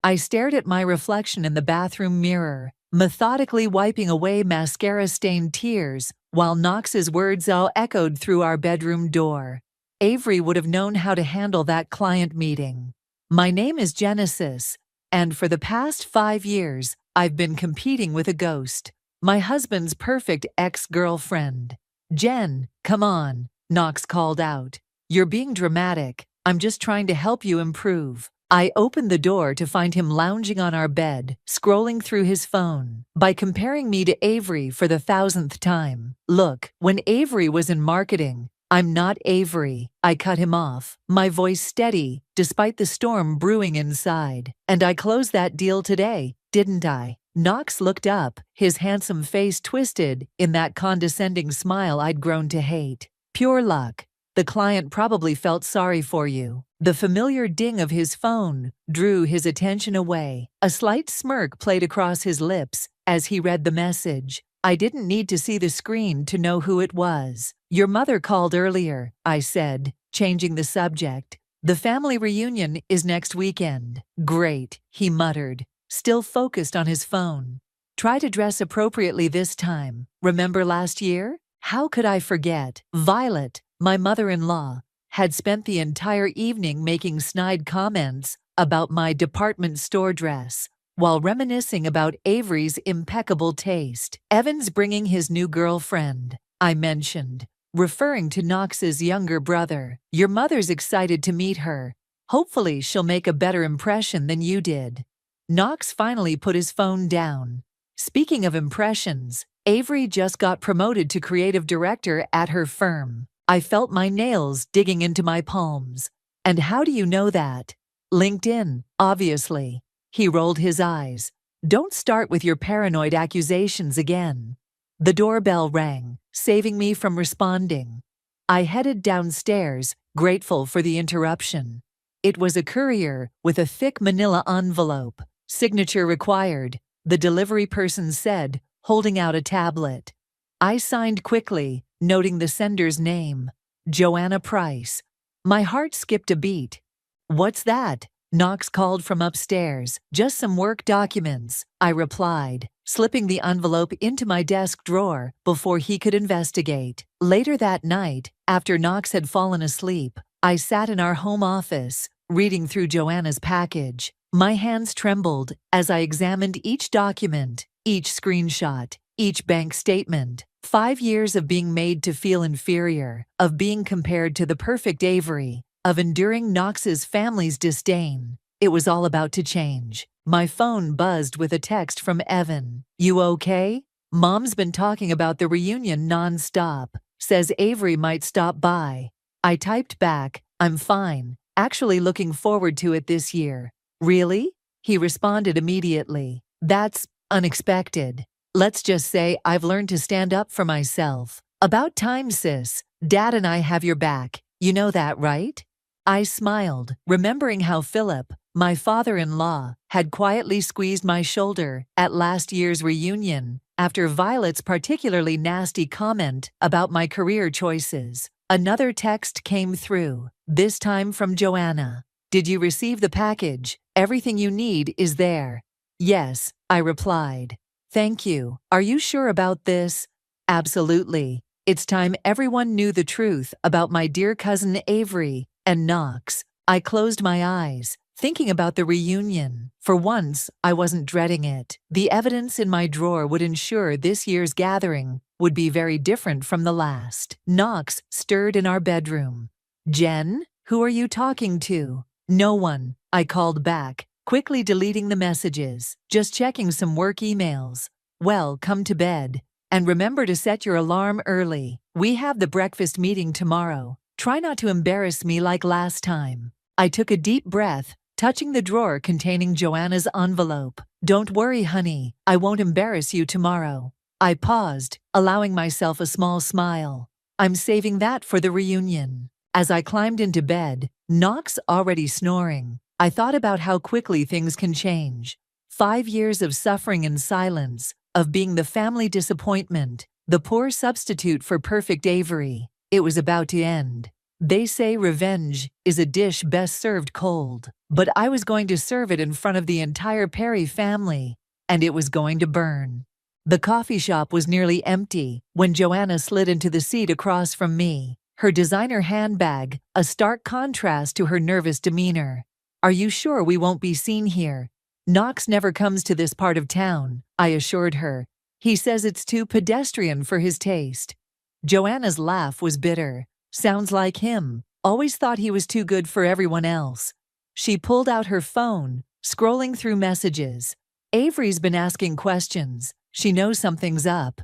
I stared at my reflection in the bathroom mirror, methodically wiping away mascara-stained tears, while Knox's words all echoed through our bedroom door. Avery would have known how to handle that client meeting. My name is Genesis, and for the past 5 years, I've been competing with a ghost. My husband's perfect ex-girlfriend. Jen, come on, Knox called out. You're being dramatic. I'm just trying to help you improve. I opened the door to find him lounging on our bed, scrolling through his phone. By comparing me to Avery for the 1,000th time. Look, when Avery was in marketing, I'm not Avery. I cut him off, my voice steady, despite the storm brewing inside. And I closed that deal today, didn't I? Knox looked up, his handsome face twisted in that condescending smile I'd grown to hate. Pure luck. The client probably felt sorry for you. The familiar ding of his phone drew his attention away. A slight smirk played across his lips as he read the message. I didn't need to see the screen to know who it was. Your mother called earlier, I said, changing the subject. The family reunion is next weekend. Great, he muttered, still focused on his phone. Try to dress appropriately this time. Remember last year? How could I forget? Violet, my mother-in-law, had spent the entire evening making snide comments about my department store dress, while reminiscing about Avery's impeccable taste. Evan's bringing his new girlfriend, I mentioned, referring to Knox's younger brother. Your mother's excited to meet her. Hopefully she'll make a better impression than you did. Knox finally put his phone down. Speaking of impressions, Avery just got promoted to creative director at her firm. I felt my nails digging into my palms. And how do you know that? LinkedIn, obviously. He rolled his eyes. Don't start with your paranoid accusations again. The doorbell rang, saving me from responding. I headed downstairs, grateful for the interruption. It was a courier with a thick manila envelope. Signature required, the delivery person said, holding out a tablet. I signed quickly, noting the sender's name, Joanna Price. My heart skipped a beat. What's that? Knox called from upstairs. Just some work documents, I replied, slipping the envelope into my desk drawer before he could investigate. Later that night, after Knox had fallen asleep, I sat in our home office, reading through Joanna's package. My hands trembled as I examined each document, each screenshot, each bank statement. 5 years of being made to feel inferior, of being compared to the perfect Avery, of enduring Knox's family's disdain. It was all about to change. My phone buzzed with a text from Evan. You okay? Mom's been talking about the reunion non-stop. Says Avery might stop by. I typed back, I'm fine. Actually looking forward to it this year. Really? He responded immediately. That's unexpected. Let's just say I've learned to stand up for myself. About time, sis. Dad and I have your back. You know that, right? I smiled, remembering how Philip, my father-in-law, had quietly squeezed my shoulder at last year's reunion after Violet's particularly nasty comment about my career choices. Another text came through, this time from Joanna. Did you receive the package? Everything you need is there. Yes, I replied. Thank you. Are you sure about this? Absolutely. It's time everyone knew the truth about my dear cousin Avery and Knox. I closed my eyes, thinking about the reunion. For once, I wasn't dreading it. The evidence in my drawer would ensure this year's gathering would be very different from the last. Knox stirred in our bedroom. Jen, who are you talking to? No one, I called back, quickly deleting the messages. Just checking some work emails. Well, come to bed. And remember to set your alarm early. We have the breakfast meeting tomorrow. Try not to embarrass me like last time. I took a deep breath, touching the drawer containing Joanna's envelope. Don't worry, honey. I won't embarrass you tomorrow. I paused, allowing myself a small smile. I'm saving that for the reunion. As I climbed into bed, Knox already snoring, I thought about how quickly things can change. 5 years of suffering in silence, of being the family disappointment, the poor substitute for perfect Avery. It was about to end. They say revenge is a dish best served cold, but I was going to serve it in front of the entire Perry family, and it was going to burn. The coffee shop was nearly empty when Joanna slid into the seat across from me, her designer handbag a stark contrast to her nervous demeanor. "Are you sure we won't be seen here?" "Knox never comes to this part of town," I assured her. "He says it's too pedestrian for his taste." Joanna's laugh was bitter. "Sounds like him. Always thought he was too good for everyone else." She pulled out her phone, scrolling through messages. "Avery's been asking questions. She knows something's up."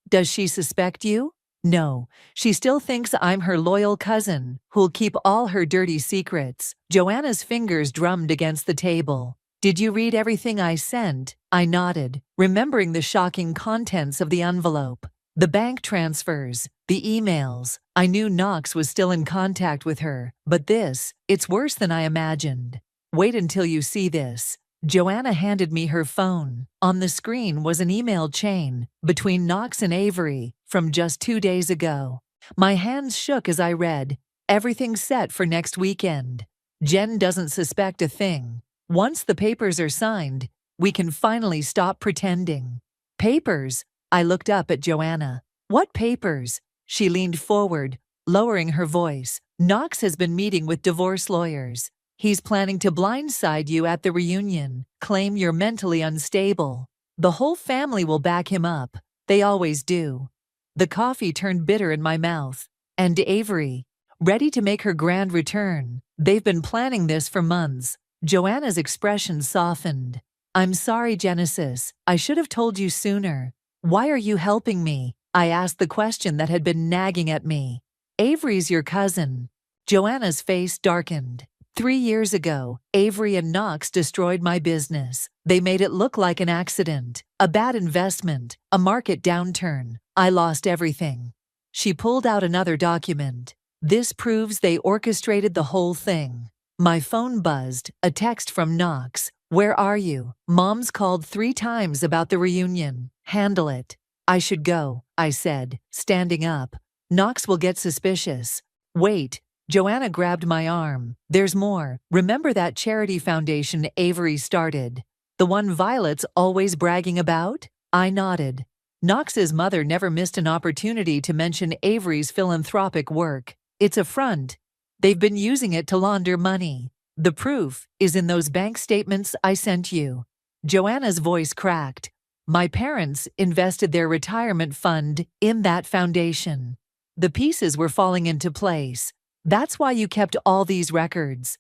"Does she suspect you?" "No. She still thinks I'm her loyal cousin, who'll keep all her dirty secrets." Joanna's fingers drummed against the table. "Did you read everything I sent?" I nodded, remembering the shocking contents of the envelope. The bank transfers, the emails. I knew Knox was still in contact with her, but it's worse than I imagined. "Wait until you see this." Joanna handed me her phone. On the screen was an email chain between Knox and Avery from just 2 days ago. My hands shook as I read, "Everything's set for next weekend. Jen doesn't suspect a thing. Once the papers are signed, we can finally stop pretending." "Papers?" I looked up at Joanna. "What papers?" She leaned forward, lowering her voice. "Knox has been meeting with divorce lawyers. He's planning to blindside you at the reunion, claim you're mentally unstable. The whole family will back him up. They always do." The coffee turned bitter in my mouth. "And Avery, ready to make her grand return. They've been planning this for months." Joanna's expression softened. "I'm sorry, Genesis. I should have told you sooner." "Why are you helping me?" I asked the question that had been nagging at me. "Avery's your cousin." Joanna's face darkened. 3 years ago, Avery and Knox destroyed my business. They made it look like an accident, a bad investment, a market downturn. I lost everything." She pulled out another document. "This proves they orchestrated the whole thing." My phone buzzed, a text from Knox. "Where are you? Mom's called 3 times about the reunion. Handle it." "I should go," I said, standing up. "Knox will get suspicious." "Wait." Joanna grabbed my arm. "There's more. Remember that charity foundation Avery started? The one Violet's always bragging about?" I nodded. Knox's mother never missed an opportunity to mention Avery's philanthropic work. "It's a front. They've been using it to launder money. The proof is in those bank statements I sent you." Joanna's voice cracked. "My parents invested their retirement fund in that foundation. The pieces were falling into place. That's why you kept all these records."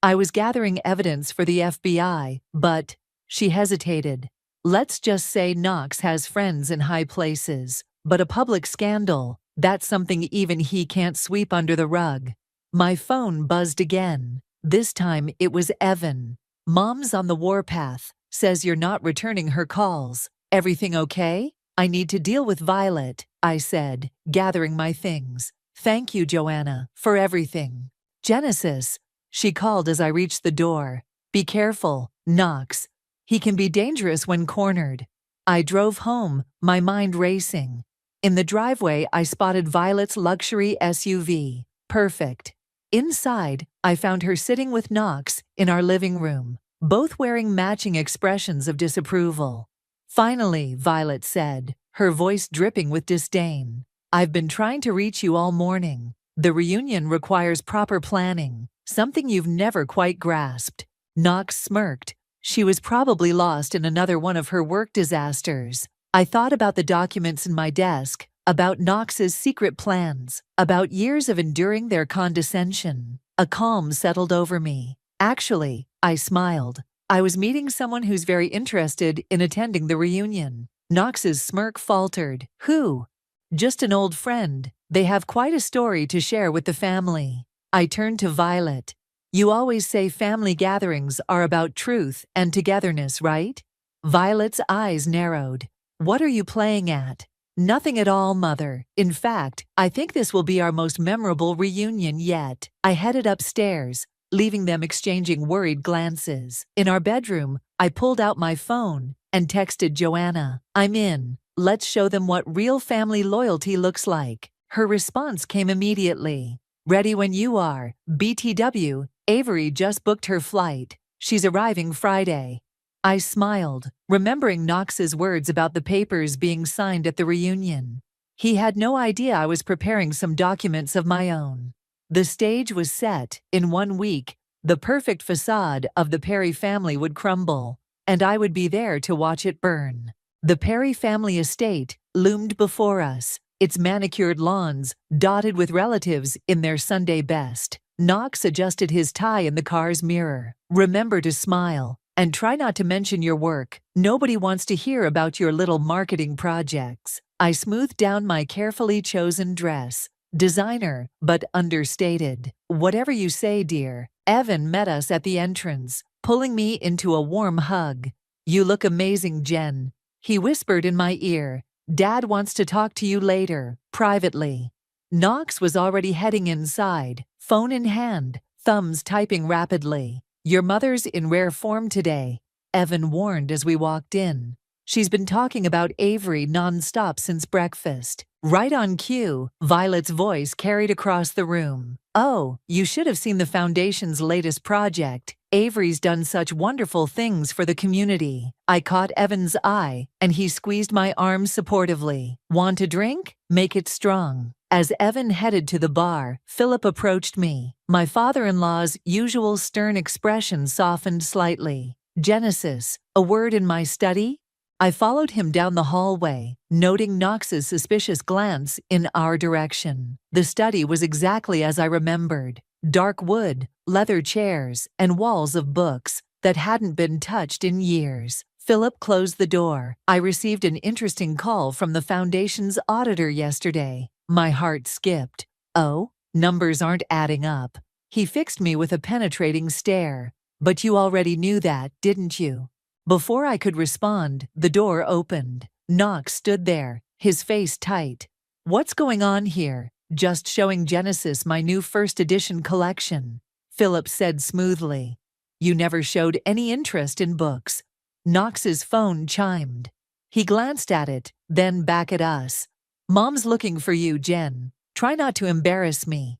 "I was gathering evidence for the FBI, but—" She hesitated. "Let's just say Knox has friends in high places, but a public scandal, that's something even he can't sweep under the rug." My phone buzzed again. This time it was Evan. "Mom's on the warpath. Says you're not returning her calls. Everything okay?" "I need to deal with Violet," I said, gathering my things. "Thank you, Joanna, for everything." "Genesis," she called as I reached the door. "Be careful, Knox. He can be dangerous when cornered." I drove home, my mind racing. In the driveway, I spotted Violet's luxury SUV. Perfect. Inside, I found her sitting with Knox in our living room, both wearing matching expressions of disapproval. "Finally," Violet said, her voice dripping with disdain. "I've been trying to reach you all morning. The reunion requires proper planning, something you've never quite grasped." Knox smirked. She was probably lost in another one of her work disasters. I thought about the documents in my desk, about Knox's secret plans, about years of enduring their condescension. A calm settled over me. "Actually," I smiled, "I was meeting someone who's very interested in attending the reunion." Knox's smirk faltered. "Who?" "Just an old friend. They have quite a story to share with the family." I turned to Violet. "You always say family gatherings are about truth and togetherness, right?" Violet's eyes narrowed. "What are you playing at?" "Nothing at all, Mother. In fact, I think this will be our most memorable reunion yet." I headed upstairs, leaving them exchanging worried glances. In our bedroom, I pulled out my phone and texted Joanna, "I'm in. Let's show them what real family loyalty looks like." Her response came immediately. Ready when you are. BTW, Avery just booked her flight. She's arriving Friday. I smiled, remembering Knox's words about the papers being signed at the reunion. He had no idea I was preparing some documents of my own. The stage was set. In 1 week, the perfect facade of the Perry family would crumble, and I would be there to watch it burn. The Perry family estate loomed before us, its manicured lawns dotted with relatives in their Sunday best. Knox adjusted his tie in the car's mirror. Remember to smile, and try not to mention your work. Nobody wants to hear about your little marketing projects. I smoothed down my carefully chosen dress. Designer, but understated. Whatever you say, dear. Evan met us at the entrance, pulling me into a warm hug. You look amazing, Jen. He whispered in my ear. Dad wants to talk to you later, privately. Knox was already heading inside, phone in hand, thumbs typing rapidly. Your mother's in rare form today, Evan warned as we walked in. She's been talking about Avery nonstop since breakfast. Right on cue, Violet's voice carried across the room. Oh, you should have seen the Foundation's latest project. Avery's done such wonderful things for the community. I caught Evan's eye, and he squeezed my arm supportively. Want a drink? Make it strong. As Evan headed to the bar, Philip approached me. My father-in-law's usual stern expression softened slightly. Genesis, a word in my study? I followed him down the hallway, noting Knox's suspicious glance in our direction. The study was exactly as I remembered. Dark wood, leather chairs, and walls of books that hadn't been touched in years. Philip closed the door. I received an interesting call from the Foundation's auditor yesterday. My heart skipped. Oh, numbers aren't adding up. He fixed me with a penetrating stare. But you already knew that, didn't you? Before I could respond, the door opened. Knox stood there, his face tight. What's going on here? Just showing Genesis my new first edition collection, Philip said smoothly. You never showed any interest in books. Knox's phone chimed. He glanced at it, then back at us. Mom's looking for you, Jen. Try not to embarrass me.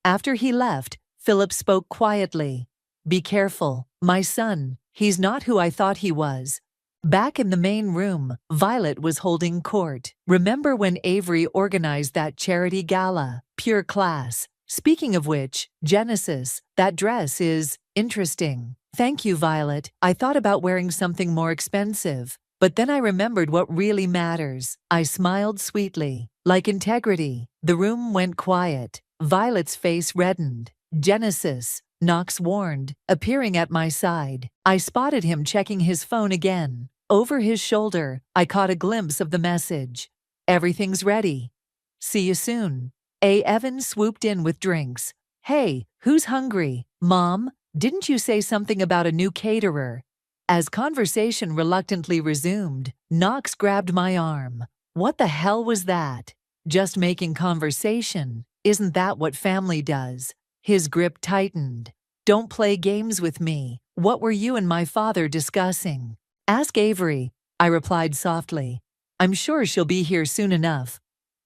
After he left, Philip spoke quietly. Be careful, my son. He's not who I thought he was. Back in the main room, Violet was holding court. Remember when Avery organized that charity gala? Pure class. Speaking of which, Genesis, that dress is interesting. Thank you, Violet. I thought about wearing something more expensive, but then I remembered what really matters. I smiled sweetly. Like integrity. The room went quiet. Violet's face reddened. Genesis, Knox warned, appearing at my side. I spotted him checking his phone again. Over his shoulder, I caught a glimpse of the message. Everything's ready. See you soon. Evan swooped in with drinks. Hey, who's hungry? Mom, didn't you say something about a new caterer? As conversation reluctantly resumed, Knox grabbed my arm. What the hell was that? Just making conversation. Isn't that what family does? His grip tightened. Don't play games with me. What were you and my father discussing? Ask Avery, I replied softly. I'm sure she'll be here soon enough.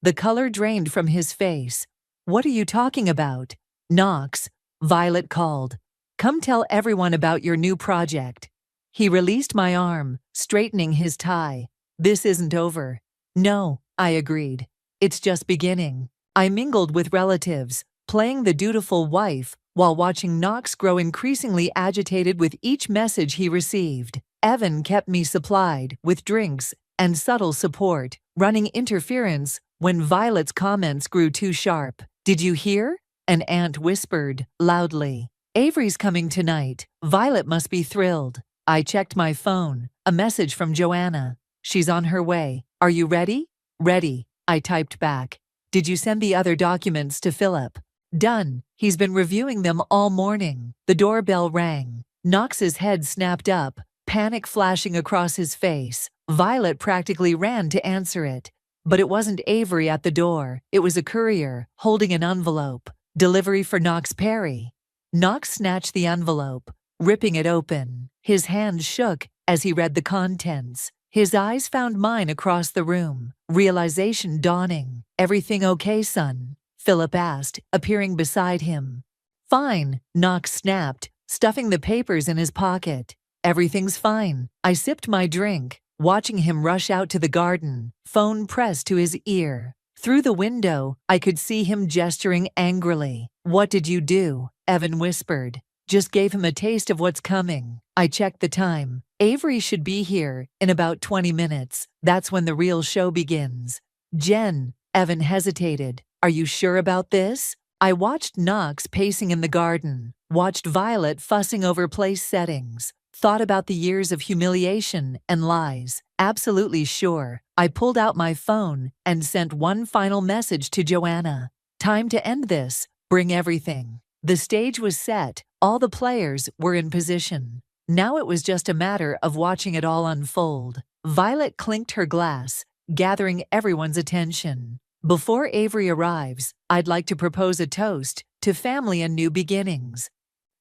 The color drained from his face. What are you talking about? Knox, Violet called. Come tell everyone about your new project. He released my arm, straightening his tie. This isn't over. No, I agreed. It's just beginning. I mingled with relatives, playing the dutiful wife, while watching Knox grow increasingly agitated with each message he received. Evan kept me supplied with drinks and subtle support, running interference when Violet's comments grew too sharp. Did you hear? An aunt whispered, loudly. Avery's coming tonight. Violet must be thrilled. I checked my phone. A message from Joanna. She's on her way. Are you ready? Ready, I typed back. Did you send the other documents to Philip? Done. He's been reviewing them all morning. The doorbell rang. Knox's head snapped up, panic flashing across his face. Violet practically ran to answer it. But it wasn't Avery at the door. It was a courier, holding an envelope. Delivery for Knox Perry. Knox snatched the envelope, ripping it open. His hand shook as he read the contents. His eyes found mine across the room. Realization dawning. Everything okay, son? Philip asked, appearing beside him. Fine, Knox snapped, stuffing the papers in his pocket. Everything's fine. I sipped my drink, watching him rush out to the garden, phone pressed to his ear. Through the window, I could see him gesturing angrily. What did you do? Evan whispered. Just gave him a taste of what's coming. I checked the time. Avery should be here in about 20 minutes. That's when the real show begins. Jen, Evan hesitated. Are you sure about this? I watched Knox pacing in the garden, watched Violet fussing over place settings, thought about the years of humiliation and lies. Absolutely sure. I pulled out my phone and sent one final message to Joanna. Time to end this. Bring everything. The stage was set. All the players were in position. Now it was just a matter of watching it all unfold. Violet clinked her glass, gathering everyone's attention. Before Avery arrives, I'd like to propose a toast to family and new beginnings.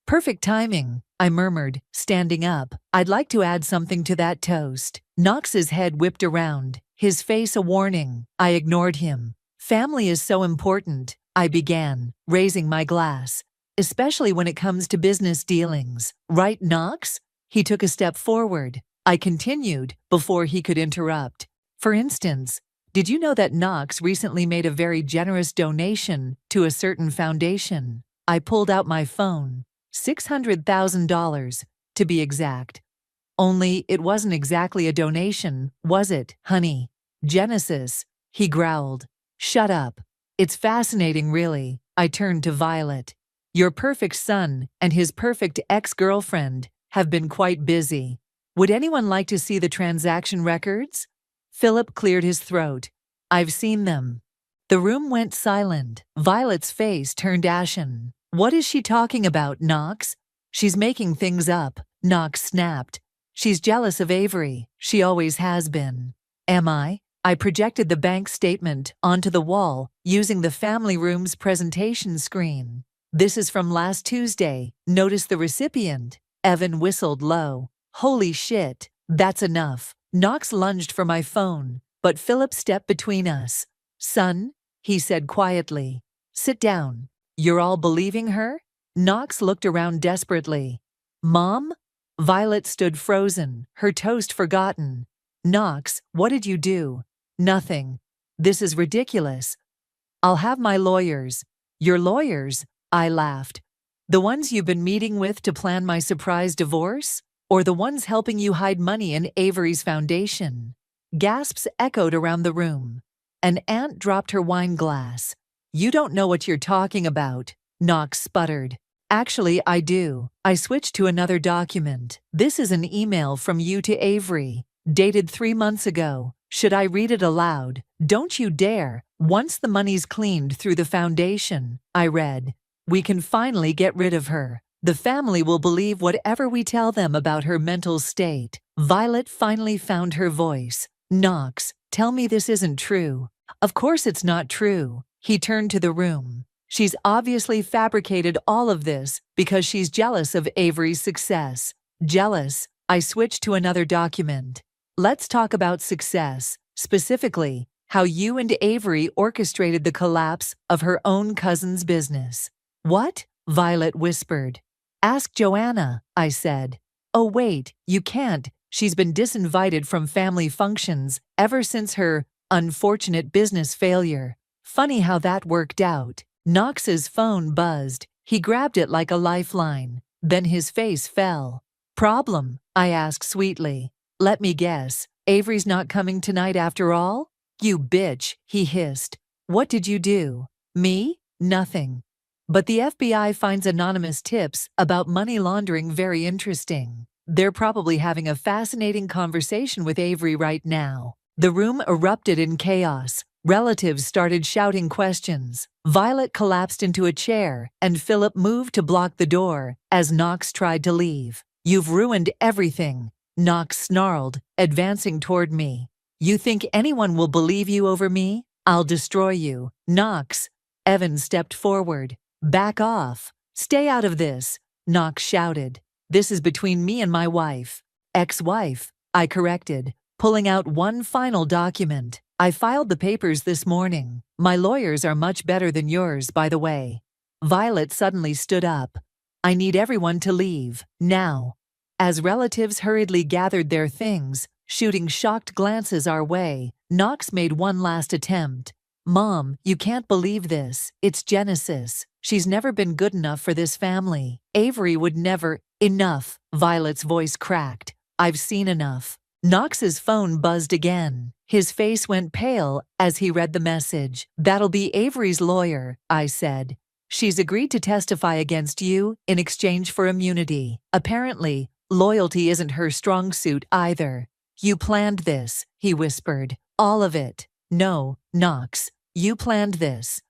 Perfect timing, I murmured, standing up. I'd like to add something to that toast. Knox's head whipped around, his face a warning. I ignored him. Family is so important, I began, raising my glass. Especially when it comes to business dealings. Right, Knox? He took a step forward. I continued before he could interrupt. For instance, did you know that Knox recently made a very generous donation to a certain foundation? I pulled out my phone. $600,000, to be exact. Only it wasn't exactly a donation, was it, honey? Genesis, he growled. Shut up. It's fascinating, really. I turned to Violet. Your perfect son and his perfect ex-girlfriend have been quite busy. Would anyone like to see the transaction records? Philip cleared his throat. I've seen them. The room went silent. Violet's face turned ashen. What is she talking about, Knox? She's making things up, Knox snapped. She's jealous of Avery. She always has been. Am I? I projected the bank statement onto the wall using the family room's presentation screen. This is from last Tuesday. Notice the recipient. Evan whistled low. Holy shit. That's enough. Knox lunged for my phone, but Philip stepped between us. Son, he said quietly. Sit down. You're all believing her? Knox looked around desperately. Mom? Violet stood frozen, her toast forgotten. Knox, what did you do? Nothing. This is ridiculous. I'll have my lawyers. Your lawyers? I laughed. The ones you've been meeting with to plan my surprise divorce? Or the ones helping you hide money in Avery's foundation? Gasps echoed around the room. An aunt dropped her wine glass. You don't know what you're talking about, Knox sputtered. Actually, I do. I switched to another document. This is an email from you to Avery, dated 3 months ago. Should I read it aloud? Don't you dare. Once the money's cleaned through the foundation, I read, we can finally get rid of her. The family will believe whatever we tell them about her mental state. Violet finally found her voice. Knox, tell me this isn't true. Of course it's not true. He turned to the room. She's obviously fabricated all of this because she's jealous of Avery's success. Jealous? I switched to another document. Let's talk about success, specifically, how you and Avery orchestrated the collapse of her own cousin's business. What? Violet whispered. Ask Joanna, I said. Oh wait, you can't. She's been disinvited from family functions ever since her unfortunate business failure. Funny how that worked out. Knox's phone buzzed. He grabbed it like a lifeline. Then his face fell. Problem? I asked sweetly. Let me guess. Avery's not coming tonight after all? You bitch, he hissed. What did you do? Me? Nothing. But the FBI finds anonymous tips about money laundering very interesting. They're probably having a fascinating conversation with Avery right now. The room erupted in chaos. Relatives started shouting questions. Violet collapsed into a chair, and Philip moved to block the door as Knox tried to leave. You've ruined everything, Knox snarled, advancing toward me. You think anyone will believe you over me? I'll destroy you. Knox. Evan stepped forward. Back off. Stay out of this, Knox shouted. This is between me and my wife. Ex-wife, I corrected, pulling out one final document. I filed the papers this morning. My lawyers are much better than yours, by the way. Violet suddenly stood up. I need everyone to leave, now. As relatives hurriedly gathered their things, shooting shocked glances our way, Knox made one last attempt. Mom, you can't believe this. It's Genesis. She's never been good enough for this family. Avery would never. Enough, Violet's voice cracked. I've seen enough. Knox's phone buzzed again. His face went pale as he read the message. That'll be Avery's lawyer, I said. She's agreed to testify against you in exchange for immunity. Apparently, loyalty isn't her strong suit either. You planned this, he whispered. All of it. No, Knox, you planned this.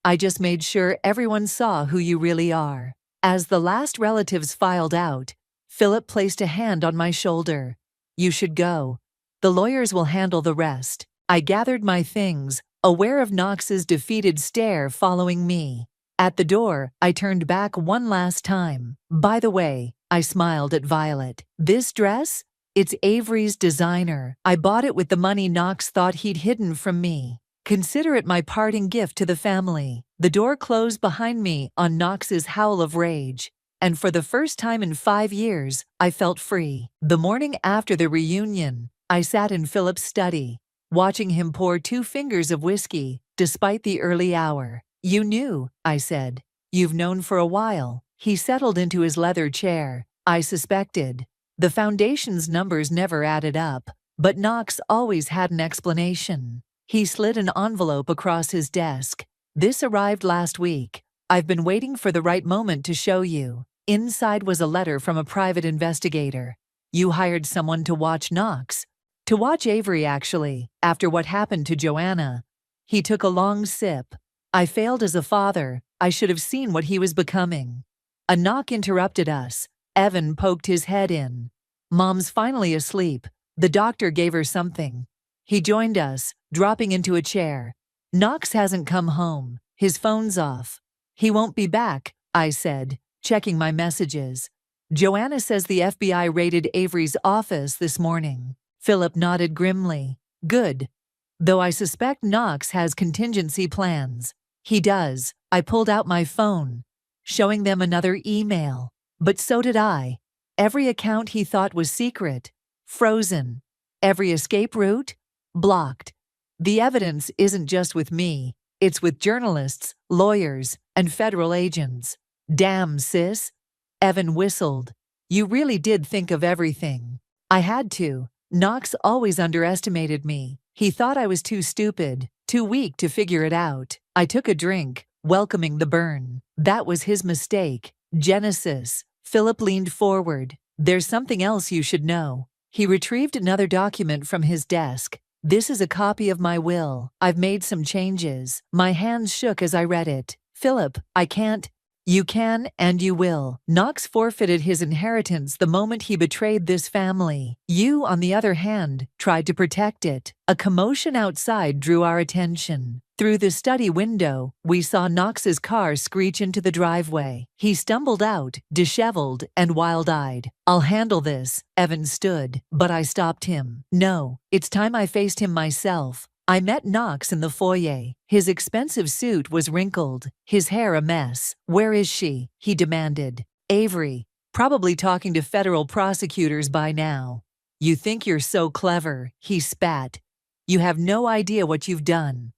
I just made sure everyone saw who you really are. As the last relatives filed out, Philip placed a hand on my shoulder. You should go. The lawyers will handle the rest. I gathered my things, aware of Knox's defeated stare following me. At the door, I turned back one last time. By the way, I smiled at Violet. This dress? It's Avery's designer. I bought it with the money Knox thought he'd hidden from me. Consider it my parting gift to the family. The door closed behind me on Knox's howl of rage, and for the first time in 5 years, I felt free. The morning after the reunion, I sat in Philip's study, watching him pour 2 fingers of whiskey, despite the early hour. You knew, I said. You've known for a while. He settled into his leather chair. I suspected. The foundation's numbers never added up, but Knox always had an explanation. He slid an envelope across his desk. This arrived last week. I've been waiting for the right moment to show you. Inside was a letter from a private investigator. You hired someone to watch Knox. To watch Avery, actually, after what happened to Joanna. He took a long sip. I failed as a father. I should have seen what he was becoming. A knock interrupted us. Evan poked his head in. Mom's finally asleep. The doctor gave her something. He joined us, dropping into a chair. Knox hasn't come home. His phone's off. He won't be back, I said, checking my messages. Joanna says the FBI raided Avery's office this morning. Philip nodded grimly. Good. Though I suspect Knox has contingency plans. He does. I pulled out my phone, showing them another email. But so did I. Every account he thought was secret. Frozen. Every escape route? Blocked. The evidence isn't just with me. It's with journalists, lawyers, and federal agents. Damn, sis. Evan whistled. You really did think of everything. I had to. Knox always underestimated me. He thought I was too stupid, too weak to figure it out. I took a drink, welcoming the burn. That was his mistake. Genesis. Philip leaned forward. There's something else you should know. He retrieved another document from his desk. This is a copy of my will. I've made some changes. My hands shook as I read it. Philip, I can't. You can and you will. Knox forfeited his inheritance the moment he betrayed this family. You, on the other hand, tried to protect it. A commotion outside drew our attention. Through the study window, we saw Knox's car screech into the driveway. He stumbled out, disheveled and wild-eyed. I'll handle this, Evan stood, but I stopped him. No, it's time I faced him myself. I met Knox in the foyer. His expensive suit was wrinkled, his hair a mess. Where is she? He demanded. Avery, probably talking to federal prosecutors by now. You think you're so clever, he spat. You have no idea what you've done.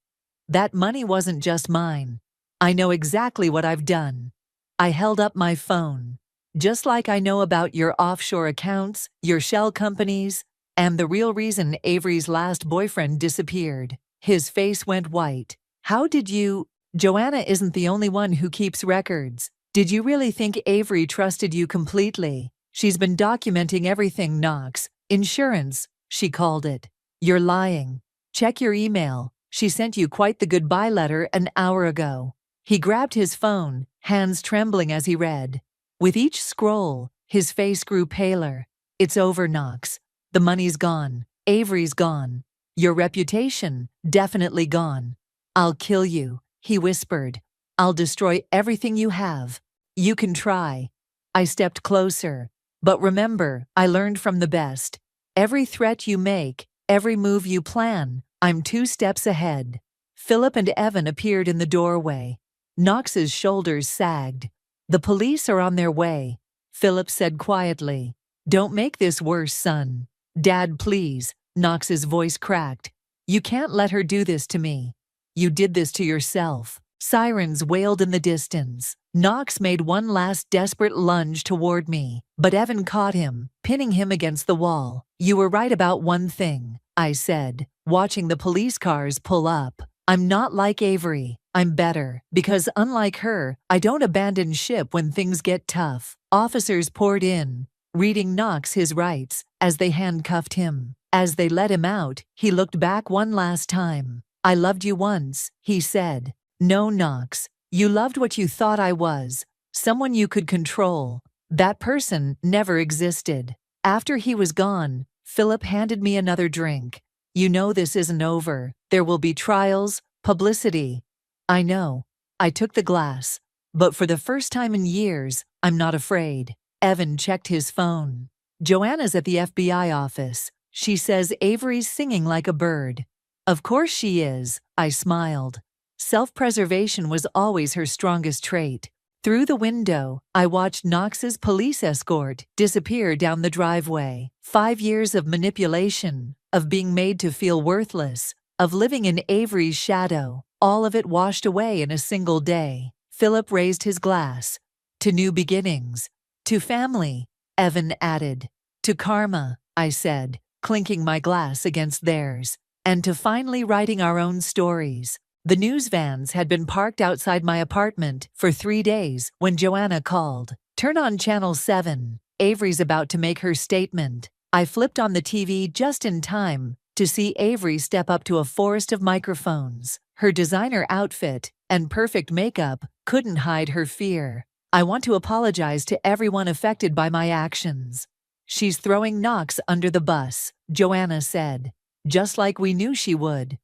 That money wasn't just mine. I know exactly what I've done. I held up my phone. Just like I know about your offshore accounts, your shell companies, and the real reason Avery's last boyfriend disappeared. His face went white. How did you? Joanna isn't the only one who keeps records. Did you really think Avery trusted you completely? She's been documenting everything, Knox. Insurance, she called it. You're lying. Check your email. She sent you quite the goodbye letter an hour ago. He grabbed his phone, hands trembling as he read. With each scroll, his face grew paler. It's over, Knox. The money's gone. Avery's gone. Your reputation, definitely gone. I'll kill you, he whispered. I'll destroy everything you have. You can try. I stepped closer. But remember, I learned from the best. Every threat you make, every move you plan, I'm 2 steps ahead. Philip and Evan appeared in the doorway. Knox's shoulders sagged. The police are on their way, Philip said quietly. Don't make this worse, son. Dad, please. Knox's voice cracked. You can't let her do this to me. You did this to yourself. Sirens wailed in the distance. Knox made one last desperate lunge toward me, but Evan caught him, pinning him against the wall. You were right about one thing, I said, watching the police cars pull up. I'm not like Avery. I'm better, because unlike her, I don't abandon ship when things get tough. Officers poured in, reading Knox his rights, as they handcuffed him. As they let him out, he looked back one last time. I loved you once, he said. No, Knox. You loved what you thought I was. Someone you could control. That person never existed. After he was gone, Philip handed me another drink. You know this isn't over. There will be trials, publicity. I know. I took the glass. But for the first time in years, I'm not afraid. Evan checked his phone. Joanna's at the FBI office. She says Avery's singing like a bird. Of course she is, I smiled. Self-preservation was always her strongest trait. Through the window, I watched Knox's police escort disappear down the driveway. 5 years of manipulation, of being made to feel worthless, of living in Avery's shadow, all of it washed away in a single day. Philip raised his glass. To new beginnings. To family, Evan added. To karma, I said, clinking my glass against theirs. And to finally writing our own stories. The news vans had been parked outside my apartment for 3 days when Joanna called. Turn on Channel 7. Avery's about to make her statement. I flipped on the TV just in time to see Avery step up to a forest of microphones. Her designer outfit and perfect makeup couldn't hide her fear. I want to apologize to everyone affected by my actions. She's throwing Knox under the bus, Joanna said, just like we knew she would.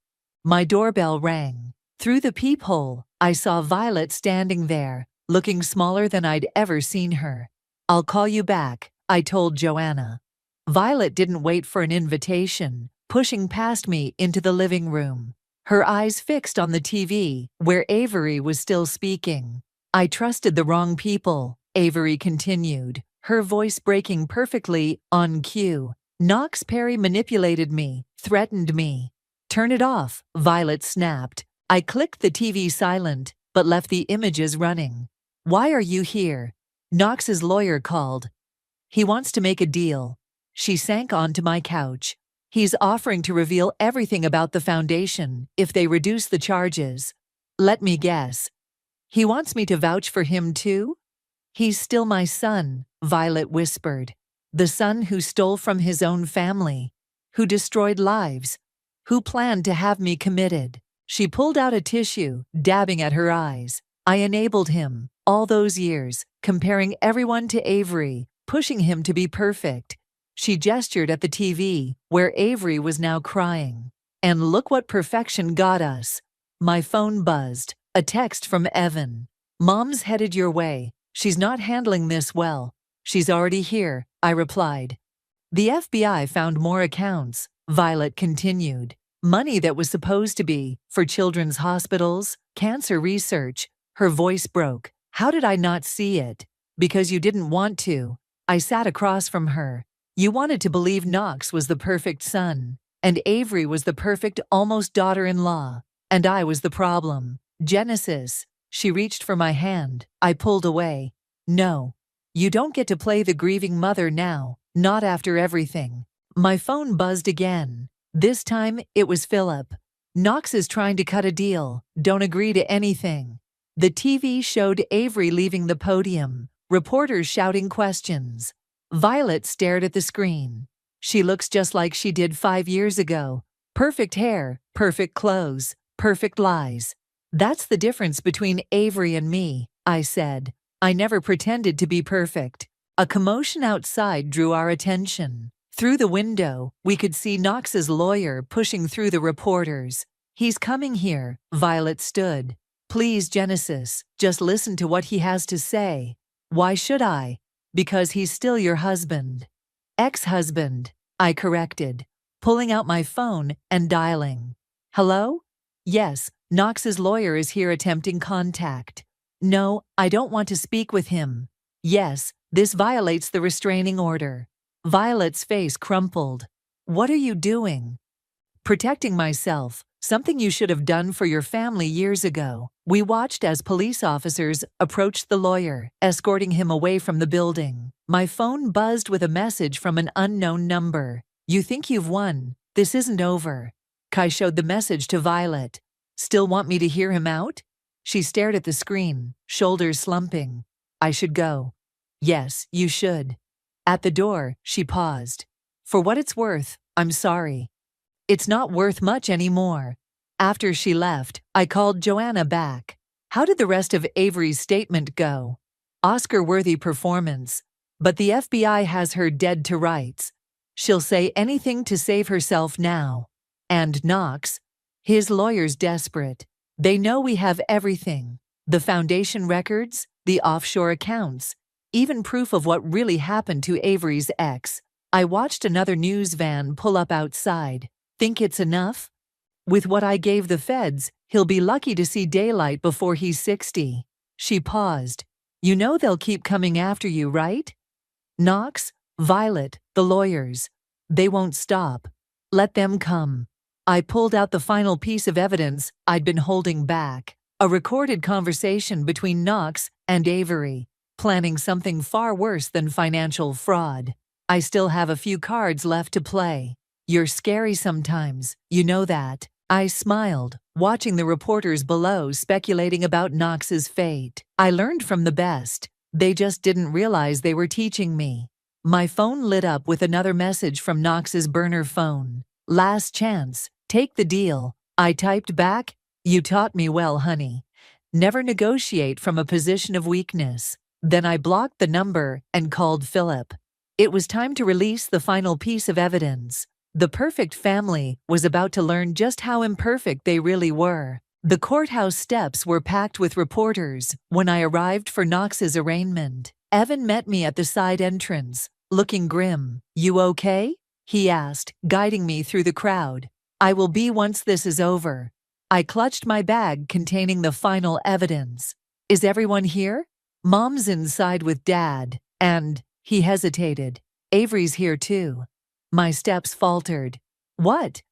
My doorbell rang. Through the peephole, I saw Violet standing there, looking smaller than I'd ever seen her. I'll call you back, I told Joanna. Violet didn't wait for an invitation, pushing past me into the living room. Her eyes fixed on the TV, where Avery was still speaking. I trusted the wrong people, Avery continued, her voice breaking perfectly on cue. Knox Perry manipulated me, threatened me. Turn it off, Violet snapped. I clicked the TV silent, but left the images running. Why are you here? Knox's lawyer called. He wants to make a deal. She sank onto my couch. He's offering to reveal everything about the foundation if they reduce the charges. Let me guess. He wants me to vouch for him too? He's still my son, Violet whispered. The son who stole from his own family, who destroyed lives, who planned to have me committed. She pulled out a tissue, dabbing at her eyes. I enabled him, all those years, comparing everyone to Avery, pushing him to be perfect. She gestured at the TV, where Avery was now crying. And look what perfection got us. My phone buzzed. A text from Evan. Mom's headed your way. She's not handling this well. She's already here, I replied. The FBI found more accounts, Violet continued. Money that was supposed to be for children's hospitals, cancer research. Her voice broke. How did I not see it? Because you didn't want to. I sat across from her. You wanted to believe Knox was the perfect son, and Avery was the perfect almost daughter-in-law, and I was the problem. Genesis. She reached for my hand. I pulled away. No. You don't get to play the grieving mother now, not after everything. My phone buzzed again. This time, it was Philip. Knox is trying to cut a deal. Don't agree to anything. The TV showed Avery leaving the podium, reporters shouting questions. Violet stared at the screen. She looks just like she did 5 years ago. Perfect hair, perfect clothes, perfect lies. That's the difference between Avery and me, I said. I never pretended to be perfect. A commotion outside drew our attention. Through the window, we could see Knox's lawyer pushing through the reporters. He's coming here, Violet stood. Please, Genesis, just listen to what he has to say. Why should I? Because he's still your husband. Ex-husband, I corrected, pulling out my phone and dialing. Hello? Yes, Knox's lawyer is here attempting contact. No, I don't want to speak with him. Yes, this violates the restraining order. Violet's face crumpled. What are you doing? Protecting myself, something you should have done for your family years ago. We watched as police officers approached the lawyer, escorting him away from the building. My phone buzzed with a message from an unknown number. You think you've won. This isn't over. Kai showed the message to Violet. Still want me to hear him out? She stared at the screen, shoulders slumping. I should go. Yes, you should. At the door, she paused. For what it's worth, I'm sorry. It's not worth much anymore. After she left, I called Joanna back. How did the rest of Avery's statement go? Oscar-worthy performance. But the FBI has her dead to rights. She'll say anything to save herself now. And Knox? His lawyer's desperate. They know we have everything. The foundation records, the offshore accounts, even proof of what really happened to Avery's ex. I watched another news van pull up outside. Think it's enough? With what I gave the feds, he'll be lucky to see daylight before he's 60. She paused. You know they'll keep coming after you, right? Knox, Violet, the lawyers. They won't stop. Let them come. I pulled out the final piece of evidence I'd been holding back. A recorded conversation between Knox and Avery, planning something far worse than financial fraud. I still have a few cards left to play. You're scary sometimes, you know that. I smiled, watching the reporters below speculating about Knox's fate. I learned from the best. They just didn't realize they were teaching me. My phone lit up with another message from Knox's burner phone. Last chance, take the deal. I typed back, you taught me well, honey. Never negotiate from a position of weakness. Then I blocked the number and called Philip. It was time to release the final piece of evidence. The perfect family was about to learn just how imperfect they really were. The courthouse steps were packed with reporters when I arrived for Knox's arraignment. Evan met me at the side entrance, looking grim. You okay? He asked, guiding me through the crowd. I will be once this is over. I clutched my bag containing the final evidence. Is everyone here? Mom's inside with Dad, and, he hesitated, Avery's here too. My steps faltered. What?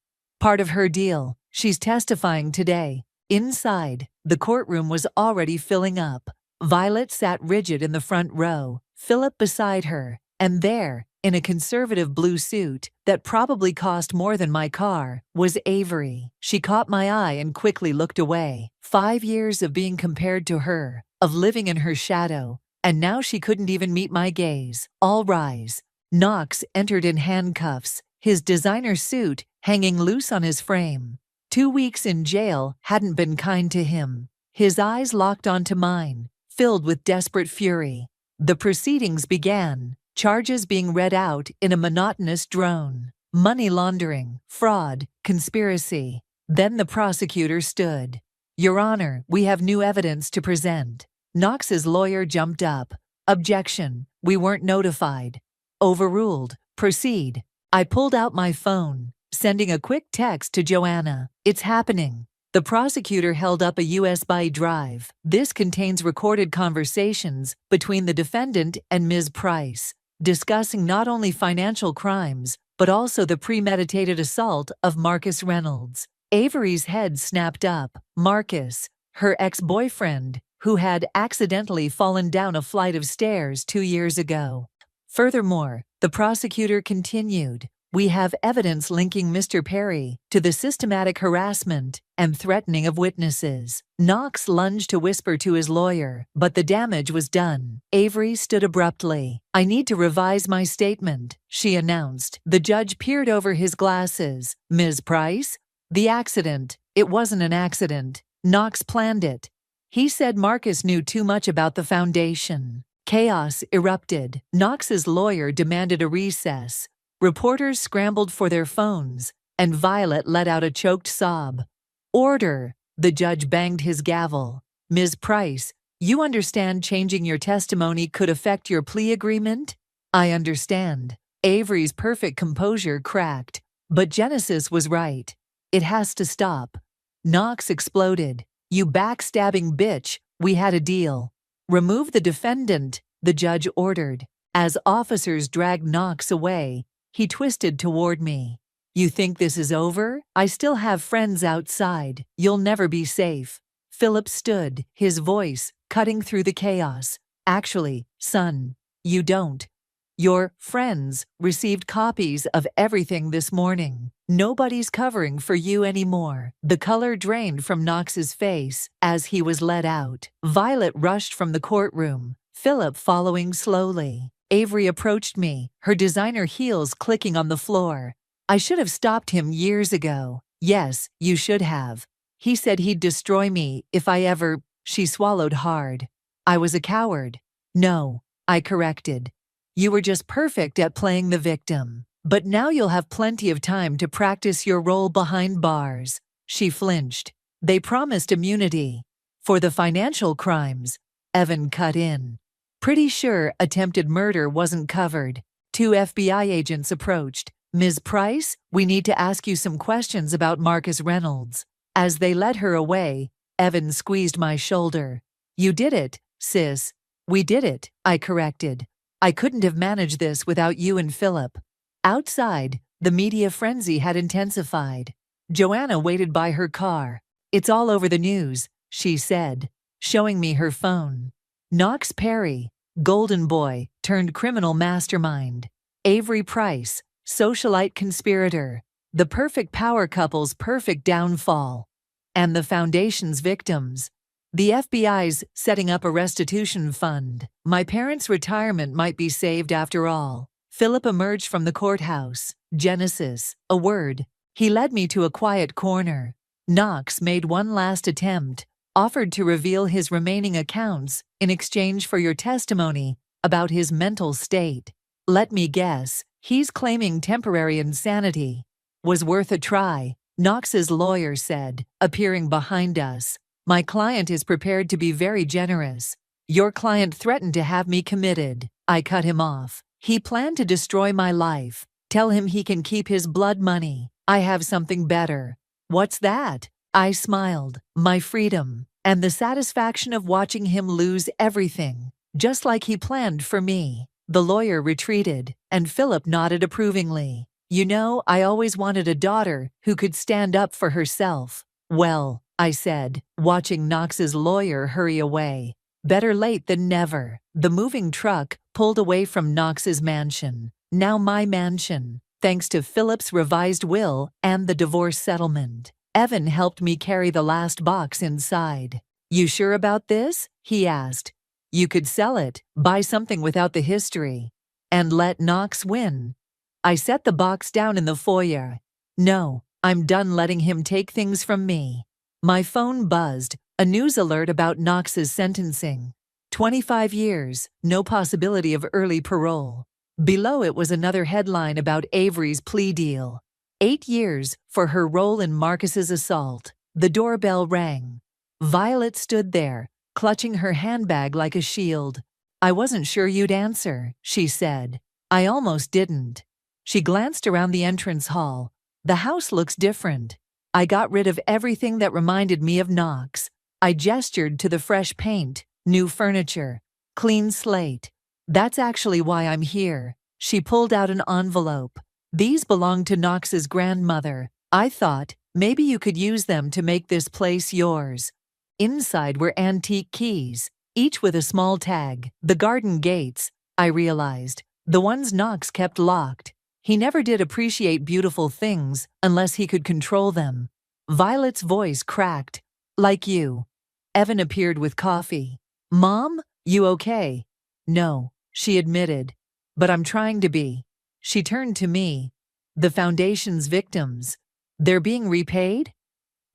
Part of her deal. She's testifying today. Inside, the courtroom was already filling up. Violet sat rigid in the front row, Philip beside her, and there, in a conservative blue suit that probably cost more than my car, was Avery. She caught my eye and quickly looked away. 5 years of being compared to her, of living in her shadow, and now she couldn't even meet my gaze. All rise. Knox entered in handcuffs, his designer suit hanging loose on his frame. 2 weeks in jail hadn't been kind to him. His eyes locked onto mine, filled with desperate fury. The proceedings began, charges being read out in a monotonous drone. Money laundering, fraud, conspiracy. Then the prosecutor stood. Your Honor, we have new evidence to present. Knox's lawyer jumped up. Objection, we weren't notified. Overruled. Proceed. I pulled out my phone, sending a quick text to Joanna. It's happening. The prosecutor held up a USB drive. This contains recorded conversations between the defendant and Ms. Price, discussing not only financial crimes, but also the premeditated assault of Marcus Reynolds. Avery's head snapped up. Marcus, her ex-boyfriend, who had accidentally fallen down a flight of stairs 2 years ago. Furthermore, the prosecutor continued, we have evidence linking Mr. Perry to the systematic harassment and threatening of witnesses. Knox lunged to whisper to his lawyer, but the damage was done. Avery stood abruptly. I need to revise my statement, she announced. The judge peered over his glasses. Ms. Price? The accident. It wasn't an accident. Knox planned it. He said Marcus knew too much about the foundation. Chaos erupted. Knox's lawyer demanded a recess. Reporters scrambled for their phones, and Violet let out a choked sob. Order! The judge banged his gavel. Ms. Price, you understand changing your testimony could affect your plea agreement? I understand. Avery's perfect composure cracked. But Genesis was right. It has to stop. Knox exploded. You backstabbing bitch, we had a deal. Remove the defendant, the judge ordered. As officers dragged Knox away, he twisted toward me. You think this is over? I still have friends outside. You'll never be safe. Philip stood, his voice cutting through the chaos. Actually, son, you don't. Your friends received copies of everything this morning. Nobody's covering for you anymore. The color drained from Knox's face as he was led out. Violet rushed from the courtroom, Philip following slowly. Avery approached me, her designer heels clicking on the floor. I should have stopped him years ago. Yes, you should have. He said he'd destroy me if I ever. She swallowed hard. I was a coward. No, I corrected. You were just perfect at playing the victim. But now you'll have plenty of time to practice your role behind bars. She flinched. They promised immunity. For the financial crimes, Evan cut in. Pretty sure attempted murder wasn't covered. 2 FBI agents approached. Ms. Price, we need to ask you some questions about Marcus Reynolds. As they led her away, Evan squeezed my shoulder. You did it, sis. We did it, I corrected. I couldn't have managed this without you and Philip. Outside, the media frenzy had intensified. Joanna waited by her car. It's all over the news, she said, showing me her phone. Knox Perry, golden boy turned criminal mastermind. Avery Price, socialite conspirator. The perfect power couple's perfect downfall. And the Foundation's victims. The FBI's setting up a restitution fund. My parents' retirement might be saved after all. Philip emerged from the courthouse. Genesis, a word. He led me to a quiet corner. Knox made one last attempt, offered to reveal his remaining accounts in exchange for your testimony about his mental state. Let me guess, he's claiming temporary insanity. Was worth a try, Knox's lawyer said, appearing behind us. My client is prepared to be very generous. Your client threatened to have me committed. I cut him off. He planned to destroy my life. Tell him he can keep his blood money. I have something better. What's that? I smiled. My freedom. And the satisfaction of watching him lose everything. Just like he planned for me. The lawyer retreated, and Philip nodded approvingly. You know, I always wanted a daughter who could stand up for herself. Well, I said, watching Knox's lawyer hurry away. Better late than never. The moving truck pulled away from Knox's mansion. Now my mansion, thanks to Philip's revised will and the divorce settlement. Evan helped me carry the last box inside. You sure about this? He asked. You could sell it, buy something without the history, and let Knox win. I set the box down in the foyer. No, I'm done letting him take things from me. My phone buzzed, a news alert about Knox's sentencing. 25 years, no possibility of early parole. Below it was another headline about Avery's plea deal. 8 years for her role in Marcus's assault. The doorbell rang. Violet stood there, clutching her handbag like a shield. I wasn't sure you'd answer, she said. I almost didn't. She glanced around the entrance hall. The house looks different. I got rid of everything that reminded me of Knox. I gestured to the fresh paint, new furniture, clean slate. That's actually why I'm here. She pulled out an envelope. These belong to Knox's grandmother. I thought, maybe you could use them to make this place yours. Inside were antique keys, each with a small tag. The garden gates, I realized, the ones Knox kept locked. He never did appreciate beautiful things unless he could control them. Violet's voice cracked. Like you. Evan appeared with coffee. Mom, you okay? No, she admitted. But I'm trying to be. She turned to me. The Foundation's victims. They're being repaid?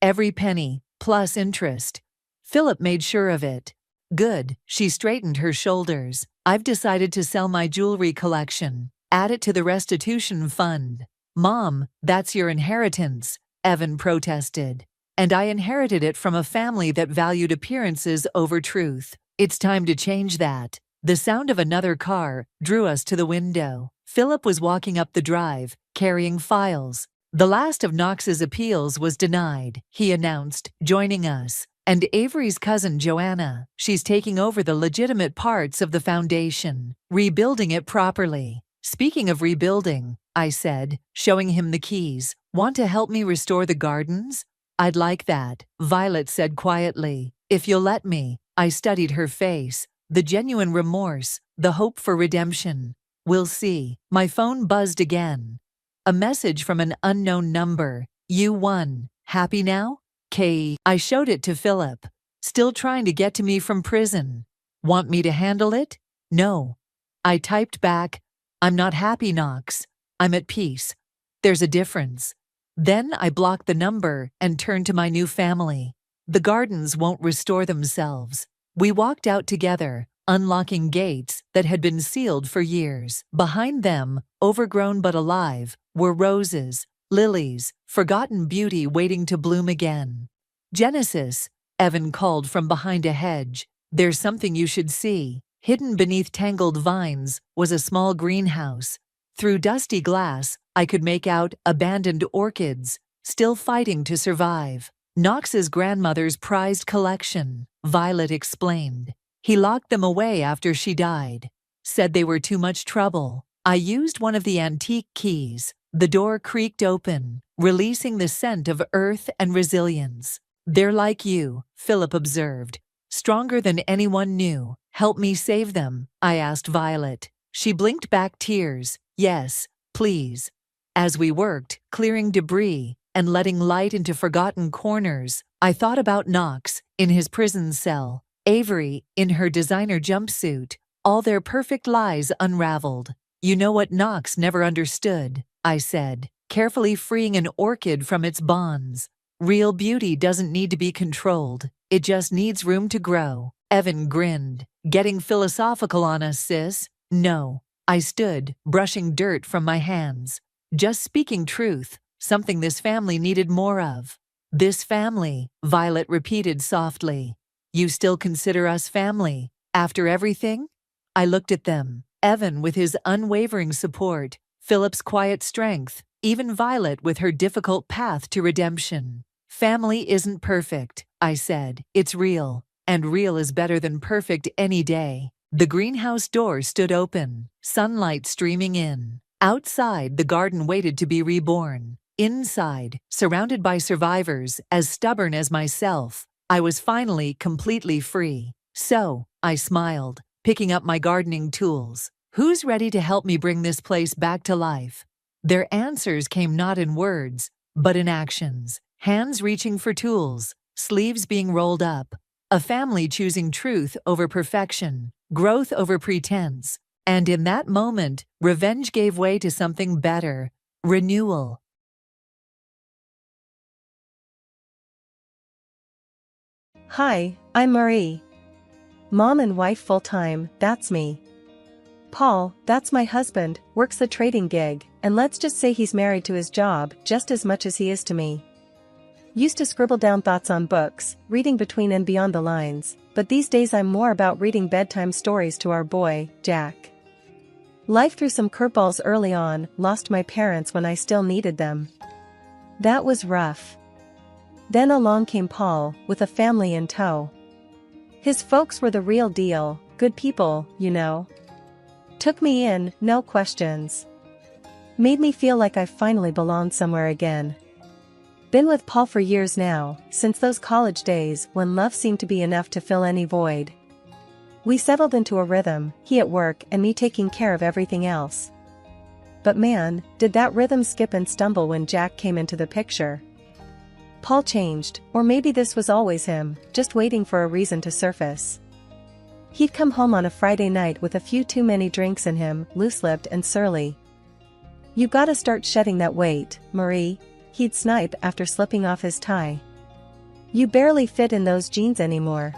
Every penny, plus interest. Philip made sure of it. Good, she straightened her shoulders. I've decided to sell my jewelry collection. Add it to the restitution fund. Mom, that's your inheritance, Evan protested. And I inherited it from a family that valued appearances over truth. It's time to change that. The sound of another car drew us to the window. Philip was walking up the drive, carrying files. The last of Knox's appeals was denied, he announced, joining us. And Avery's cousin Joanna, she's taking over the legitimate parts of the foundation, rebuilding it properly. Speaking of rebuilding, I said, showing him the keys, want to help me restore the gardens? I'd like that, Violet said quietly. If you'll let me. I studied her face, the genuine remorse, the hope for redemption. We'll see. My phone buzzed again. A message from an unknown number. You won. Happy now? I showed it to Philip. Still trying to get to me from prison. Want me to handle it? No. I typed back, I'm not happy, Knox. I'm at peace. There's a difference. Then I blocked the number and turned to my new family. The gardens won't restore themselves. We walked out together, unlocking gates that had been sealed for years. Behind them, overgrown but alive, were roses, lilies, forgotten beauty waiting to bloom again. Genesis, Evan called from behind a hedge. There's something you should see. Hidden beneath tangled vines was a small greenhouse. Through dusty glass, I could make out abandoned orchids, still fighting to survive. Knox's grandmother's prized collection, Violet explained. He locked them away after she died. Said they were too much trouble. I used one of the antique keys. The door creaked open, releasing the scent of earth and resilience. They're like you, Philip observed. Stronger than anyone knew. Help me save them, I asked Violet. She blinked back tears. Yes, please. As we worked, clearing debris and letting light into forgotten corners, I thought about Knox in his prison cell, Avery in her designer jumpsuit, all their perfect lies unraveled. You know what Knox never understood, I said, carefully freeing an orchid from its bonds. Real beauty doesn't need to be controlled. It just needs room to grow. Evan grinned. Getting philosophical on us, sis? No. I stood, brushing dirt from my hands. Just speaking truth, something this family needed more of. This family, Violet repeated softly. You still consider us family, after everything? I looked at them. Evan with his unwavering support, Philip's quiet strength, even Violet with her difficult path to redemption. Family isn't perfect, I said. It's real, and real is better than perfect any day. The greenhouse door stood open, sunlight streaming in. Outside, the garden waited to be reborn. Inside, surrounded by survivors as stubborn as myself, I was finally completely free. So, I smiled, picking up my gardening tools. Who's ready to help me bring this place back to life? Their answers came not in words, but in actions. Hands reaching for tools, sleeves being rolled up. A family choosing truth over perfection, growth over pretense. And in that moment, revenge gave way to something better. Renewal. Hi, I'm Marie. Mom and wife full-time, that's me. Paul, that's my husband, works a trading gig, and let's just say he's married to his job just as much as he is to me. Used to scribble down thoughts on books, reading between and beyond the lines, but these days I'm more about reading bedtime stories to our boy, Jack. Life threw some curveballs early on, lost my parents when I still needed them. That was rough. Then along came Paul, with a family in tow. His folks were the real deal, good people, you know. Took me in, no questions. Made me feel like I finally belonged somewhere again. Been with Paul for years now, since those college days when love seemed to be enough to fill any void. We settled into a rhythm, he at work and me taking care of everything else. But man, did that rhythm skip and stumble when Jack came into the picture. Paul changed, or maybe this was always him, just waiting for a reason to surface. He'd come home on a Friday night with a few too many drinks in him, loose-lipped and surly. You gotta start shedding that weight, Marie, he'd snipe after slipping off his tie. You barely fit in those jeans anymore.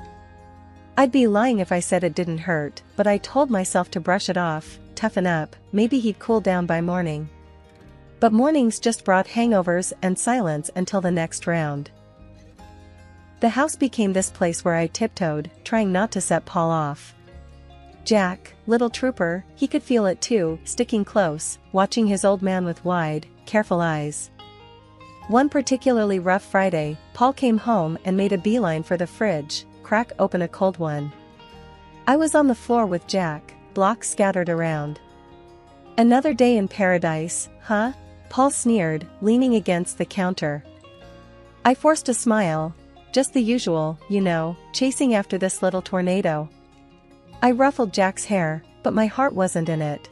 I'd be lying if I said it didn't hurt, but I told myself to brush it off, toughen up, maybe he'd cool down by morning. But mornings just brought hangovers and silence until the next round. The house became this place where I tiptoed, trying not to set Paul off. Jack, little trooper, he could feel it too, sticking close, watching his old man with wide, careful eyes. One particularly rough Friday, Paul came home and made a beeline for the fridge, crack open a cold one. I was on the floor with Jack, blocks scattered around. "Another day in paradise, huh?" Paul sneered, leaning against the counter. I forced a smile. Just the usual, you know, chasing after this little tornado. I ruffled Jack's hair, but my heart wasn't in it.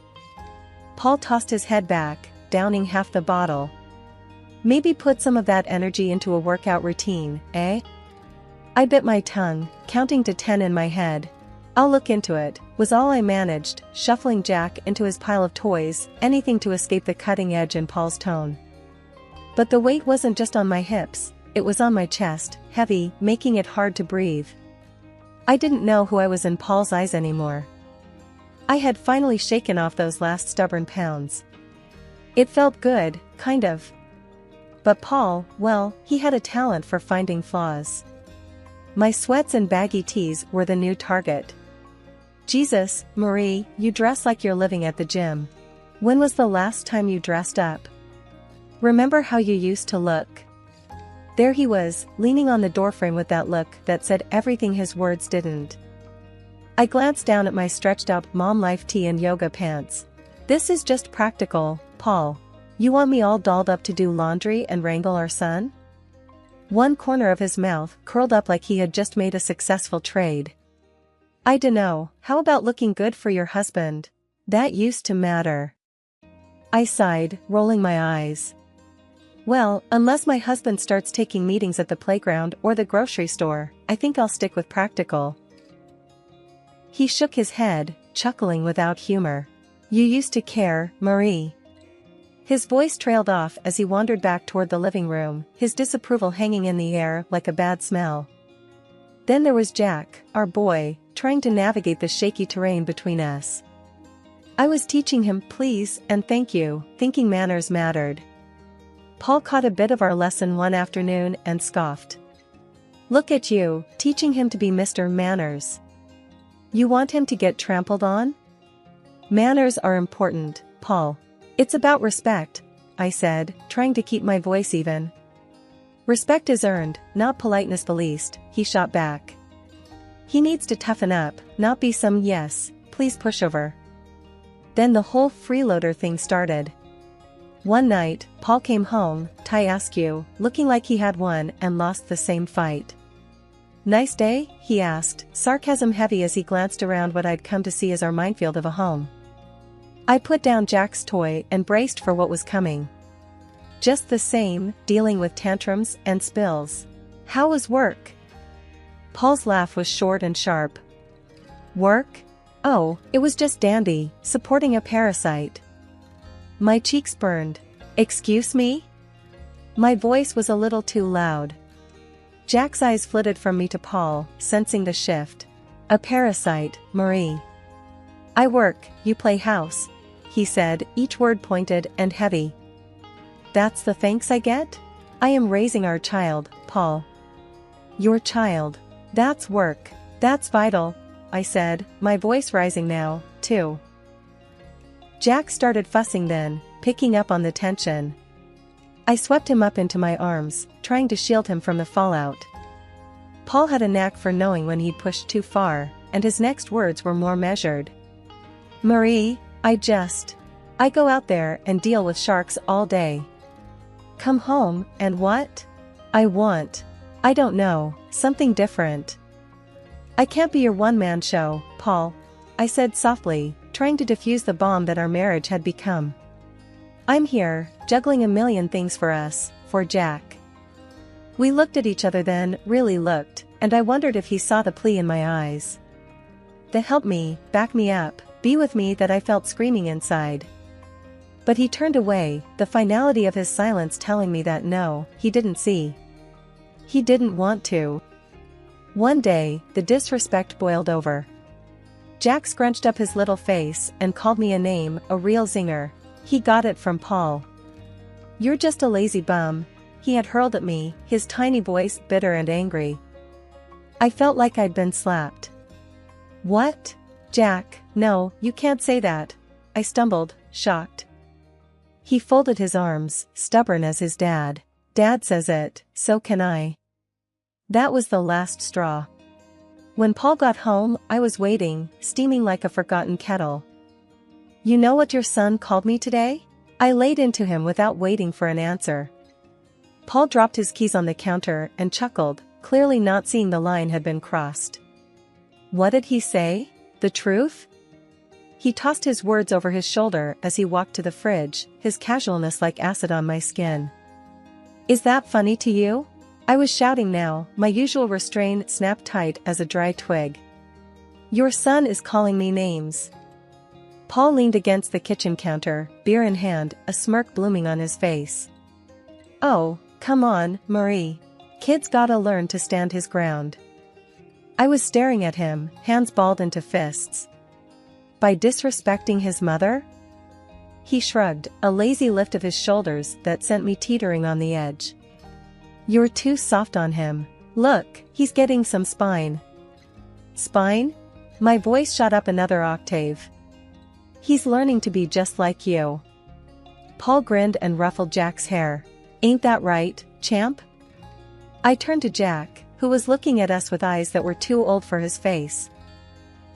Paul tossed his head back, downing half the bottle. "Maybe put some of that energy into a workout routine, eh?" I bit my tongue, counting to 10 in my head. "I'll look into it," was all I managed, shuffling Jack into his pile of toys, anything to escape the cutting edge in Paul's tone. But the weight wasn't just on my hips, it was on my chest, heavy, making it hard to breathe. I didn't know who I was in Paul's eyes anymore. I had finally shaken off those last stubborn pounds. It felt good, kind of. But Paul, well, he had a talent for finding flaws. My sweats and baggy tees were the new target. "Jesus, Marie, you dress like you're living at the gym. When was the last time you dressed up? Remember how you used to look?" There he was, leaning on the doorframe with that look that said everything his words didn't. I glanced down at my stretched-out mom life tee and yoga pants. "This is just practical, Paul. You want me all dolled up to do laundry and wrangle our son?" One corner of his mouth curled up like he had just made a successful trade. "I dunno, how about looking good for your husband? That used to matter." I sighed, rolling my eyes. "Well, unless my husband starts taking meetings at the playground or the grocery store, I think I'll stick with practical." He shook his head, chuckling without humor. "You used to care, Marie." His voice trailed off as he wandered back toward the living room, his disapproval hanging in the air like a bad smell. Then there was Jack, our boy, trying to navigate the shaky terrain between us. I was teaching him please and thank you, thinking manners mattered. Paul caught a bit of our lesson one afternoon and scoffed. "Look at you, teaching him to be Mr. Manners. You want him to get trampled on?" "Manners are important, Paul. It's about respect," I said, trying to keep my voice even. "Respect is earned, not politeness the least," he shot back. "He needs to toughen up, not be some yes, please pushover." Then the whole freeloader thing started. One night, Paul came home, askew, looking like he had won and lost the same fight. "Nice day?" he asked, sarcasm heavy as he glanced around what I'd come to see as our minefield of a home. I put down Jack's toy and braced for what was coming. "Just the same, dealing with tantrums and spills. How was work?" Paul's laugh was short and sharp. "Work? Oh, it was just dandy, supporting a parasite." My cheeks burned. "Excuse me?" My voice was a little too loud. Jack's eyes flitted from me to Paul, sensing the shift. "A parasite, Marie." "I work, you play house," he said, each word pointed and heavy. "That's the thanks I get? I am raising our child, Paul." "Your child. That's work. That's vital," I said, my voice rising now, too. Jack started fussing then, picking up on the tension. I swept him up into my arms, trying to shield him from the fallout. Paul had a knack for knowing when he'd pushed too far, and his next words were more measured. "Marie, I go out there and deal with sharks all day. Come home, and what? I want, I don't know, something different. I can't be your one-man show, Paul," I said softly, trying to defuse the bomb that our marriage had become. "I'm here, juggling a million things for us, for Jack." We looked at each other then, really looked, and I wondered if he saw the plea in my eyes. The help me, back me up, be with me that I felt screaming inside. But he turned away, the finality of his silence telling me that no, he didn't see. He didn't want to. One day, the disrespect boiled over. Jack scrunched up his little face and called me a name, a real zinger. He got it from Paul. "You're just a lazy bum," he had hurled at me, his tiny voice bitter and angry. I felt like I'd been slapped. "What? Jack, no, you can't say that," I stumbled, shocked. He folded his arms, stubborn as his dad. Dad says it, so can I. That was the last straw. When Paul got home, I was waiting, steaming like a forgotten kettle. You know what your son called me today? I laid into him without waiting for an answer. Paul dropped his keys on the counter and chuckled, clearly not seeing the line had been crossed. What did he say? The truth? He tossed his words over his shoulder as he walked to the fridge, his casualness like acid on my skin. Is that funny to you? I was shouting now, my usual restraint snapped tight as a dry twig. Your son is calling me names. Paul leaned against the kitchen counter, beer in hand, a smirk blooming on his face. Oh, come on, Marie. Kid's gotta learn to stand his ground. I was staring at him, hands balled into fists. By disrespecting his mother? He shrugged, a lazy lift of his shoulders that sent me teetering on the edge. You're too soft on him. Look, he's getting some spine. Spine? My voice shot up another octave. He's learning to be just like you. Paul grinned and ruffled Jack's hair. Ain't that right, champ? I turned to Jack, who was looking at us with eyes that were too old for his face.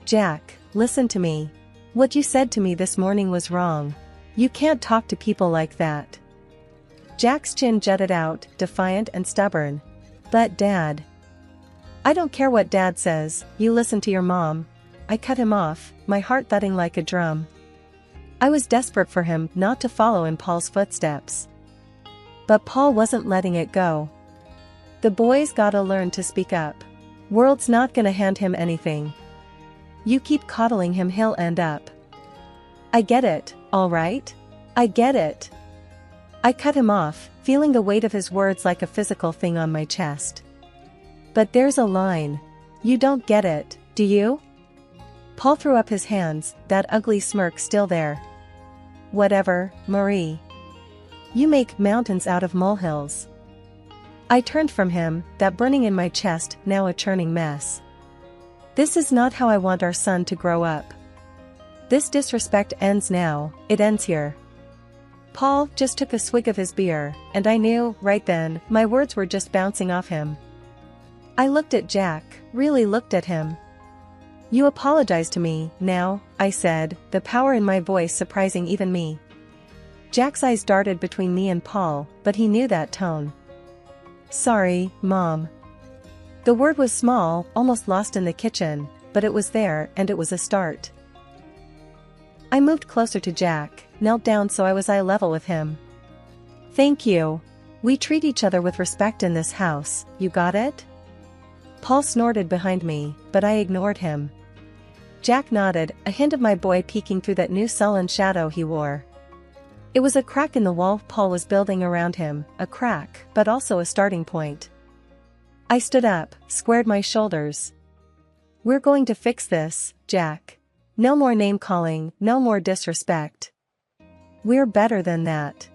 Jack, listen to me. What you said to me this morning was wrong. You can't talk to people like that. Jack's chin jutted out, defiant and stubborn. But Dad. I don't care what Dad says, you listen to your mom. I cut him off, my heart thudding like a drum. I was desperate for him not to follow in Paul's footsteps. But Paul wasn't letting it go. The boy's gotta learn to speak up. World's not gonna hand him anything. You keep coddling him, he'll end up. I get it, all right? I get it. I cut him off, feeling the weight of his words like a physical thing on my chest. But there's a line. You don't get it, do you? Paul threw up his hands, that ugly smirk still there. Whatever, Marie. You make mountains out of molehills. I turned from him, that burning in my chest now a churning mess. This is not how I want our son to grow up. This disrespect ends now, it ends here. Paul just took a swig of his beer, and I knew, right then, my words were just bouncing off him. I looked at Jack, really looked at him. You apologize to me, now, I said, the power in my voice surprising even me. Jack's eyes darted between me and Paul, but he knew that tone. Sorry, Mom. The word was small, almost lost in the kitchen, but it was there and it was a start. I moved closer to Jack, knelt down so I was eye level with him. Thank you. We treat each other with respect in this house, you got it? Paul snorted behind me, but I ignored him. Jack nodded, a hint of my boy peeking through that new sullen shadow he wore. It was a crack in the wall Paul was building around him, a crack, but also a starting point. I stood up, squared my shoulders. We're going to fix this, Jack. No more name-calling, no more disrespect. We're better than that.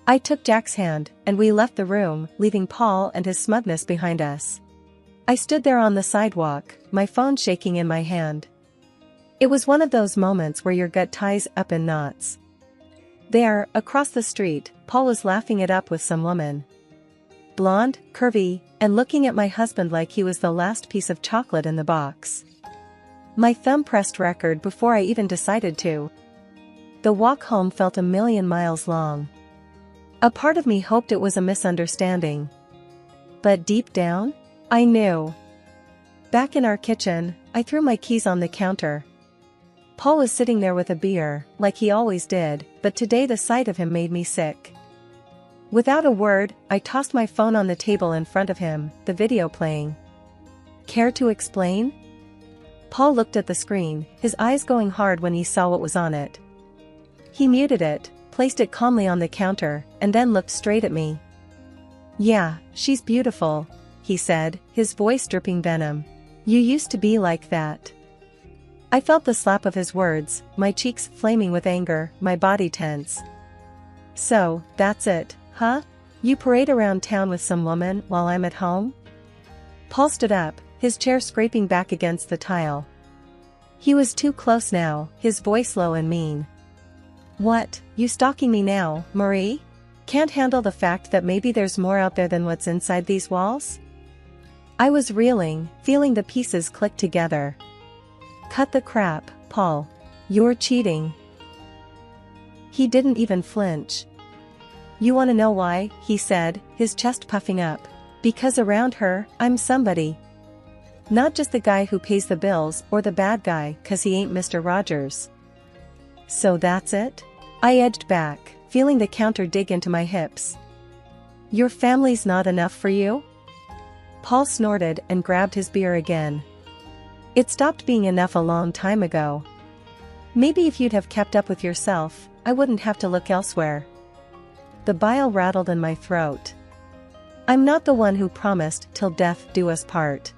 I took Jack's hand, and we left the room, leaving Paul and his smugness behind us. I stood there on the sidewalk, my phone shaking in my hand. It was one of those moments where your gut ties up in knots. There, across the street, Paul was laughing it up with some woman. Blonde, curvy, and looking at my husband like he was the last piece of chocolate in the box. My thumb pressed record before I even decided to. The walk home felt a million miles long. A part of me hoped it was a misunderstanding. But deep down, I knew. Back in our kitchen, I threw my keys on the counter. Paul was sitting there with a beer, like he always did, but today the sight of him made me sick. Without a word, I tossed my phone on the table in front of him, the video playing. Care to explain? Paul looked at the screen, his eyes going hard when he saw what was on it. He muted it, placed it calmly on the counter, and then looked straight at me. Yeah, she's beautiful, he said, his voice dripping venom. You used to be like that. I felt the slap of his words, my cheeks flaming with anger, my body tense. So, that's it, huh? You parade around town with some woman while I'm at home? Paul stood up, his chair scraping back against the tile. He was too close now, his voice low and mean. What, you stalking me now, Marie? Can't handle the fact that maybe there's more out there than what's inside these walls? I was reeling, feeling the pieces click together. Cut the crap, Paul. You're cheating. He didn't even flinch. You wanna know why? He said, his chest puffing up. Because around her, I'm somebody. Not just the guy who pays the bills or the bad guy 'cause he ain't Mr. Rogers. So that's it? I edged back, feeling the counter dig into my hips. Your family's not enough for you? Paul snorted and grabbed his beer again. It stopped being enough a long time ago. Maybe if you'd have kept up with yourself, I wouldn't have to look elsewhere. The bile rattled in my throat. I'm not the one who promised till death do us part.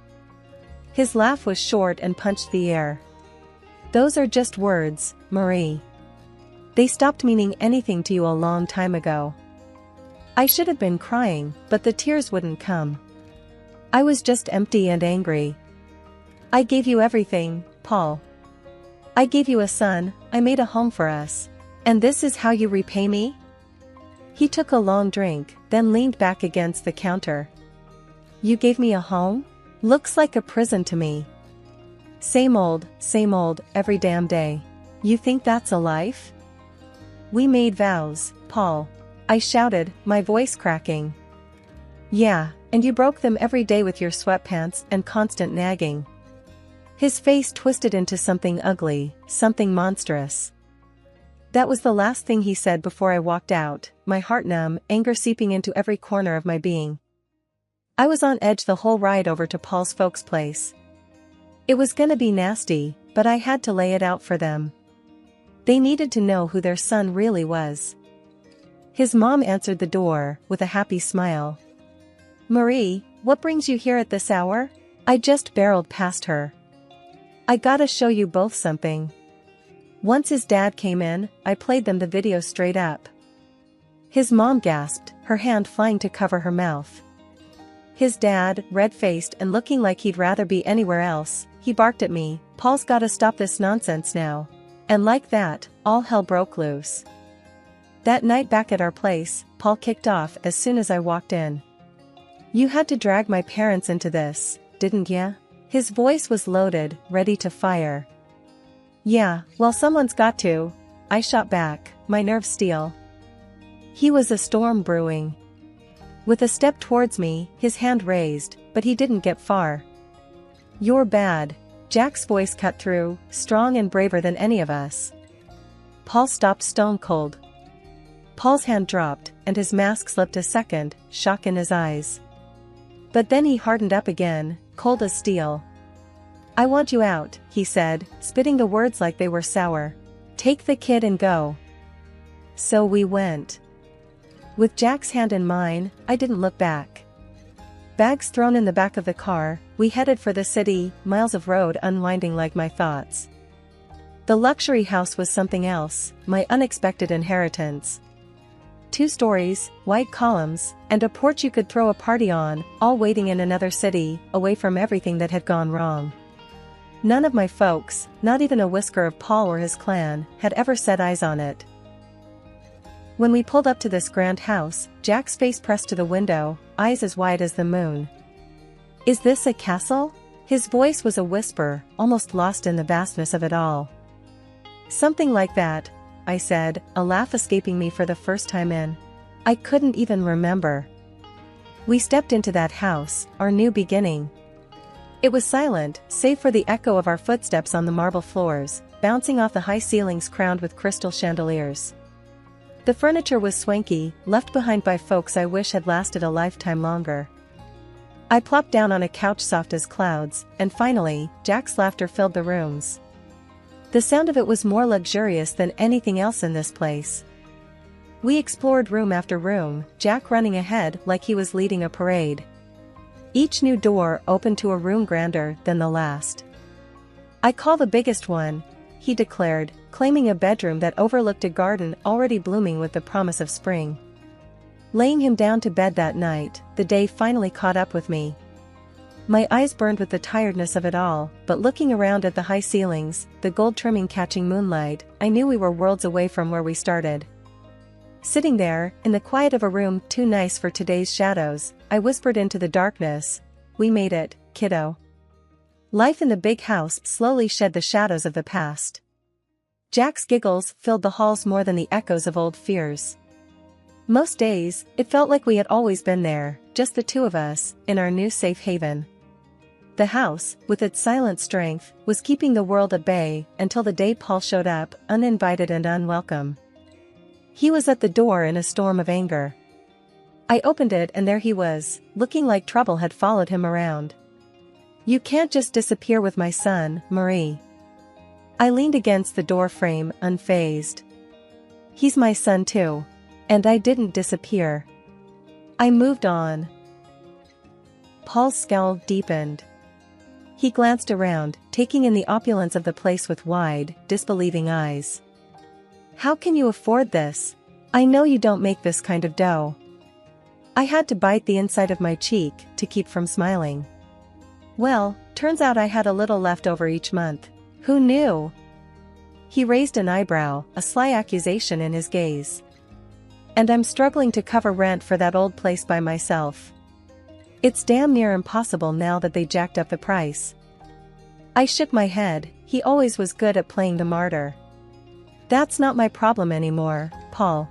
His laugh was short and punched the air. Those are just words, Marie. They stopped meaning anything to you a long time ago. I should have been crying, but the tears wouldn't come. I was just empty and angry. I gave you everything, Paul. I gave you a son, I made a home for us. And this is how you repay me? He took a long drink, then leaned back against the counter. You gave me a home? Looks like a prison to me. Same old, every damn day. You think that's a life? We made vows, Paul. I shouted, my voice cracking. Yeah, and you broke them every day with your sweatpants and constant nagging. His face twisted into something ugly, something monstrous. That was the last thing he said before I walked out, my heart numb, anger seeping into every corner of my being. I was on edge the whole ride over to Paul's folks' place. It was gonna be nasty, but I had to lay it out for them. They needed to know who their son really was. His mom answered the door, with a happy smile. Marie, what brings you here at this hour? I just barreled past her. I gotta show you both something. Once his dad came in, I played them the video straight up. His mom gasped, her hand flying to cover her mouth. His dad, red-faced and looking like he'd rather be anywhere else, he barked at me, Paul's gotta stop this nonsense now. And like that, all hell broke loose. That night back at our place, Paul kicked off as soon as I walked in. You had to drag my parents into this, didn't ya? His voice was loaded, ready to fire. Yeah, well someone's got to. I shot back, my nerves steel. He was a storm brewing. With a step towards me, his hand raised, but he didn't get far. You're bad. Jack's voice cut through, strong and braver than any of us. Paul stopped stone cold. Paul's hand dropped, and his mask slipped a second, shock in his eyes. But then he hardened up again, cold as steel. I want you out, he said, spitting the words like they were sour. Take the kid and go. So we went. With Jack's hand in mine, I didn't look back. Bags thrown in the back of the car, we headed for the city, miles of road unwinding like my thoughts. The luxury house was something else, my unexpected inheritance. 2 stories, white columns, and a porch you could throw a party on, all waiting in another city, away from everything that had gone wrong. None of my folks, not even a whisker of Paul or his clan, had ever set eyes on it. When we pulled up to this grand house, Jack's face pressed to the window, eyes as wide as the moon. Is this a castle? His voice was a whisper, almost lost in the vastness of it all. Something like that, I said, a laugh escaping me for the first time in. I couldn't even remember. We stepped into that house, our new beginning. It was silent, save for the echo of our footsteps on the marble floors, bouncing off the high ceilings crowned with crystal chandeliers. The furniture was swanky, left behind by folks I wish had lasted a lifetime longer. I plopped down on a couch soft as clouds, and finally, Jack's laughter filled the rooms. The sound of it was more luxurious than anything else in this place. We explored room after room, Jack running ahead like he was leading a parade. Each new door opened to a room grander than the last. I call the biggest one, he declared, claiming a bedroom that overlooked a garden already blooming with the promise of spring. Laying him down to bed that night, the day finally caught up with me. My eyes burned with the tiredness of it all, but looking around at the high ceilings, the gold trimming catching moonlight, I knew we were worlds away from where we started. Sitting there, in the quiet of a room too nice for today's shadows, I whispered into the darkness, "We made it, kiddo." Life in the big house slowly shed the shadows of the past. Jack's giggles filled the halls more than the echoes of old fears. Most days, it felt like we had always been there, just the two of us, in our new safe haven. The house, with its silent strength, was keeping the world at bay until the day Paul showed up, uninvited and unwelcome. He was at the door in a storm of anger. I opened it and there he was, looking like trouble had followed him around. "You can't just disappear with my son, Marie." I leaned against the door frame, unfazed. "He's my son too. And I didn't disappear. I moved on." Paul's scowl deepened. He glanced around, taking in the opulence of the place with wide, disbelieving eyes. "How can you afford this? I know you don't make this kind of dough." I had to bite the inside of my cheek to keep from smiling. "Well, turns out I had a little left over each month. Who knew?" He raised an eyebrow, a sly accusation in his gaze. "And I'm struggling to cover rent for that old place by myself. It's damn near impossible now that they jacked up the price." I shook my head. He always was good at playing the martyr. "That's not my problem anymore, Paul.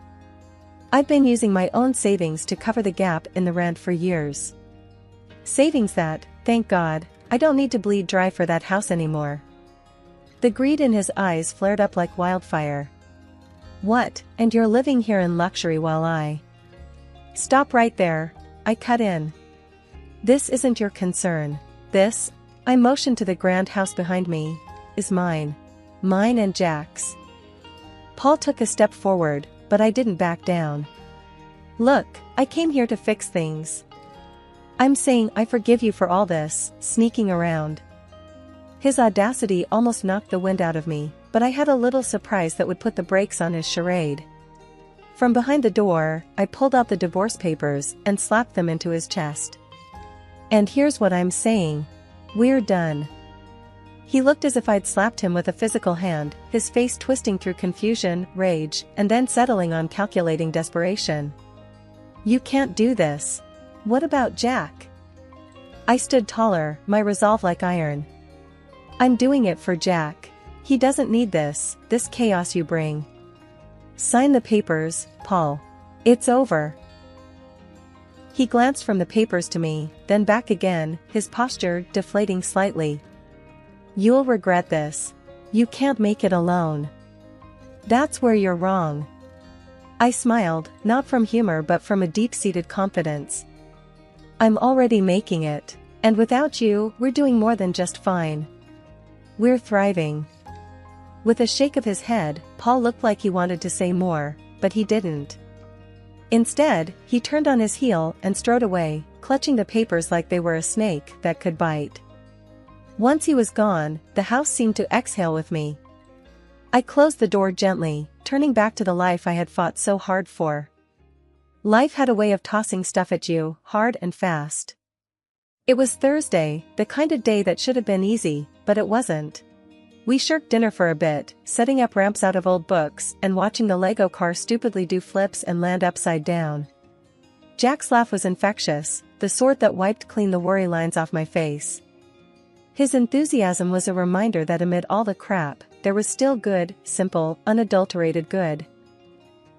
I've been using my own savings to cover the gap in the rent for years. Savings that, thank God, I don't need to bleed dry for that house anymore." The greed in his eyes flared up like wildfire. "What, and you're living here in luxury while I—" "Stop right there," I cut in. "This isn't your concern. This," I motioned to the grand house behind me, "is mine. Mine and Jack's." Paul took a step forward, but I didn't back down. "Look, I came here to fix things. I'm saying I forgive you for all this, sneaking around." His audacity almost knocked the wind out of me, but I had a little surprise that would put the brakes on his charade. From behind the door, I pulled out the divorce papers and slapped them into his chest. "And here's what I'm saying. We're done." He looked as if I'd slapped him with a physical hand, his face twisting through confusion, rage, and then settling on calculating desperation. "You can't do this. What about Jack?" I stood taller, my resolve like iron. "I'm doing it for Jack. He doesn't need this chaos you bring. Sign the papers, Paul. It's over." He glanced from the papers to me, then back again, his posture deflating slightly. "You'll regret this. You can't make it alone." "That's where you're wrong." I smiled, not from humor but from a deep-seated confidence. "I'm already making it. And without you, we're doing more than just fine. We're thriving." With a shake of his head, Paul looked like he wanted to say more, but he didn't. Instead, he turned on his heel and strode away, clutching the papers like they were a snake that could bite. Once he was gone, the house seemed to exhale with me. I closed the door gently, turning back to the life I had fought so hard for. Life had a way of tossing stuff at you, hard and fast. It was Thursday, the kind of day that should have been easy, but it wasn't. We shirked dinner for a bit, setting up ramps out of old books and watching the Lego car stupidly do flips and land upside down. Jack's laugh was infectious, the sort that wiped clean the worry lines off my face. His enthusiasm was a reminder that amid all the crap, there was still good, simple, unadulterated good.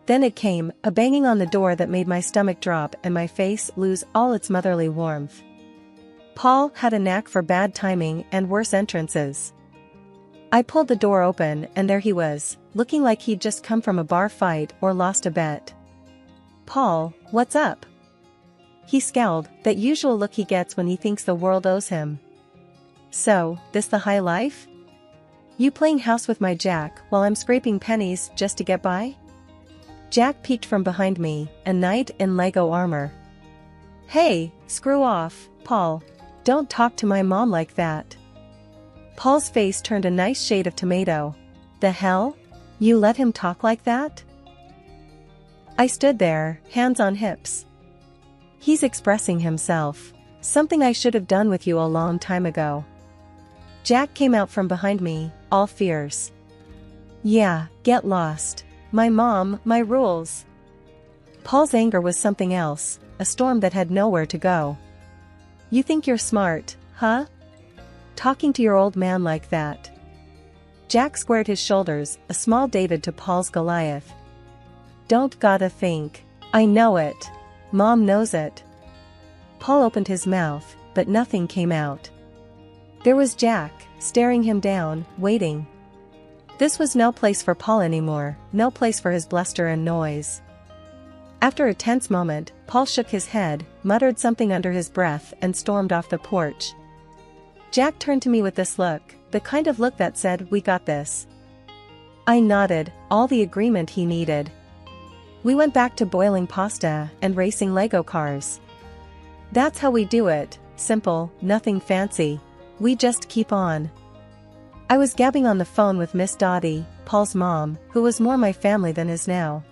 Then it came, a banging on the door that made my stomach drop and my face lose all its motherly warmth. Paul had a knack for bad timing and worse entrances. I pulled the door open and there he was, looking like he'd just come from a bar fight or lost a bet. "Paul, what's up?" He scowled, that usual look he gets when he thinks the world owes him. "So, this the high life? You playing house with my Jack while I'm scraping pennies just to get by?" Jack peeked from behind me, a knight in Lego armor. "Hey, screw off, Paul. Don't talk to my mom like that." Paul's face turned a nice shade of tomato. "The hell? You let him talk like that?" I stood there, hands on hips. "He's expressing himself. Something I should have done with you a long time ago." Jack came out from behind me, all fierce. "Yeah, get lost. My mom, my rules." Paul's anger was something else, a storm that had nowhere to go. You think you're smart, huh? Talking to your old man like that. Jack squared his shoulders, a small David to Paul's Goliath. Don't gotta think. I know it. Mom knows it. Paul opened his mouth, but nothing came out. There was Jack, staring him down, waiting. This was no place for Paul anymore, no place for his bluster and noise. After a tense moment, Paul shook his head, muttered something under his breath and stormed off the porch. Jack turned to me with this look, the kind of look that said, "We got this." I nodded, all the agreement he needed. We went back to boiling pasta and racing Lego cars. That's how we do it, simple, nothing fancy. We just keep on. I was gabbing on the phone with Miss Dottie, Paul's mom, who was more my family than is now.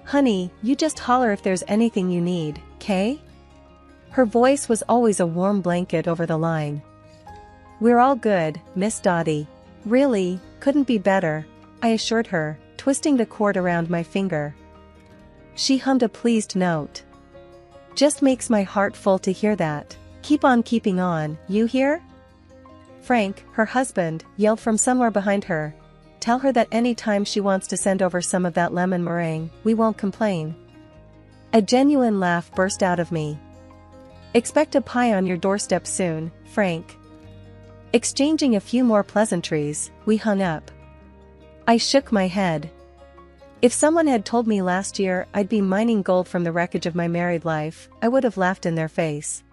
Honey, you just holler if there's anything you need, 'kay? Her voice was always a warm blanket over the line. We're all good, Miss Dottie. Really, couldn't be better, I assured her, twisting the cord around my finger. She hummed a pleased note. Just makes my heart full to hear that. Keep on keeping on, you hear? Frank, her husband, yelled from somewhere behind her. Tell her that any time she wants to send over some of that lemon meringue, we won't complain. A genuine laugh burst out of me. Expect a pie on your doorstep soon, Frank. Exchanging a few more pleasantries, we hung up. I shook my head. If someone had told me last year I'd be mining gold from the wreckage of my married life, I would have laughed in their face.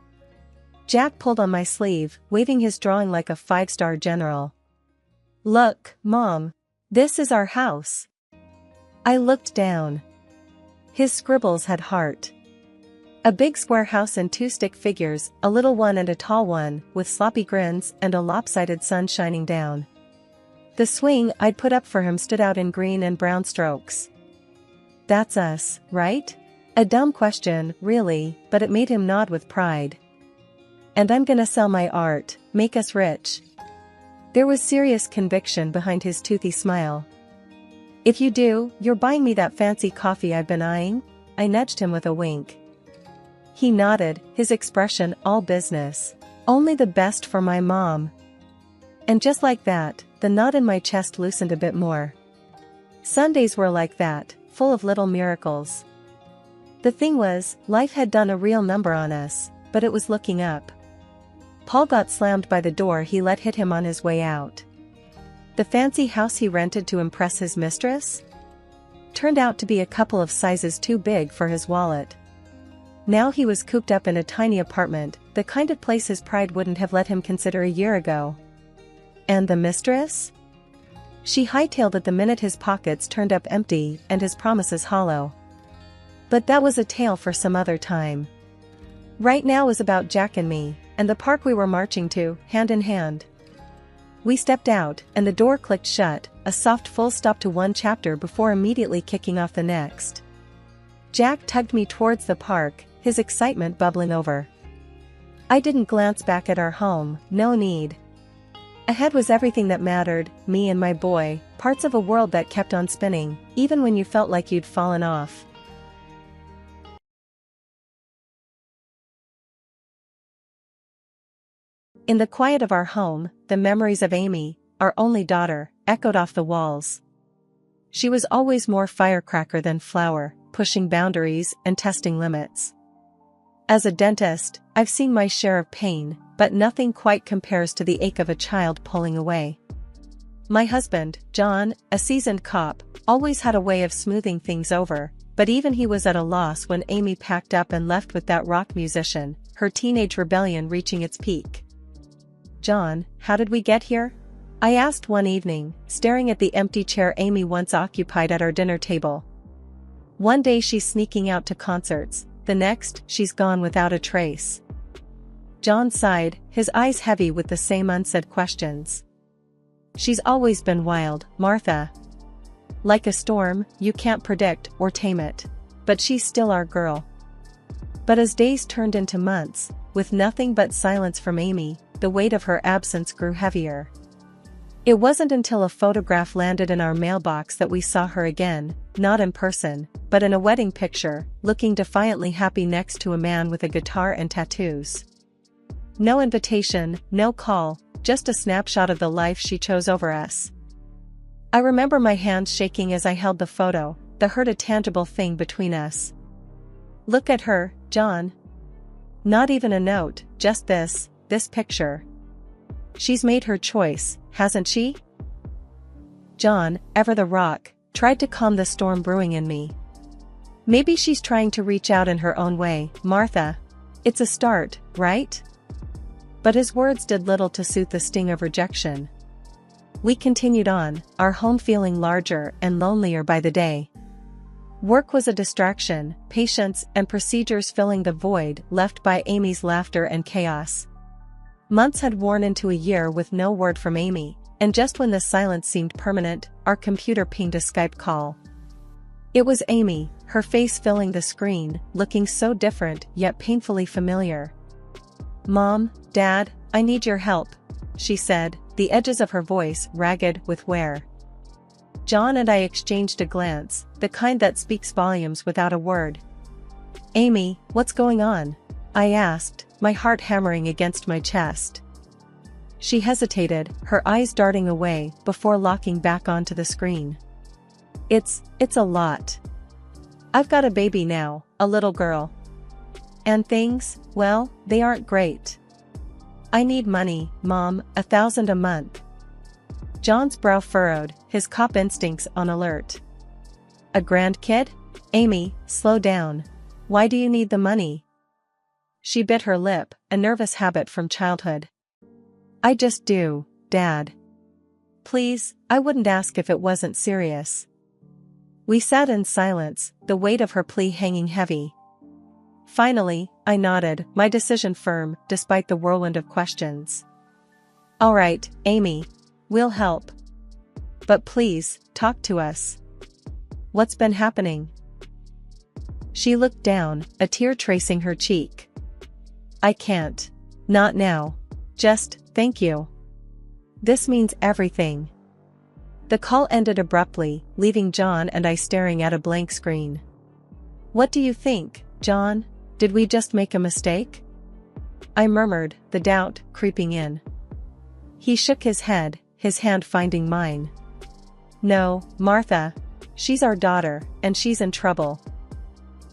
Jack pulled on my sleeve, waving his drawing like a five-star general. Look, Mom. This is our house. I looked down. His scribbles had heart. A big square house and two stick figures, a little one and a tall one, with sloppy grins and a lopsided sun shining down. The swing I'd put up for him stood out in green and brown strokes. That's us, right? A dumb question, really, but it made him nod with pride. And I'm gonna sell my art, make us rich. There was serious conviction behind his toothy smile. If you do, you're buying me that fancy coffee I've been eyeing? I nudged him with a wink. He nodded, his expression all business. Only the best for my mom. And just like that, the knot in my chest loosened a bit more. Sundays were like that, full of little miracles. The thing was, life had done a real number on us, but it was looking up. Paul got slammed by the door he let hit him on his way out. The fancy house he rented to impress his mistress? Turned out to be a couple of sizes too big for his wallet. Now he was cooped up in a tiny apartment, the kind of place his pride wouldn't have let him consider a year ago. And the mistress? She hightailed it the minute his pockets turned up empty and his promises hollow. But that was a tale for some other time. Right now was about Jack and me, and the park we were marching to, hand in hand. We stepped out, and the door clicked shut, a soft full stop to one chapter before immediately kicking off the next. Jack tugged me towards the park, his excitement bubbling over. I didn't glance back at our home, no need. Ahead was everything that mattered, me and my boy, parts of a world that kept on spinning, even when you felt like you'd fallen off. In the quiet of our home, the memories of Amy, our only daughter, echoed off the walls. She was always more firecracker than flower, pushing boundaries and testing limits. As a dentist, I've seen my share of pain, but nothing quite compares to the ache of a child pulling away. My husband, John, a seasoned cop, always had a way of smoothing things over, but even he was at a loss when Amy packed up and left with that rock musician, her teenage rebellion reaching its peak. John, how did we get here? I asked one evening, staring at the empty chair Amy once occupied at our dinner table. One day she's sneaking out to concerts, the next, she's gone without a trace. John sighed, his eyes heavy with the same unsaid questions. She's always been wild, Martha. Like a storm, you can't predict or tame it. But she's still our girl. But as days turned into months, with nothing but silence from Amy, the weight of her absence grew heavier. It wasn't until a photograph landed in our mailbox that we saw her again, not in person, but in a wedding picture, looking defiantly happy next to a man with a guitar and tattoos. No invitation, no call, just a snapshot of the life she chose over us. I remember my hands shaking as I held the photo, the hurt a tangible thing between us. Look at her, John. Not even a note, just this picture. She's made her choice, hasn't she? John, ever the rock, tried to calm the storm brewing in me. Maybe she's trying to reach out in her own way, Martha. It's a start, right? But his words did little to soothe the sting of rejection. We continued on, our home feeling larger and lonelier by the day. Work was a distraction, patients and procedures filling the void left by Amy's laughter and chaos. Months had worn into a year with no word from Amy, and just when the silence seemed permanent, our computer pinged a Skype call. It was Amy, her face filling the screen, looking so different yet painfully familiar. "Mom, Dad, I need your help," she said, the edges of her voice ragged with wear. John and I exchanged a glance, the kind that speaks volumes without a word. "Amy, what's going on?" I asked, my heart hammering against my chest. She hesitated, her eyes darting away before locking back onto the screen. It's a lot. I've got a baby now, a little girl. And things, well, they aren't great. I need money, Mom, $1,000 a month." John's brow furrowed, his cop instincts on alert. "A grandkid? Amy, slow down. Why do you need the money?" She bit her lip, a nervous habit from childhood. "I just do, Dad. Please, I wouldn't ask if it wasn't serious." We sat in silence, the weight of her plea hanging heavy. Finally, I nodded, my decision firm, despite the whirlwind of questions. "All right, Amy. We'll help. But please, talk to us. What's been happening?" She looked down, a tear tracing her cheek. "I can't. Not now. Just, thank you. This means everything." The call ended abruptly, leaving John and I staring at a blank screen. "What do you think, John? Did we just make a mistake?" I murmured, the doubt creeping in. He shook his head, his hand finding mine. "No, Martha. She's our daughter, and she's in trouble.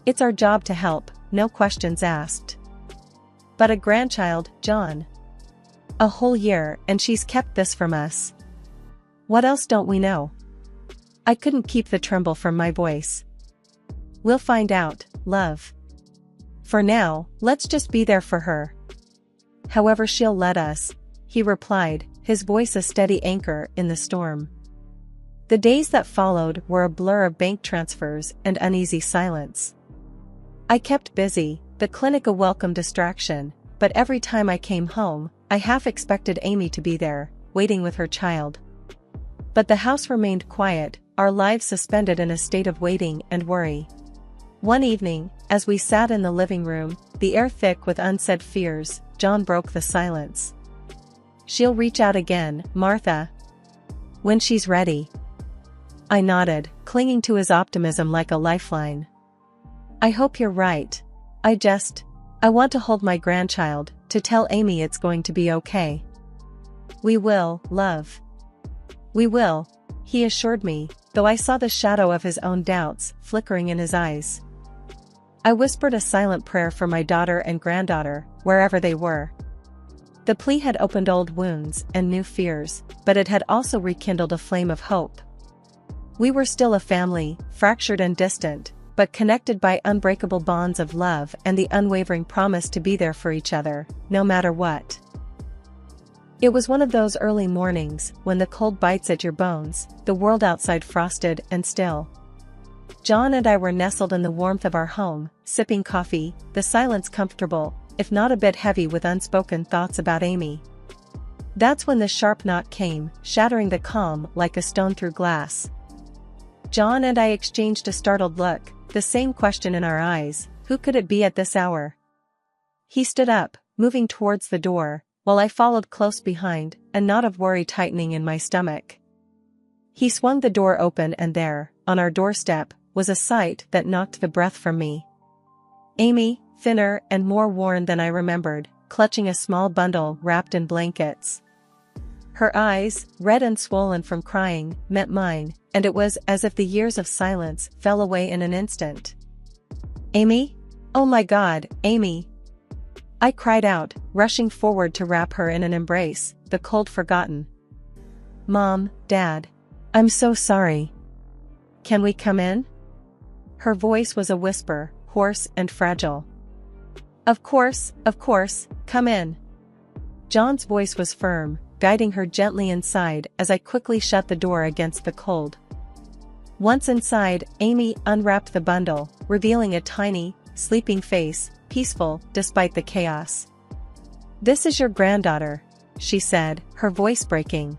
It's our job to help, no questions asked." "But a grandchild, John. A whole year, and she's kept this from us. What else don't we know?" I couldn't keep the tremble from my voice. "We'll find out, love. For now, let's just be there for her. However she'll let us," he replied, his voice a steady anchor in the storm. The days that followed were a blur of bank transfers and uneasy silence. I kept busy, the clinic a welcome distraction, but every time I came home, I half expected Amy to be there, waiting with her child. But the house remained quiet, our lives suspended in a state of waiting and worry. One evening, as we sat in the living room, the air thick with unsaid fears, John broke the silence. "She'll reach out again, Martha. When she's ready." I nodded, clinging to his optimism like a lifeline. "I hope you're right. I want to hold my grandchild, to tell Amy it's going to be okay." "We will, love. We will," he assured me, though I saw the shadow of his own doubts flickering in his eyes. I whispered a silent prayer for my daughter and granddaughter, wherever they were. The plea had opened old wounds and new fears, but it had also rekindled a flame of hope. We were still a family, fractured and distant, but connected by unbreakable bonds of love and the unwavering promise to be there for each other, no matter what. It was one of those early mornings, when the cold bites at your bones, the world outside frosted and still. John and I were nestled in the warmth of our home, sipping coffee, the silence comfortable, if not a bit heavy with unspoken thoughts about Amy. That's when the sharp knock came, shattering the calm like a stone through glass. John and I exchanged a startled look, the same question in our eyes, who could it be at this hour? He stood up, moving towards the door, while I followed close behind, a knot of worry tightening in my stomach. He swung the door open and there, on our doorstep, was a sight that knocked the breath from me. Amy, thinner and more worn than I remembered, clutching a small bundle wrapped in blankets. Her eyes, red and swollen from crying, met mine, and it was as if the years of silence fell away in an instant. "Amy? Oh my God, Amy!" I cried out, rushing forward to wrap her in an embrace, the cold forgotten. "Mom, Dad. I'm so sorry. Can we come in?" Her voice was a whisper, hoarse and fragile. Of course, come in." John's voice was firm, guiding her gently inside as I quickly shut the door against the cold. Once inside, Amy unwrapped the bundle, revealing a tiny, sleeping face, peaceful despite the chaos. "This is your granddaughter," she said, her voice breaking.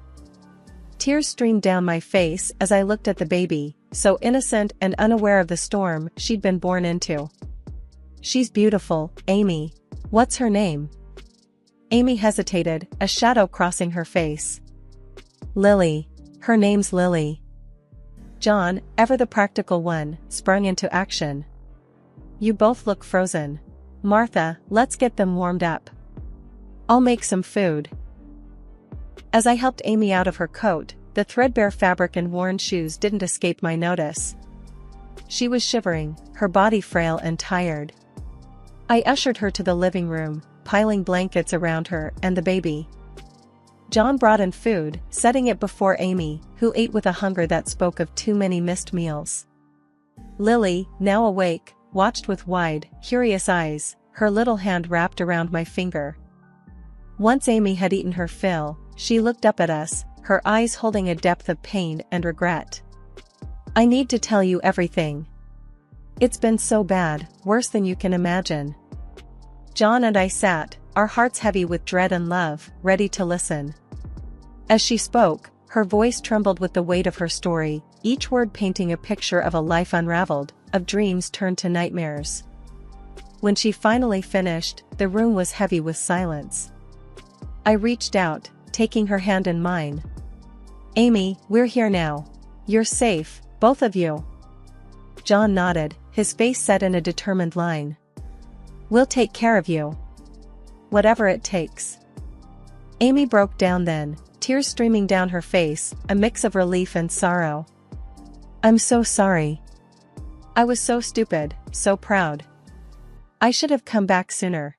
Tears streamed down my face as I looked at the baby, so innocent and unaware of the storm she'd been born into. "She's beautiful, Amy. What's her name?" Amy hesitated, a shadow crossing her face. "Lily. Her name's Lily." John, ever the practical one, sprung into action. "You both look frozen. Martha, let's get them warmed up. I'll make some food." As I helped Amy out of her coat, the threadbare fabric and worn shoes didn't escape my notice. She was shivering, her body frail and tired. I ushered her to the living room, piling blankets around her and the baby. John brought in food, setting it before Amy, who ate with a hunger that spoke of too many missed meals. Lily, now awake, watched with wide, curious eyes, her little hand wrapped around my finger. Once Amy had eaten her fill, she looked up at us, her eyes holding a depth of pain and regret. "I need to tell you everything. It's been so bad, worse than you can imagine." John and I sat, our hearts heavy with dread and love, ready to listen. As she spoke, her voice trembled with the weight of her story, each word painting a picture of a life unraveled, of dreams turned to nightmares. When she finally finished, the room was heavy with silence. I reached out, taking her hand in mine. "Amy, we're here now. You're safe, both of you." John nodded, his face set in a determined line. "We'll take care of you. Whatever it takes." Amy broke down then, tears streaming down her face, a mix of relief and sorrow. "I'm so sorry. I was so stupid, so proud. I should have come back sooner."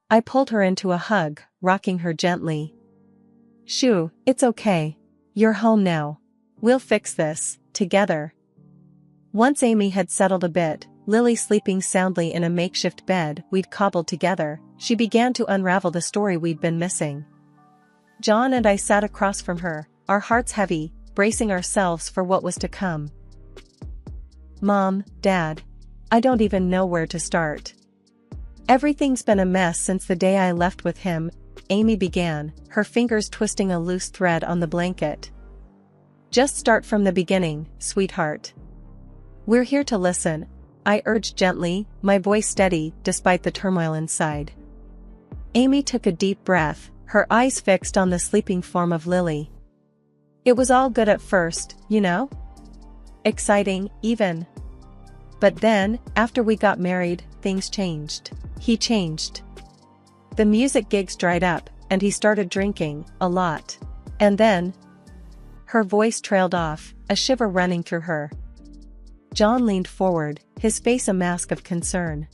I pulled her into a hug, rocking her gently. "Shoo, it's okay. You're home now. We'll fix this, together." Once Amy had settled a bit, Lily sleeping soundly in a makeshift bed we'd cobbled together, she began to unravel the story we'd been missing. John and I sat across from her, our hearts heavy, bracing ourselves for what was to come. "Mom, Dad. I don't even know where to start. Everything's been a mess since the day I left with him," Amy began, her fingers twisting a loose thread on the blanket. "Just start from the beginning, sweetheart. We're here to listen," I urged gently, my voice steady despite the turmoil inside. Amy took a deep breath, her eyes fixed on the sleeping form of Lily. "It was all good at first, you know? Exciting, even. But then, after we got married, things changed. He changed. The music gigs dried up, and he started drinking, a lot. And then..." Her voice trailed off, a shiver running through her. John leaned forward, his face a mask of concern.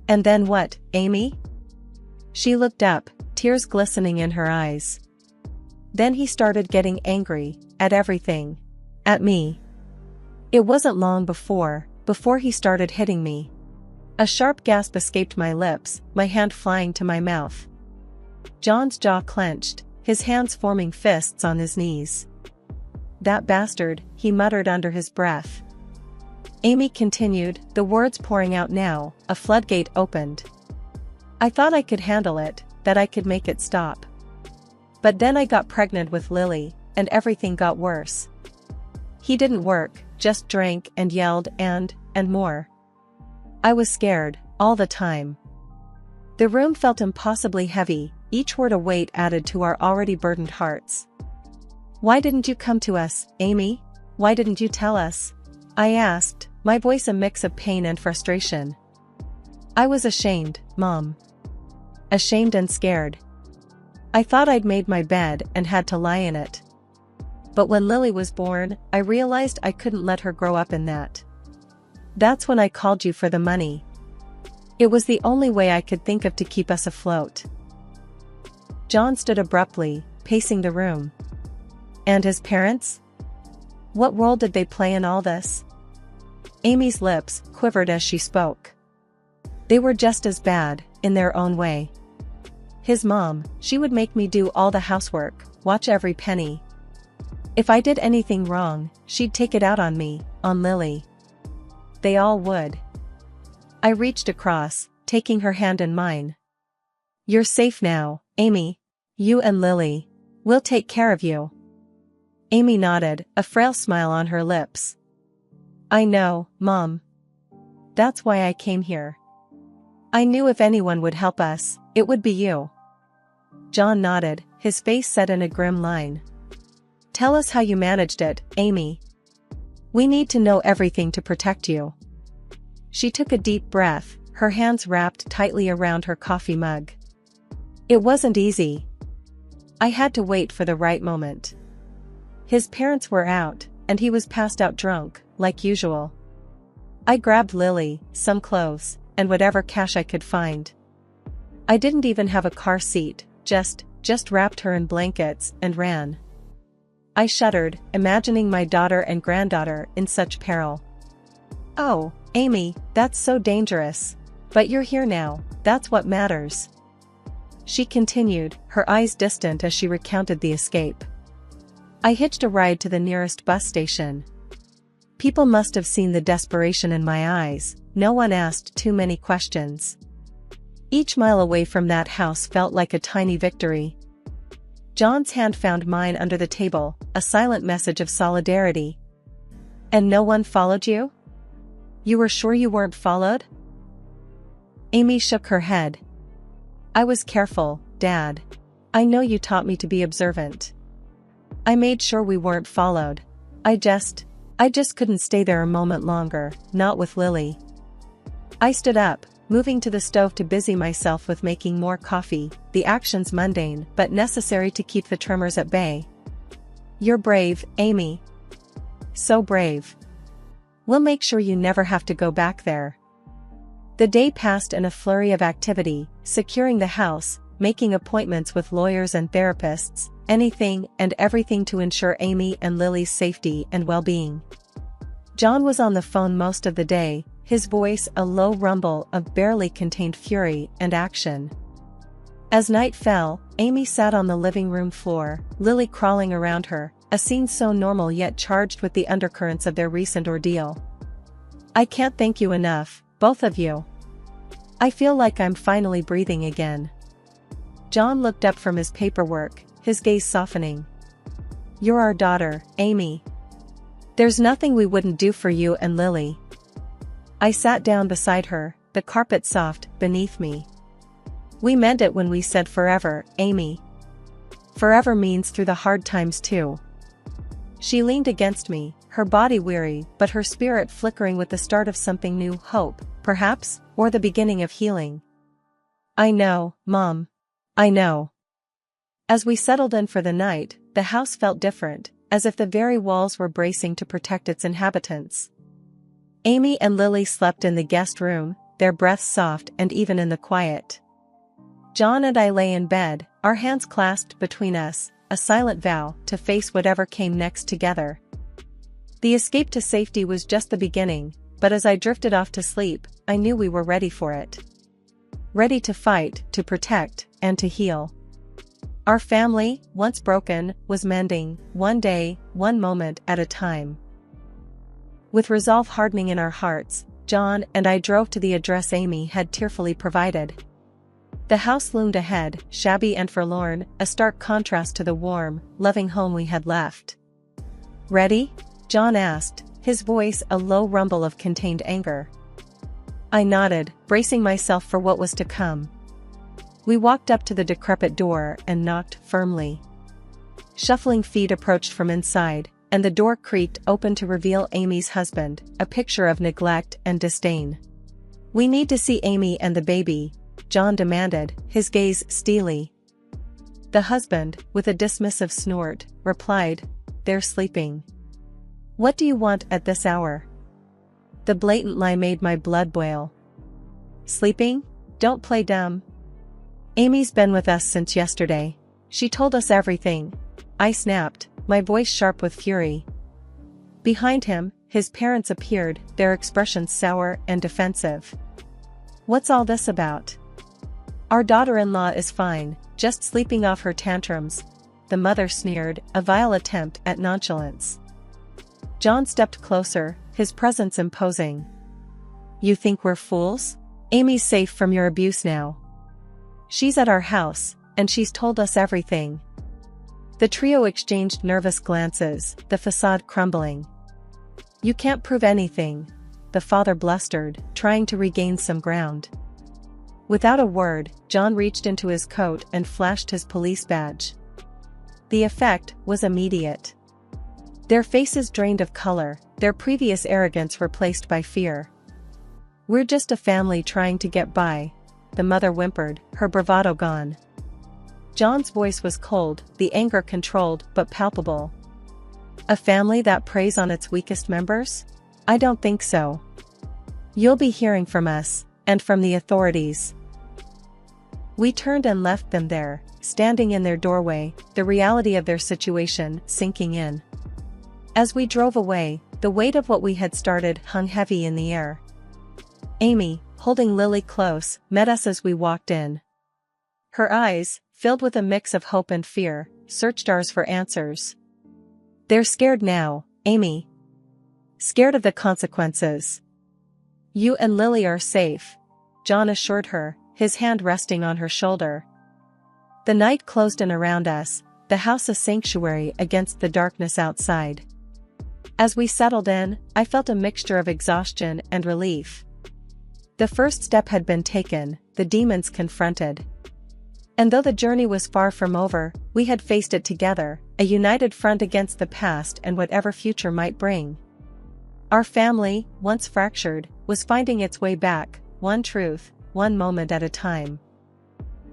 "And then what, Amy?" She looked up, tears glistening in her eyes. "Then he started getting angry, at everything. At me. It wasn't long before he started hitting me." A sharp gasp escaped my lips, my hand flying to my mouth. John's jaw clenched, his hands forming fists on his knees. "That bastard," he muttered under his breath. Amy continued, the words pouring out now, a floodgate opened. "I thought I could handle it, that I could make it stop. But then I got pregnant with Lily, and everything got worse. He didn't work, just drank and yelled and more. I was scared, all the time." The room felt impossibly heavy, each word a weight added to our already burdened hearts. "Why didn't you come to us, Amy? Why didn't you tell us?" I asked, my voice a mix of pain and frustration. I was ashamed, Mom. Ashamed and scared. I thought I'd made my bed and had to lie in it. But when Lily was born, I realized I couldn't let her grow up in that. That's when I called you for the money. It was the only way I could think of to keep us afloat. John stood abruptly, pacing the room. And his parents? What role did they play in all this? Amy's lips quivered as she spoke. They were just as bad, in their own way. His mom, she would make me do all the housework, watch every penny. If I did anything wrong, she'd take it out on me, on Lily. They all would. I reached across, taking her hand in mine. "You're safe now, Amy. You and Lily. We'll take care of you." Amy nodded, a frail smile on her lips. "I know, Mom. That's why I came here. I knew if anyone would help us, it would be you." John nodded, his face set in a grim line. "Tell us how you managed it, Amy. We need to know everything to protect you." She took a deep breath, her hands wrapped tightly around her coffee mug. "It wasn't easy. I had to wait for the right moment. His parents were out, and he was passed out drunk, like usual. I grabbed Lily, some clothes, and whatever cash I could find. I didn't even have a car seat, just wrapped her in blankets and ran." I shuddered, imagining my daughter and granddaughter in such peril. "Oh, Amy, that's so dangerous. But you're here now, that's what matters." She continued, her eyes distant as she recounted the escape. "I hitched a ride to the nearest bus station. People must have seen the desperation in my eyes, no one asked too many questions. Each mile away from that house felt like a tiny victory." John's hand found mine under the table, a silent message of solidarity. "And no one followed you? You were sure you weren't followed?" Amy shook her head. "I was careful, Dad. I know you taught me to be observant. I made sure we weren't followed. I just couldn't stay there a moment longer, not with Lily." I stood up, moving to the stove to busy myself with making more coffee, the actions mundane but necessary to keep the tremors at bay. "You're brave, Amy. So brave. We'll make sure you never have to go back there." The day passed in a flurry of activity, securing the house, making appointments with lawyers and therapists, anything and everything to ensure Amy and Lily's safety and well-being. John was on the phone most of the day, his voice a low rumble of barely contained fury and action. As night fell, Amy sat on the living room floor, Lily crawling around her, a scene so normal yet charged with the undercurrents of their recent ordeal. "I can't thank you enough, both of you. I feel like I'm finally breathing again." John looked up from his paperwork, his gaze softening. "You're our daughter, Amy. There's nothing we wouldn't do for you and Lily." I sat down beside her, the carpet soft beneath me. "We meant it when we said forever, Amy. Forever means through the hard times too." She leaned against me, her body weary but her spirit flickering with the start of something new, hope, perhaps, or the beginning of healing. "I know, Mom. I know." As we settled in for the night, the house felt different, as if the very walls were bracing to protect its inhabitants. Amy and Lily slept in the guest room, their breaths soft and even in the quiet. John and I lay in bed, our hands clasped between us, a silent vow to face whatever came next together. The escape to safety was just the beginning, but as I drifted off to sleep, I knew we were ready for it. Ready to fight, to protect, and to heal. Our family, once broken, was mending, one day, one moment at a time. With resolve hardening in our hearts, John and I drove to the address Amy had tearfully provided. The house loomed ahead, shabby and forlorn, a stark contrast to the warm, loving home we had left. "Ready?" John asked, his voice a low rumble of contained anger. I nodded, bracing myself for what was to come. We walked up to the decrepit door and knocked firmly. Shuffling feet approached from inside, and the door creaked open to reveal Amy's husband, a picture of neglect and disdain. "We need to see Amy and the baby," John demanded, his gaze steely. The husband, with a dismissive snort, replied, "They're sleeping." "What do you want at this hour?" The blatant lie made my blood boil. "Sleeping? Don't play dumb. Amy's been with us since yesterday. She told us everything," I snapped, my voice sharp with fury. Behind him, his parents appeared, their expressions sour and defensive. "What's all this about?" "Our daughter-in-law is fine, just sleeping off her tantrums," the mother sneered, a vile attempt at nonchalance. John stepped closer, his presence imposing. "You think we're fools? Amy's safe from your abuse now. She's at our house, and she's told us everything." The trio exchanged nervous glances, the facade crumbling. "You can't prove anything," the father blustered, trying to regain some ground. Without a word, John reached into his coat and flashed his police badge. The effect was immediate. Their faces drained of color, their previous arrogance replaced by fear. "We're just a family trying to get by," the mother whimpered, her bravado gone. John's voice was cold, the anger controlled but palpable. "A family that preys on its weakest members? I don't think so. You'll be hearing from us, and from the authorities." We turned and left them there, standing in their doorway, the reality of their situation sinking in. As we drove away, the weight of what we had started hung heavy in the air. Amy, holding Lily close, met us as we walked in. Her eyes, filled with a mix of hope and fear, searched ours for answers. "They're scared now, Amy. Scared of the consequences. You and Lily are safe," John assured her, his hand resting on her shoulder. The night closed in around us, the house a sanctuary against the darkness outside. As we settled in, I felt a mixture of exhaustion and relief. The first step had been taken, the demons confronted. And though the journey was far from over, we had faced it together, a united front against the past and whatever future might bring. Our family, once fractured, was finding its way back, one truth, one moment at a time.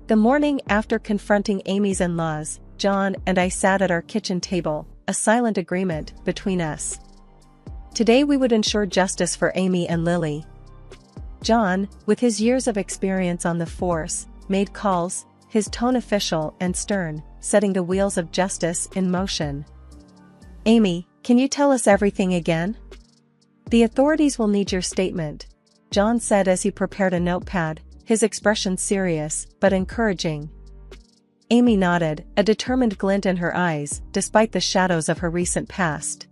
The morning after confronting Amy's in-laws, John and I sat at our kitchen table, a silent agreement between us. Today we would ensure justice for Amy and Lily. John, with his years of experience on the force, made calls, his tone official and stern, setting the wheels of justice in motion. "Amy, can you tell us everything again?" "The authorities will need your statement," John said as he prepared a notepad, his expression serious but encouraging. Amy nodded, a determined glint in her eyes, despite the shadows of her recent past.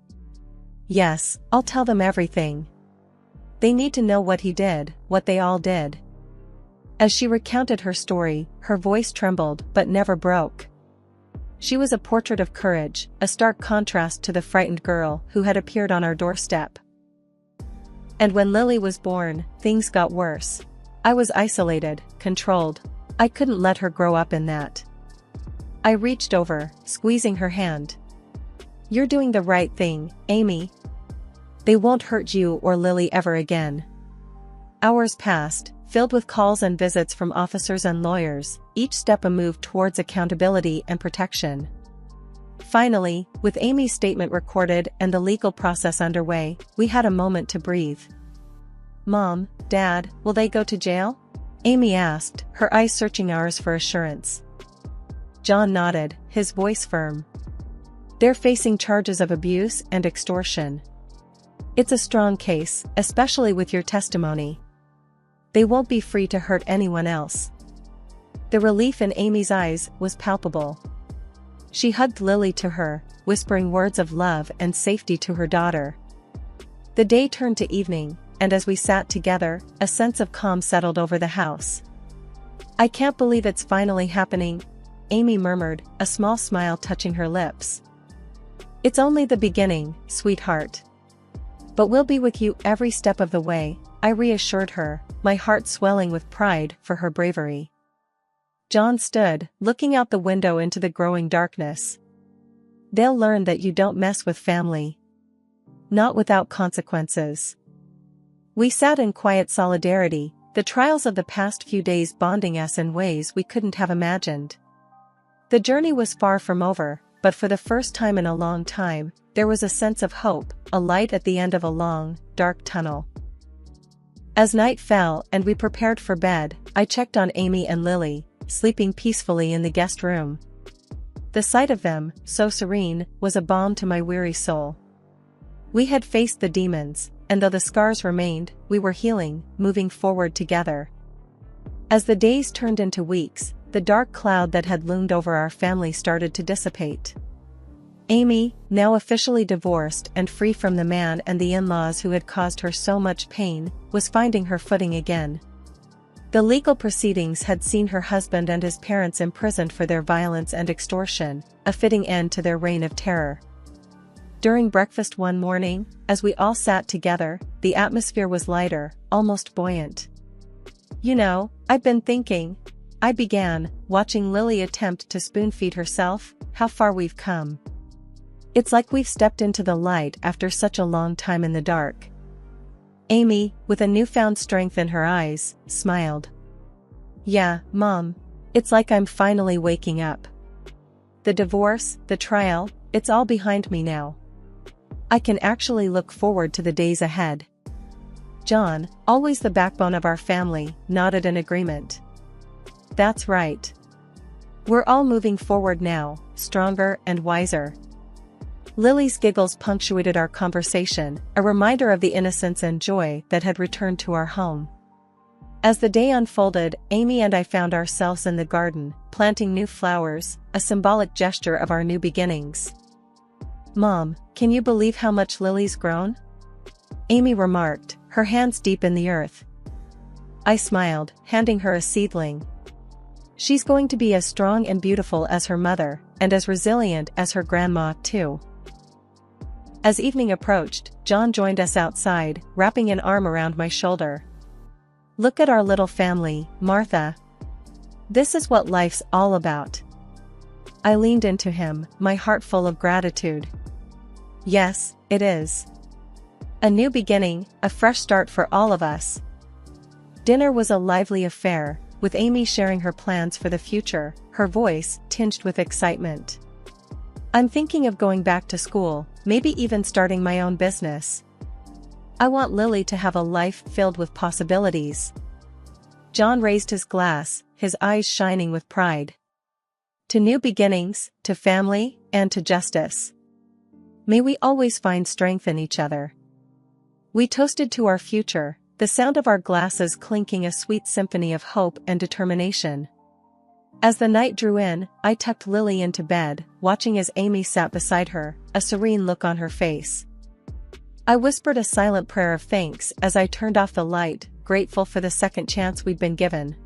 "Yes, I'll tell them everything. They need to know what he did, what they all did." As she recounted her story, her voice trembled but never broke. She was a portrait of courage, a stark contrast to the frightened girl who had appeared on our doorstep. "And when Lily was born, things got worse. I was isolated, controlled. I couldn't let her grow up in that." I reached over, squeezing her hand. "You're doing the right thing, Amy. They won't hurt you or Lily ever again." Hours passed, filled with calls and visits from officers and lawyers, each step a move towards accountability and protection. Finally, with Amy's statement recorded and the legal process underway, we had a moment to breathe. "Mom, Dad, will they go to jail?" Amy asked, her eyes searching ours for assurance. John nodded, his voice firm. "They're facing charges of abuse and extortion. It's a strong case, especially with your testimony. They won't be free to hurt anyone else." The relief in Amy's eyes was palpable. She hugged Lily to her, whispering words of love and safety to her daughter. The day turned to evening, and as we sat together, a sense of calm settled over the house. "I can't believe it's finally happening," Amy murmured, a small smile touching her lips. "It's only the beginning, sweetheart. But we'll be with you every step of the way," I reassured her, my heart swelling with pride for her bravery. John stood, looking out the window into the growing darkness. They'll learn that you don't mess with family. Not without consequences. We sat in quiet solidarity, the trials of the past few days bonding us in ways we couldn't have imagined. The journey was far from over, but for the first time in a long time, there was a sense of hope, a light at the end of a long, dark tunnel. As night fell and we prepared for bed, I checked on Amy and Lily, sleeping peacefully in the guest room. The sight of them, so serene, was a balm to my weary soul. We had faced the demons, and though the scars remained, we were healing, moving forward together. As the days turned into weeks, the dark cloud that had loomed over our family started to dissipate. Amy, now officially divorced and free from the man and the in-laws who had caused her so much pain, was finding her footing again. The legal proceedings had seen her husband and his parents imprisoned for their violence and extortion, a fitting end to their reign of terror. During breakfast one morning, as we all sat together, the atmosphere was lighter, almost buoyant. "You know, I've been thinking," I began, watching Lily attempt to spoon-feed herself, "how far we've come. It's like we've stepped into the light after such a long time in the dark." Amy, with a newfound strength in her eyes, smiled. "Yeah, Mom. It's like I'm finally waking up. The divorce, the trial, it's all behind me now. I can actually look forward to the days ahead." John, always the backbone of our family, nodded in agreement. "That's right. We're all moving forward now, stronger and wiser." Lily's giggles punctuated our conversation, a reminder of the innocence and joy that had returned to our home. As the day unfolded, Amy and I found ourselves in the garden, planting new flowers, a symbolic gesture of our new beginnings. "Mom, can you believe how much Lily's grown?" Amy remarked, her hands deep in the earth. I smiled, handing her a seedling. "She's going to be as strong and beautiful as her mother, and as resilient as her grandma, too." As evening approached, John joined us outside, wrapping an arm around my shoulder. "Look at our little family, Martha. This is what life's all about." I leaned into him, my heart full of gratitude. "Yes, it is. A new beginning, a fresh start for all of us." Dinner was a lively affair, with Amy sharing her plans for the future, her voice tinged with excitement. "I'm thinking of going back to school, maybe even starting my own business. I want Lily to have a life filled with possibilities." John raised his glass, his eyes shining with pride. "To new beginnings, to family, and to justice. May we always find strength in each other." We toasted to our future, the sound of our glasses clinking a sweet symphony of hope and determination. As the night drew in, I tucked Lily into bed, watching as Amy sat beside her, a serene look on her face. I whispered a silent prayer of thanks as I turned off the light, grateful for the second chance we'd been given.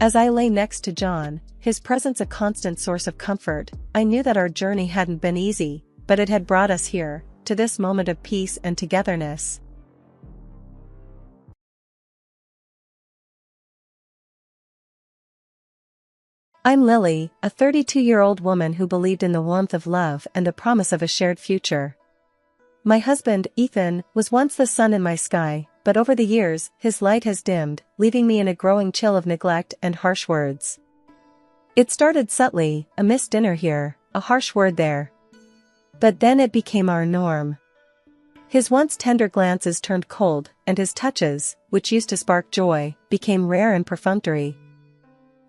As I lay next to John, his presence a constant source of comfort, I knew that our journey hadn't been easy, but it had brought us here, to this moment of peace and togetherness. I'm Lily, a 32-year-old woman who believed in the warmth of love and the promise of a shared future. My husband, Ethan, was once the sun in my sky, but over the years, his light has dimmed, leaving me in a growing chill of neglect and harsh words. It started subtly, a missed dinner here, a harsh word there. But then it became our norm. His once tender glances turned cold, and his touches, which used to spark joy, became rare and perfunctory.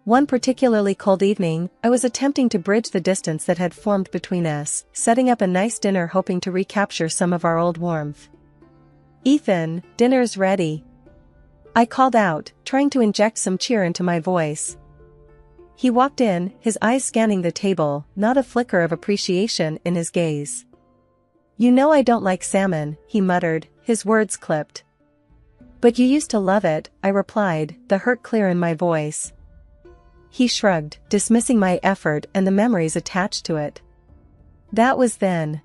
One particularly cold evening, I was attempting to bridge the distance that had formed between us, setting up a nice dinner hoping to recapture some of our old warmth. "Ethan, dinner's ready," I called out, trying to inject some cheer into my voice. He walked in, his eyes scanning the table, not a flicker of appreciation in his gaze. "You know I don't like salmon," he muttered, his words clipped. "But you used to love it," I replied, the hurt clear in my voice. He shrugged, dismissing my effort and the memories attached to it. "That was then.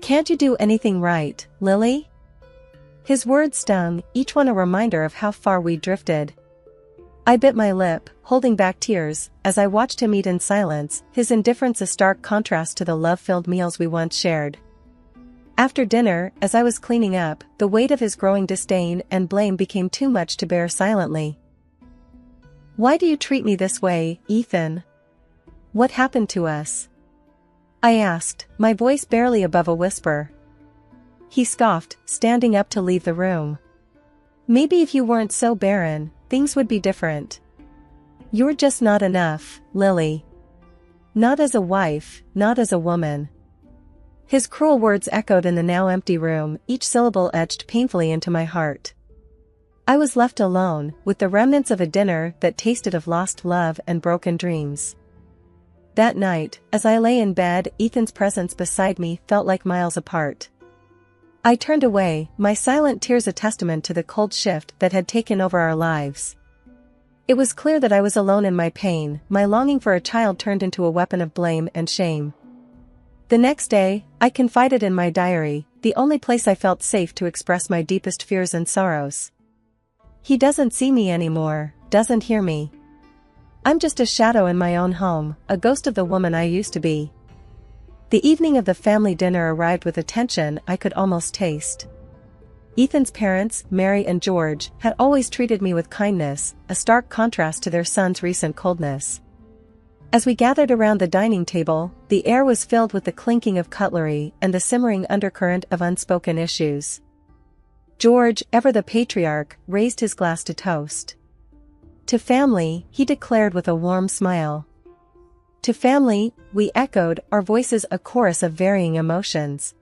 Can't you do anything right, Lily?" His words stung, each one a reminder of how far we drifted. I bit my lip, holding back tears, as I watched him eat in silence, his indifference a stark contrast to the love-filled meals we once shared. After dinner, as I was cleaning up, the weight of his growing disdain and blame became too much to bear silently. "Why do you treat me this way, Ethan? What happened to us?" I asked, my voice barely above a whisper. He scoffed, standing up to leave the room. "Maybe if you weren't so barren, things would be different. You're just not enough, Lily. Not as a wife, not as a woman." His cruel words echoed in the now empty room, each syllable etched painfully into my heart. I was left alone, with the remnants of a dinner that tasted of lost love and broken dreams. That night, as I lay in bed, Ethan's presence beside me felt like miles apart. I turned away, my silent tears a testament to the cold shift that had taken over our lives. It was clear that I was alone in my pain, my longing for a child turned into a weapon of blame and shame. The next day, I confided in my diary, the only place I felt safe to express my deepest fears and sorrows. "He doesn't see me anymore, doesn't hear me. I'm just a shadow in my own home, a ghost of the woman I used to be." The evening of the family dinner arrived with a tension I could almost taste. Ethan's parents, Mary and George, had always treated me with kindness, a stark contrast to their son's recent coldness. As we gathered around the dining table, the air was filled with the clinking of cutlery and the simmering undercurrent of unspoken issues. George, ever the patriarch, raised his glass to toast. "To family," he declared with a warm smile. "To family," we echoed, our voices a chorus of varying emotions.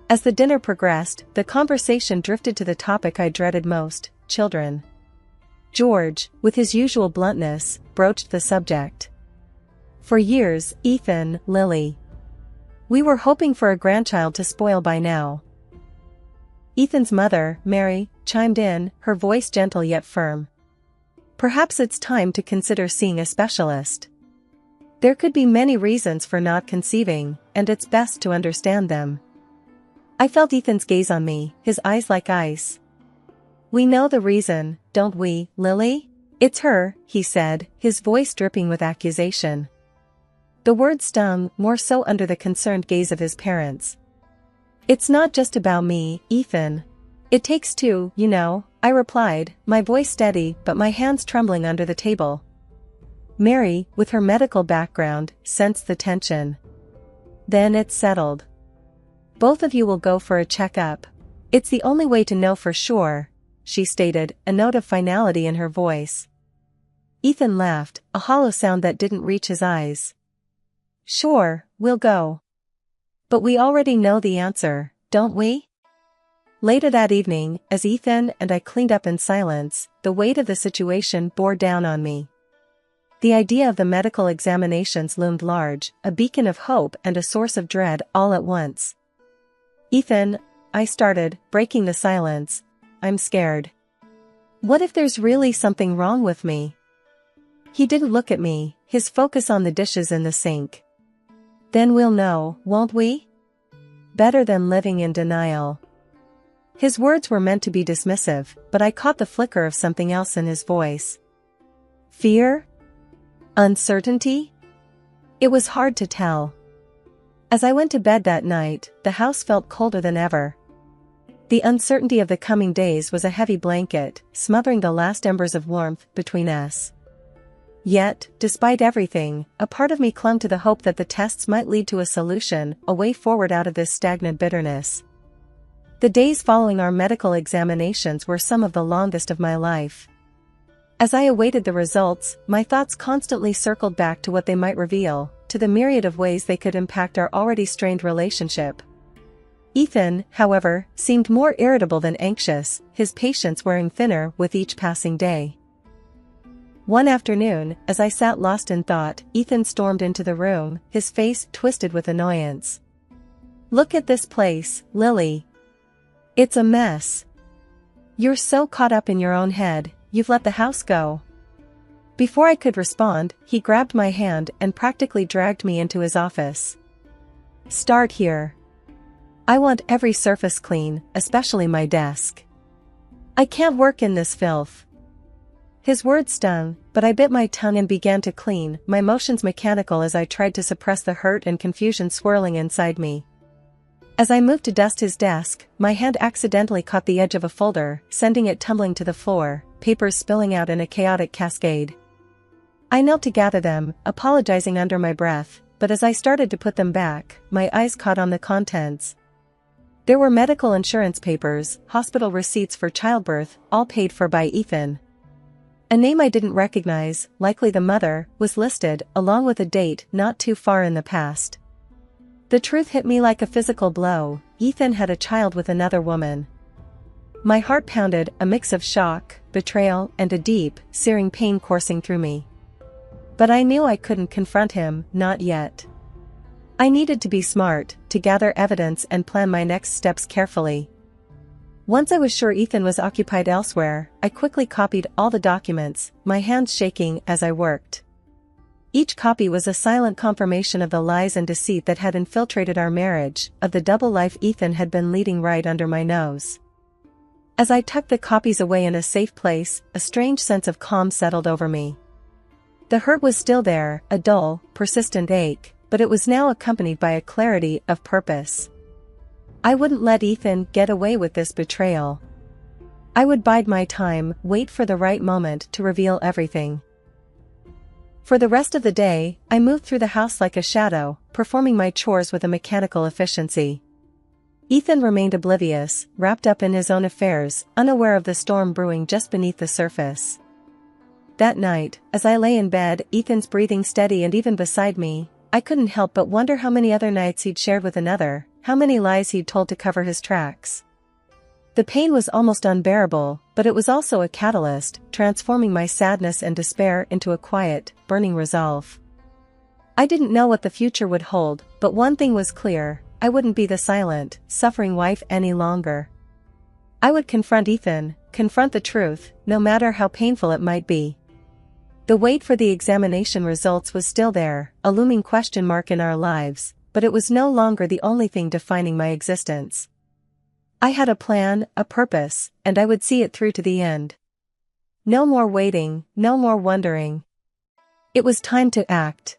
As the dinner progressed, the conversation drifted to the topic I dreaded most, children. George, with his usual bluntness, broached the subject. "For years, Ethan, Lily. We were hoping for a grandchild to spoil by now." Ethan's mother, Mary, chimed in, her voice gentle yet firm. "Perhaps it's time to consider seeing a specialist. There could be many reasons for not conceiving, and it's best to understand them." I felt Ethan's gaze on me, his eyes like ice. "We know the reason, don't we, Lily?" "It's her," he said, his voice dripping with accusation. The words stung, more so under the concerned gaze of his parents. "It's not just about me, Ethan. It takes two, you know," I replied, my voice steady but my hands trembling under the table. Mary, with her medical background, sensed the tension. "Then it's settled. Both of you will go for a checkup. It's the only way to know for sure," she stated, a note of finality in her voice. Ethan laughed, a hollow sound that didn't reach his eyes. "Sure, we'll go. But we already know the answer, don't we?" Later that evening, as Ethan and I cleaned up in silence, the weight of the situation bore down on me. The idea of the medical examinations loomed large, a beacon of hope and a source of dread all at once. "Ethan," I started, breaking the silence, "I'm scared. What if there's really something wrong with me?" He didn't look at me, his focus on the dishes in the sink. "Then we'll know, won't we? Better than living in denial." His words were meant to be dismissive, but I caught the flicker of something else in his voice. Fear? Uncertainty? It was hard to tell. As I went to bed that night, the house felt colder than ever. The uncertainty of the coming days was a heavy blanket, smothering the last embers of warmth between us. Yet, despite everything, a part of me clung to the hope that the tests might lead to a solution, a way forward out of this stagnant bitterness. The days following our medical examinations were some of the longest of my life. As I awaited the results, my thoughts constantly circled back to what they might reveal, to the myriad of ways they could impact our already strained relationship. Ethan, however, seemed more irritable than anxious, his patience wearing thinner with each passing day. One afternoon, as I sat lost in thought, Ethan stormed into the room, his face twisted with annoyance. "Look at this place, Lily. It's a mess. You're so caught up in your own head, you've let the house go." Before I could respond, he grabbed my hand and practically dragged me into his office. "Start here. I want every surface clean, especially my desk. I can't work in this filth." His words stung, but I bit my tongue and began to clean, my motions mechanical as I tried to suppress the hurt and confusion swirling inside me. As I moved to dust his desk, my hand accidentally caught the edge of a folder, sending it tumbling to the floor, papers spilling out in a chaotic cascade. I knelt to gather them, apologizing under my breath, but as I started to put them back, my eyes caught on the contents. There were medical insurance papers, hospital receipts for childbirth, all paid for by Ethan. A name I didn't recognize, likely the mother, was listed, along with a date not too far in the past. The truth hit me like a physical blow. Ethan had a child with another woman. My heart pounded, a mix of shock, betrayal, and a deep, searing pain coursing through me. But I knew I couldn't confront him, not yet. I needed to be smart, to gather evidence and plan my next steps carefully. Once I was sure Ethan was occupied elsewhere, I quickly copied all the documents, my hands shaking as I worked. Each copy was a silent confirmation of the lies and deceit that had infiltrated our marriage, of the double life Ethan had been leading right under my nose. As I tucked the copies away in a safe place, a strange sense of calm settled over me. The hurt was still there, a dull, persistent ache, but it was now accompanied by a clarity of purpose. I wouldn't let Ethan get away with this betrayal. I would bide my time, wait for the right moment to reveal everything. For the rest of the day, I moved through the house like a shadow, performing my chores with a mechanical efficiency. Ethan remained oblivious, wrapped up in his own affairs, unaware of the storm brewing just beneath the surface. That night, as I lay in bed, Ethan's breathing steady and even beside me, I couldn't help but wonder how many other nights he'd shared with another, how many lies he'd told to cover his tracks. The pain was almost unbearable, but it was also a catalyst, transforming my sadness and despair into a quiet, burning resolve. I didn't know what the future would hold, but one thing was clear: I wouldn't be the silent, suffering wife any longer. I would confront Ethan, confront the truth, no matter how painful it might be. The wait for the examination results was still there, a looming question mark in our lives, but it was no longer the only thing defining my existence. I had a plan, a purpose, and I would see it through to the end. No more waiting, no more wondering. It was time to act.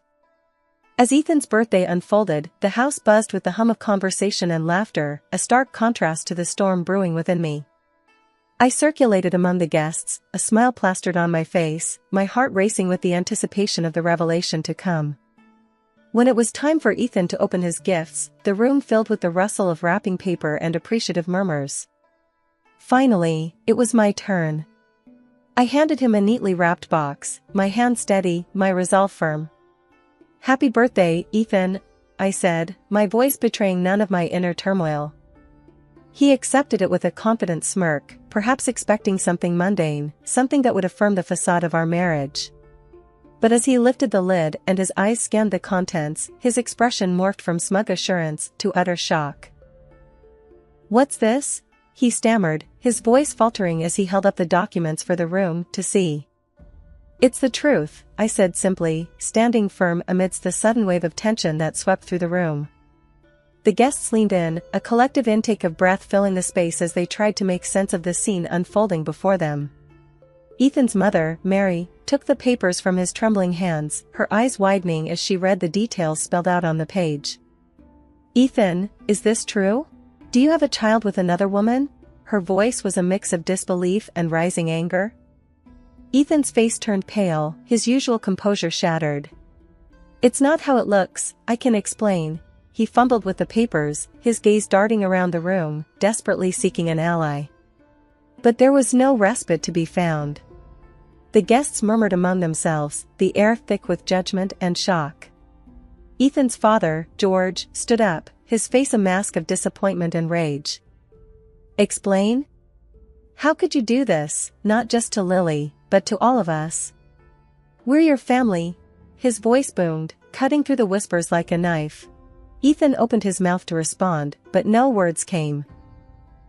As Ethan's birthday unfolded, the house buzzed with the hum of conversation and laughter, a stark contrast to the storm brewing within me. I circulated among the guests, a smile plastered on my face, my heart racing with the anticipation of the revelation to come. When it was time for Ethan to open his gifts, the room filled with the rustle of wrapping paper and appreciative murmurs. Finally, it was my turn. I handed him a neatly wrapped box, my hand steady, my resolve firm. "Happy birthday, Ethan," I said, my voice betraying none of my inner turmoil. He accepted it with a confident smirk, perhaps expecting something mundane, something that would affirm the facade of our marriage. But as he lifted the lid and his eyes scanned the contents, his expression morphed from smug assurance to utter shock. "What's this?" he stammered, his voice faltering as he held up the documents for the room to see. "It's the truth," I said simply, standing firm amidst the sudden wave of tension that swept through the room. The guests leaned in, a collective intake of breath filling the space as they tried to make sense of the scene unfolding before them. Ethan's mother, Mary, took the papers from his trembling hands, her eyes widening as she read the details spelled out on the page. "Ethan, is this true? Do you have a child with another woman?" Her voice was a mix of disbelief and rising anger. Ethan's face turned pale, his usual composure shattered. "It's not how it looks, I can explain." He fumbled with the papers, his gaze darting around the room, desperately seeking an ally. But there was no respite to be found. The guests murmured among themselves, the air thick with judgment and shock. Ethan's father, George, stood up, his face a mask of disappointment and rage. "Explain? How could you do this, not just to Lily, but to all of us? We're your family." His voice boomed, cutting through the whispers like a knife. Ethan opened his mouth to respond, but no words came.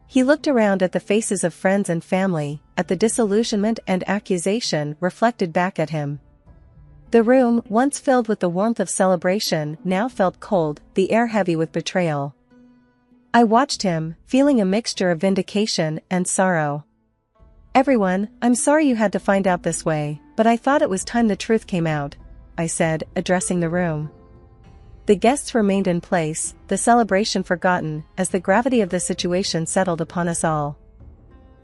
He looked around at the faces of friends and family, at the disillusionment and accusation reflected back at him. The room, once filled with the warmth of celebration, now felt cold, the air heavy with betrayal. I watched him, feeling a mixture of vindication and sorrow. "Everyone, I'm sorry you had to find out this way, but I thought it was time the truth came out," I said, addressing the room. The guests remained in place, the celebration forgotten, as the gravity of the situation settled upon us all.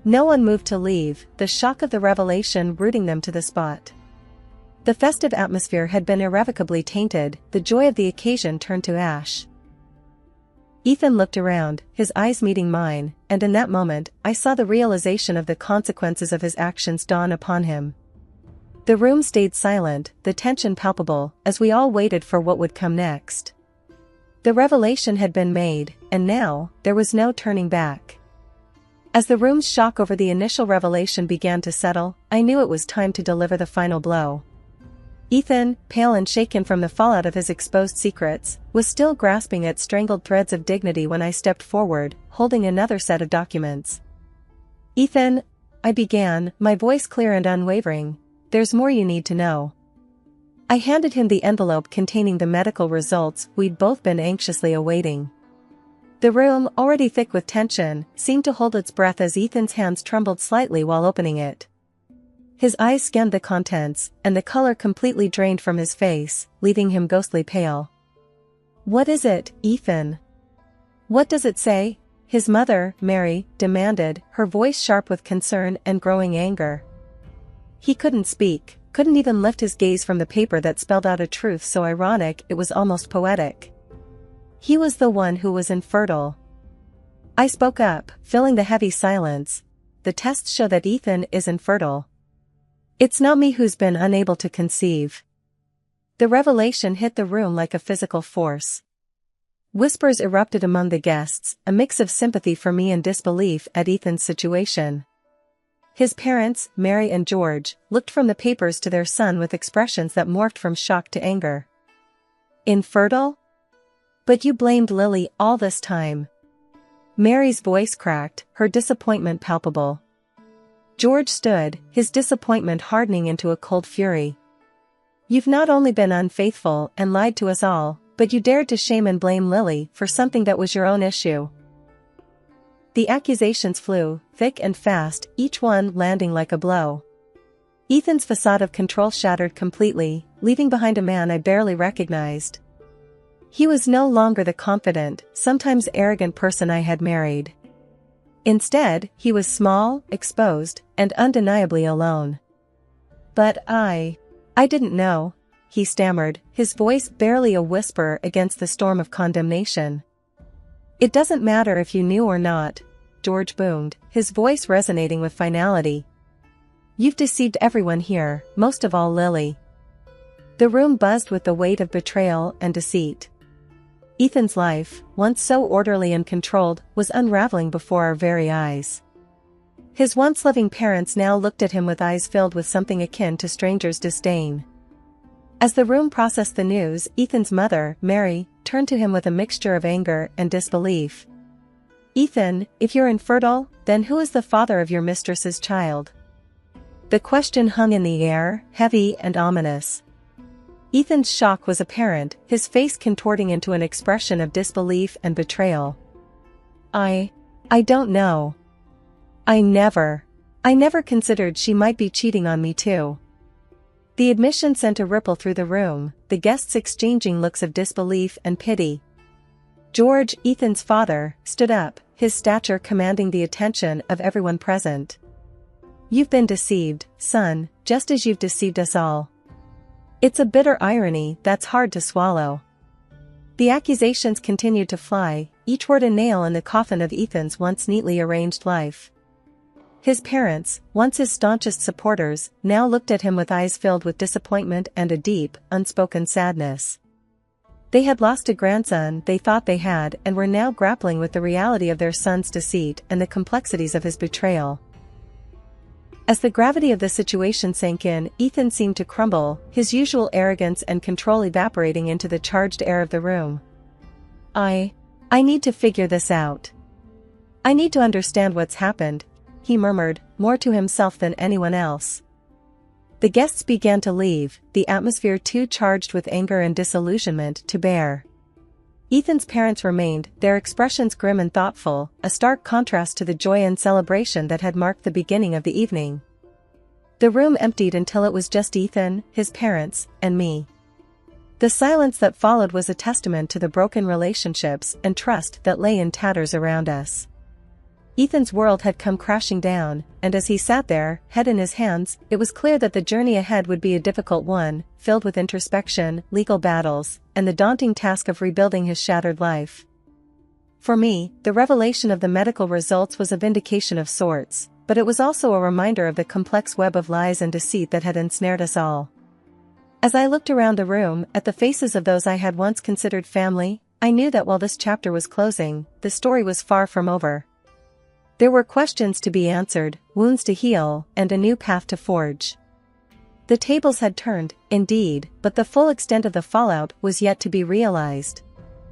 No one moved to leave, the shock of the revelation rooting them to the spot. The festive atmosphere had been irrevocably tainted, the joy of the occasion turned to ash. Ethan looked around, his eyes meeting mine, and in that moment, I saw the realization of the consequences of his actions dawn upon him. The room stayed silent, the tension palpable, as we all waited for what would come next. The revelation had been made, and now, there was no turning back. As the room's shock over the initial revelation began to settle, I knew it was time to deliver the final blow. Ethan, pale and shaken from the fallout of his exposed secrets, was still grasping at strangled threads of dignity when I stepped forward, holding another set of documents. "Ethan," I began, my voice clear and unwavering, "there's more you need to know." I handed him the envelope containing the medical results we'd both been anxiously awaiting. The room, already thick with tension, seemed to hold its breath as Ethan's hands trembled slightly while opening it. His eyes scanned the contents, and the color completely drained from his face, leaving him ghostly pale. "What is it, Ethan? What does it say?" his mother, Mary, demanded, her voice sharp with concern and growing anger. He couldn't speak, couldn't even lift his gaze from the paper that spelled out a truth so ironic it was almost poetic. He was the one who was infertile. I spoke up, filling the heavy silence. "The tests show that Ethan is infertile. It's not me who's been unable to conceive." The revelation hit the room like a physical force. Whispers erupted among the guests, a mix of sympathy for me and disbelief at Ethan's situation. His parents, Mary and George, looked from the papers to their son with expressions that morphed from shock to anger. "Infertile? But you blamed Lily all this time." Mary's voice cracked, her disappointment palpable. George stood, his disappointment hardening into a cold fury. "You've not only been unfaithful and lied to us all, but you dared to shame and blame Lily for something that was your own issue." The accusations flew, thick and fast, each one landing like a blow. Ethan's facade of control shattered completely, leaving behind a man I barely recognized. He was no longer the confident, sometimes arrogant person I had married. Instead, he was small, exposed, and undeniably alone. "But I didn't know," he stammered, his voice barely a whisper against the storm of condemnation. "It doesn't matter if you knew or not," George boomed, his voice resonating with finality. "You've deceived everyone here, most of all Lily." The room buzzed with the weight of betrayal and deceit. Ethan's life, once so orderly and controlled, was unraveling before our very eyes. His once loving parents now looked at him with eyes filled with something akin to strangers' disdain. As the room processed the news, Ethan's mother, Mary, turned to him with a mixture of anger and disbelief. "Ethan, if you're infertile, then who is the father of your mistress's child?" The question hung in the air, heavy and ominous. Ethan's shock was apparent, his face contorting into an expression of disbelief and betrayal. I don't know. I never considered she might be cheating on me too." The admission sent a ripple through the room, the guests exchanging looks of disbelief and pity. George, Ethan's father, stood up, his stature commanding the attention of everyone present. "You've been deceived, son, just as you've deceived us all. It's a bitter irony that's hard to swallow." The accusations continued to fly, each word a nail in the coffin of Ethan's once neatly arranged life. His parents, once his staunchest supporters, now looked at him with eyes filled with disappointment and a deep, unspoken sadness. They had lost a grandson they thought they had and were now grappling with the reality of their son's deceit and the complexities of his betrayal. As the gravity of the situation sank in, Ethan seemed to crumble, his usual arrogance and control evaporating into the charged air of the room. I need to figure this out. I need to understand what's happened," he murmured, more to himself than anyone else. The guests began to leave, the atmosphere too charged with anger and disillusionment to bear. Ethan's parents remained, their expressions grim and thoughtful, a stark contrast to the joy and celebration that had marked the beginning of the evening. The room emptied until it was just Ethan, his parents, and me. The silence that followed was a testament to the broken relationships and trust that lay in tatters around us. Ethan's world had come crashing down, and as he sat there, head in his hands, it was clear that the journey ahead would be a difficult one, filled with introspection, legal battles, and the daunting task of rebuilding his shattered life. For me, the revelation of the medical results was a vindication of sorts, but it was also a reminder of the complex web of lies and deceit that had ensnared us all. As I looked around the room, at the faces of those I had once considered family, I knew that while this chapter was closing, the story was far from over. There were questions to be answered, wounds to heal, and a new path to forge. The tables had turned, indeed, but the full extent of the fallout was yet to be realized.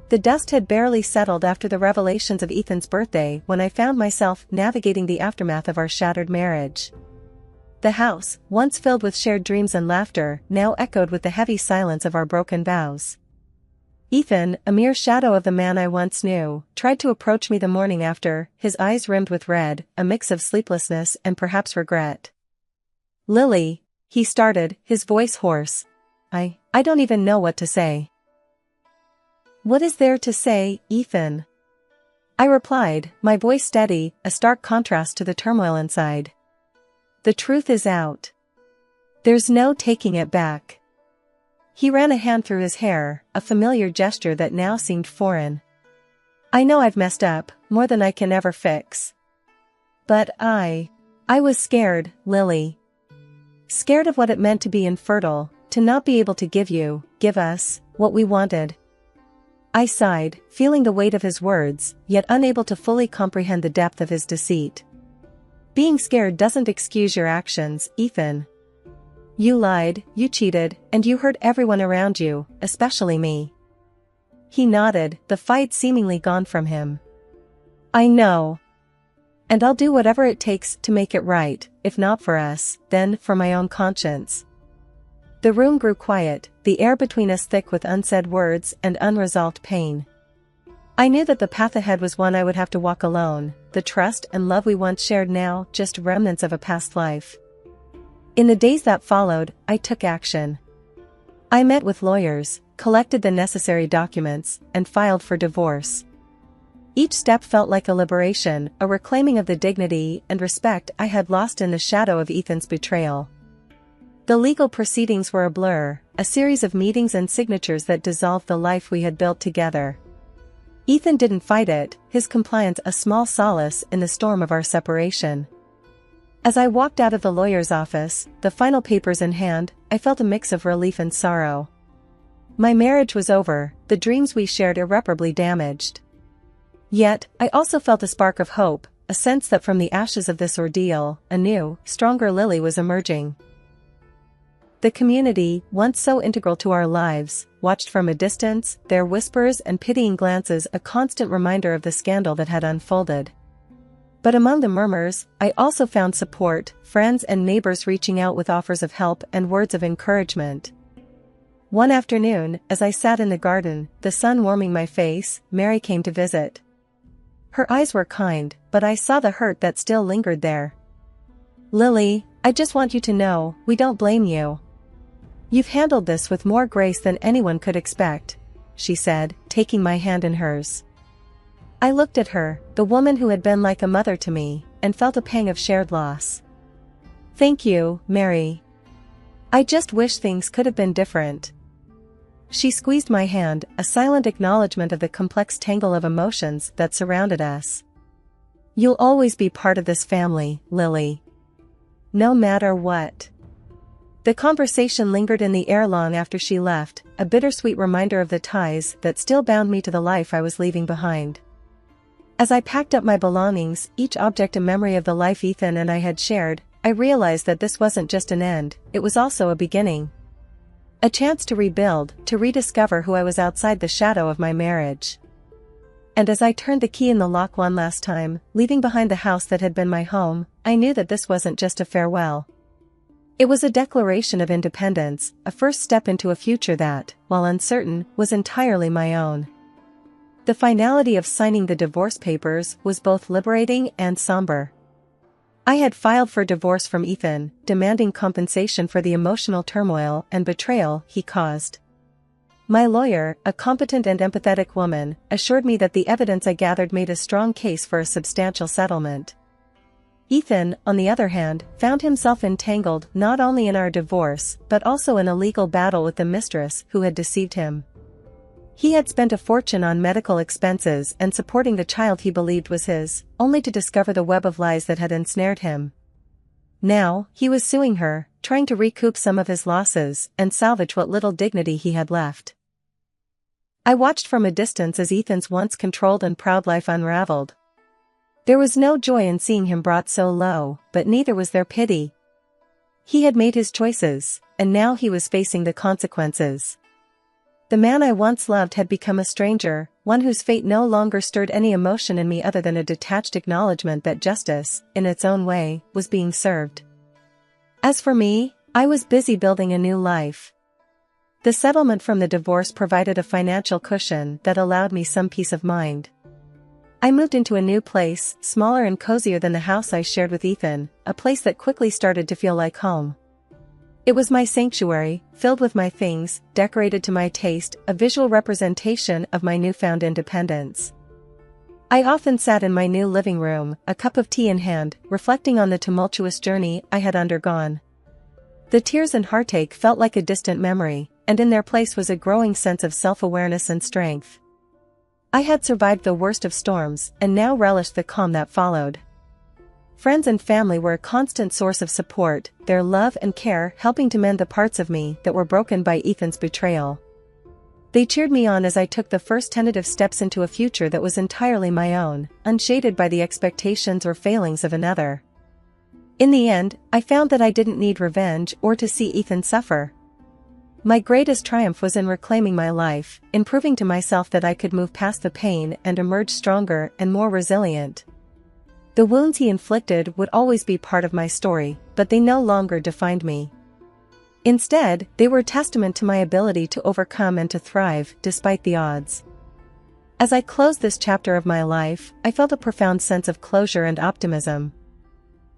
The dust had barely settled after the revelations of Ethan's birthday when I found myself navigating the aftermath of our shattered marriage. The house, once filled with shared dreams and laughter, now echoed with the heavy silence of our broken vows. Ethan, a mere shadow of the man I once knew, tried to approach me the morning after, his eyes rimmed with red, a mix of sleeplessness and perhaps regret. "Lily," he started, his voice hoarse. I don't even know what to say." "What is there to say, Ethan?" I replied, my voice steady, a stark contrast to the turmoil inside. "The truth is out. There's no taking it back." He ran a hand through his hair, a familiar gesture that now seemed foreign. "I know I've messed up, more than I can ever fix. But I was scared, Lily. Scared of what it meant to be infertile, to not be able to give us, what we wanted." I sighed, feeling the weight of his words, yet unable to fully comprehend the depth of his deceit. "Being scared doesn't excuse your actions, Ethan. You lied, you cheated, and you hurt everyone around you, especially me." He nodded, the fight seemingly gone from him. "I know. And I'll do whatever it takes to make it right, if not for us, then for my own conscience." The room grew quiet, the air between us thick with unsaid words and unresolved pain. I knew that the path ahead was one I would have to walk alone, the trust and love we once shared now just remnants of a past life. In the days that followed, I took action. I met with lawyers, collected the necessary documents, and filed for divorce. Each step felt like a liberation, a reclaiming of the dignity and respect I had lost in the shadow of Ethan's betrayal. The legal proceedings were a blur, a series of meetings and signatures that dissolved the life we had built together. Ethan didn't fight it, his compliance a small solace in the storm of our separation. As I walked out of the lawyer's office, the final papers in hand, I felt a mix of relief and sorrow. My marriage was over, the dreams we shared irreparably damaged. Yet, I also felt a spark of hope, a sense that from the ashes of this ordeal, a new, stronger Lily was emerging. The community, once so integral to our lives, watched from a distance, their whispers and pitying glances a constant reminder of the scandal that had unfolded. But among the murmurs, I also found support, friends and neighbors reaching out with offers of help and words of encouragement. One afternoon, as I sat in the garden, the sun warming my face, Mary came to visit. Her eyes were kind, but I saw the hurt that still lingered there. "Lily, I just want you to know, we don't blame you. You've handled this with more grace than anyone could expect," she said, taking my hand in hers. I looked at her, the woman who had been like a mother to me, and felt a pang of shared loss. "Thank you, Mary. I just wish things could have been different." She squeezed my hand, a silent acknowledgement of the complex tangle of emotions that surrounded us. "You'll always be part of this family, Lily. No matter what." The conversation lingered in the air long after she left, a bittersweet reminder of the ties that still bound me to the life I was leaving behind. As I packed up my belongings, each object a memory of the life Ethan and I had shared, I realized that this wasn't just an end, it was also a beginning. A chance to rebuild, to rediscover who I was outside the shadow of my marriage. And as I turned the key in the lock one last time, leaving behind the house that had been my home, I knew that this wasn't just a farewell. It was a declaration of independence, a first step into a future that, while uncertain, was entirely my own. The finality of signing the divorce papers was both liberating and somber. I had filed for divorce from Ethan, demanding compensation for the emotional turmoil and betrayal he caused. My lawyer, a competent and empathetic woman, assured me that the evidence I gathered made a strong case for a substantial settlement. Ethan, on the other hand, found himself entangled not only in our divorce but also in a legal battle with the mistress who had deceived him. He had spent a fortune on medical expenses and supporting the child he believed was his, only to discover the web of lies that had ensnared him. Now, he was suing her, trying to recoup some of his losses and salvage what little dignity he had left. I watched from a distance as Ethan's once controlled and proud life unraveled. There was no joy in seeing him brought so low, but neither was there pity. He had made his choices, and now he was facing the consequences. The man I once loved had become a stranger, one whose fate no longer stirred any emotion in me other than a detached acknowledgement that justice, in its own way, was being served. As for me, I was busy building a new life. The settlement from the divorce provided a financial cushion that allowed me some peace of mind. I moved into a new place, smaller and cozier than the house I shared with Ethan, a place that quickly started to feel like home. It was my sanctuary, filled with my things, decorated to my taste, a visual representation of my newfound independence. I often sat in my new living room, a cup of tea in hand, reflecting on the tumultuous journey I had undergone. The tears and heartache felt like a distant memory, and in their place was a growing sense of self-awareness and strength. I had survived the worst of storms, and now relished the calm that followed. Friends and family were a constant source of support, their love and care helping to mend the parts of me that were broken by Ethan's betrayal. They cheered me on as I took the first tentative steps into a future that was entirely my own, unshaded by the expectations or failings of another. In the end, I found that I didn't need revenge or to see Ethan suffer. My greatest triumph was in reclaiming my life, in proving to myself that I could move past the pain and emerge stronger and more resilient. The wounds he inflicted would always be part of my story, but they no longer defined me. Instead, they were a testament to my ability to overcome and to thrive, despite the odds. As I closed this chapter of my life, I felt a profound sense of closure and optimism.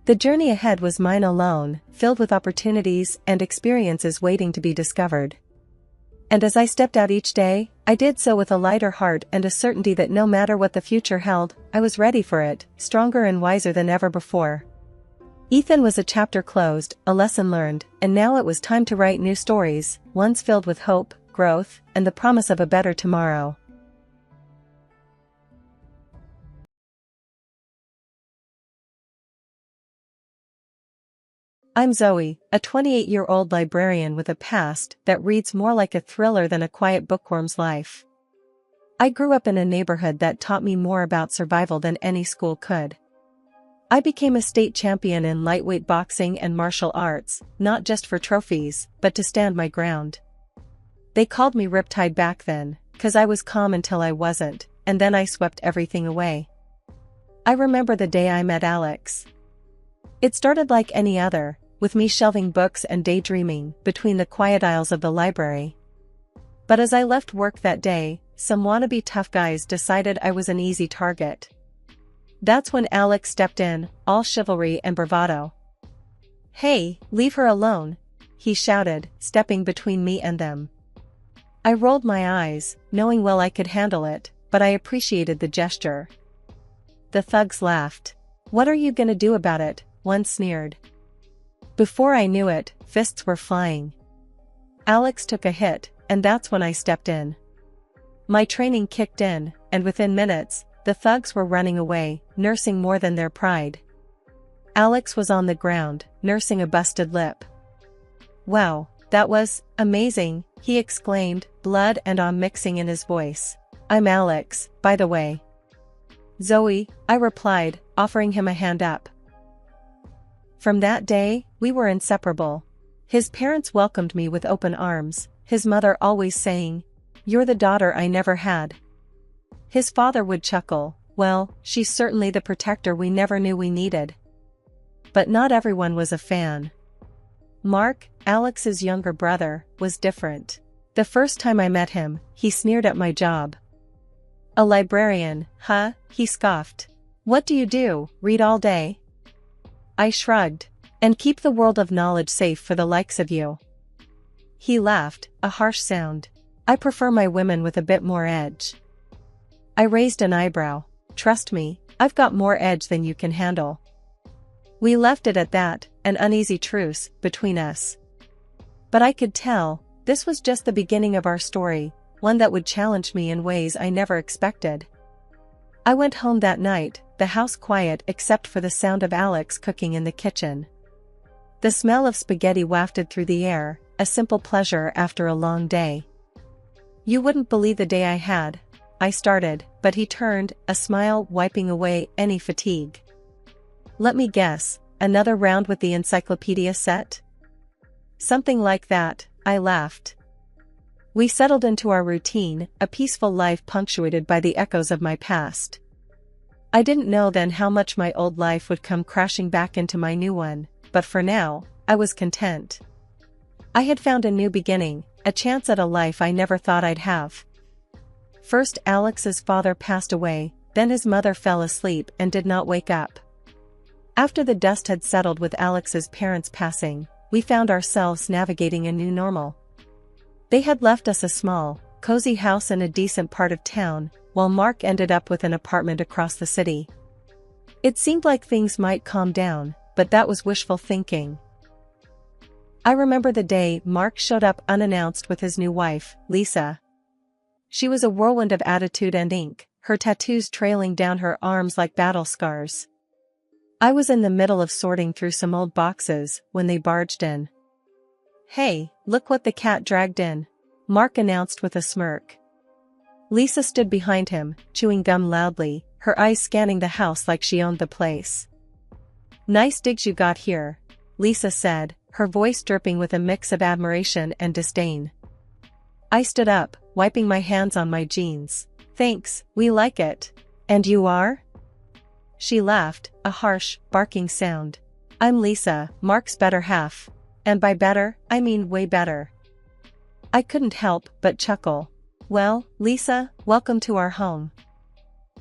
The journey ahead was mine alone, filled with opportunities and experiences waiting to be discovered. And as I stepped out each day, I did so with a lighter heart and a certainty that no matter what the future held, I was ready for it, stronger and wiser than ever before. Ethan was a chapter closed, a lesson learned, and now it was time to write new stories, ones filled with hope, growth, and the promise of a better tomorrow. I'm Zoe, a 28-year-old librarian with a past that reads more like a thriller than a quiet bookworm's life. I grew up in a neighborhood that taught me more about survival than any school could. I became a state champion in lightweight boxing and martial arts, not just for trophies, but to stand my ground. They called me Riptide back then, 'cause I was calm until I wasn't, and then I swept everything away. I remember the day I met Alex. It started like any other, with me shelving books and daydreaming between the quiet aisles of the library. But as I left work that day, some wannabe tough guys decided I was an easy target. That's when Alex stepped in, all chivalry and bravado. "Hey, leave her alone," he shouted, stepping between me and them. I rolled my eyes, knowing well I could handle it, but I appreciated the gesture. The thugs laughed. "What are you gonna do about it?" one sneered. Before I knew it, fists were flying. Alex took a hit, and that's when I stepped in. My training kicked in, and within minutes, the thugs were running away, nursing more than their pride. Alex was on the ground, nursing a busted lip. "Wow, that was amazing," he exclaimed, blood and awe mixing in his voice. "I'm Alex, by the way." "Zoe," I replied, offering him a hand up. From that day, we were inseparable. His parents welcomed me with open arms, his mother always saying, "You're the daughter I never had." His father would chuckle, "Well, she's certainly the protector we never knew we needed." But not everyone was a fan. Mark, Alex's younger brother, was different. The first time I met him, he sneered at my job. A librarian, huh? He scoffed. What do you do, read all day? I shrugged. And keep the world of knowledge safe for the likes of you. He laughed, a harsh sound. I prefer my women with a bit more edge. I raised an eyebrow. Trust me, I've got more edge than you can handle. We left it at that, an uneasy truce between us. But I could tell, this was just the beginning of our story, one that would challenge me in ways I never expected. I went home that night, the house quiet except for the sound of Alex cooking in the kitchen. The smell of spaghetti wafted through the air, a simple pleasure after a long day. You wouldn't believe the day I had, I started, but he turned, a smile wiping away any fatigue. Let me guess, another round with the encyclopedia set? Something like that, I laughed. We settled into our routine, a peaceful life punctuated by the echoes of my past. I didn't know then how much my old life would come crashing back into my new one, but for now, I was content. I had found a new beginning, a chance at a life I never thought I'd have. First Alex's father passed away, then his mother fell asleep and did not wake up. After the dust had settled with Alex's parents passing, we found ourselves navigating a new normal. They had left us a small, cozy house in a decent part of town, while Mark ended up with an apartment across the city. It seemed like things might calm down, but that was wishful thinking. I remember the day Mark showed up unannounced with his new wife, Lisa. She was a whirlwind of attitude and ink, her tattoos trailing down her arms like battle scars. I was in the middle of sorting through some old boxes when they barged in. Hey, look what the cat dragged in, Mark announced with a smirk. Lisa stood behind him, chewing gum loudly, her eyes scanning the house like she owned the place. Nice digs you got here, Lisa said, her voice dripping with a mix of admiration and disdain. I stood up, wiping my hands on my jeans. Thanks, we like it. And you are? She laughed, a harsh, barking sound. I'm Lisa, Mark's better half. And by better, I mean way better. I couldn't help but chuckle. Well, Lisa, welcome to our home.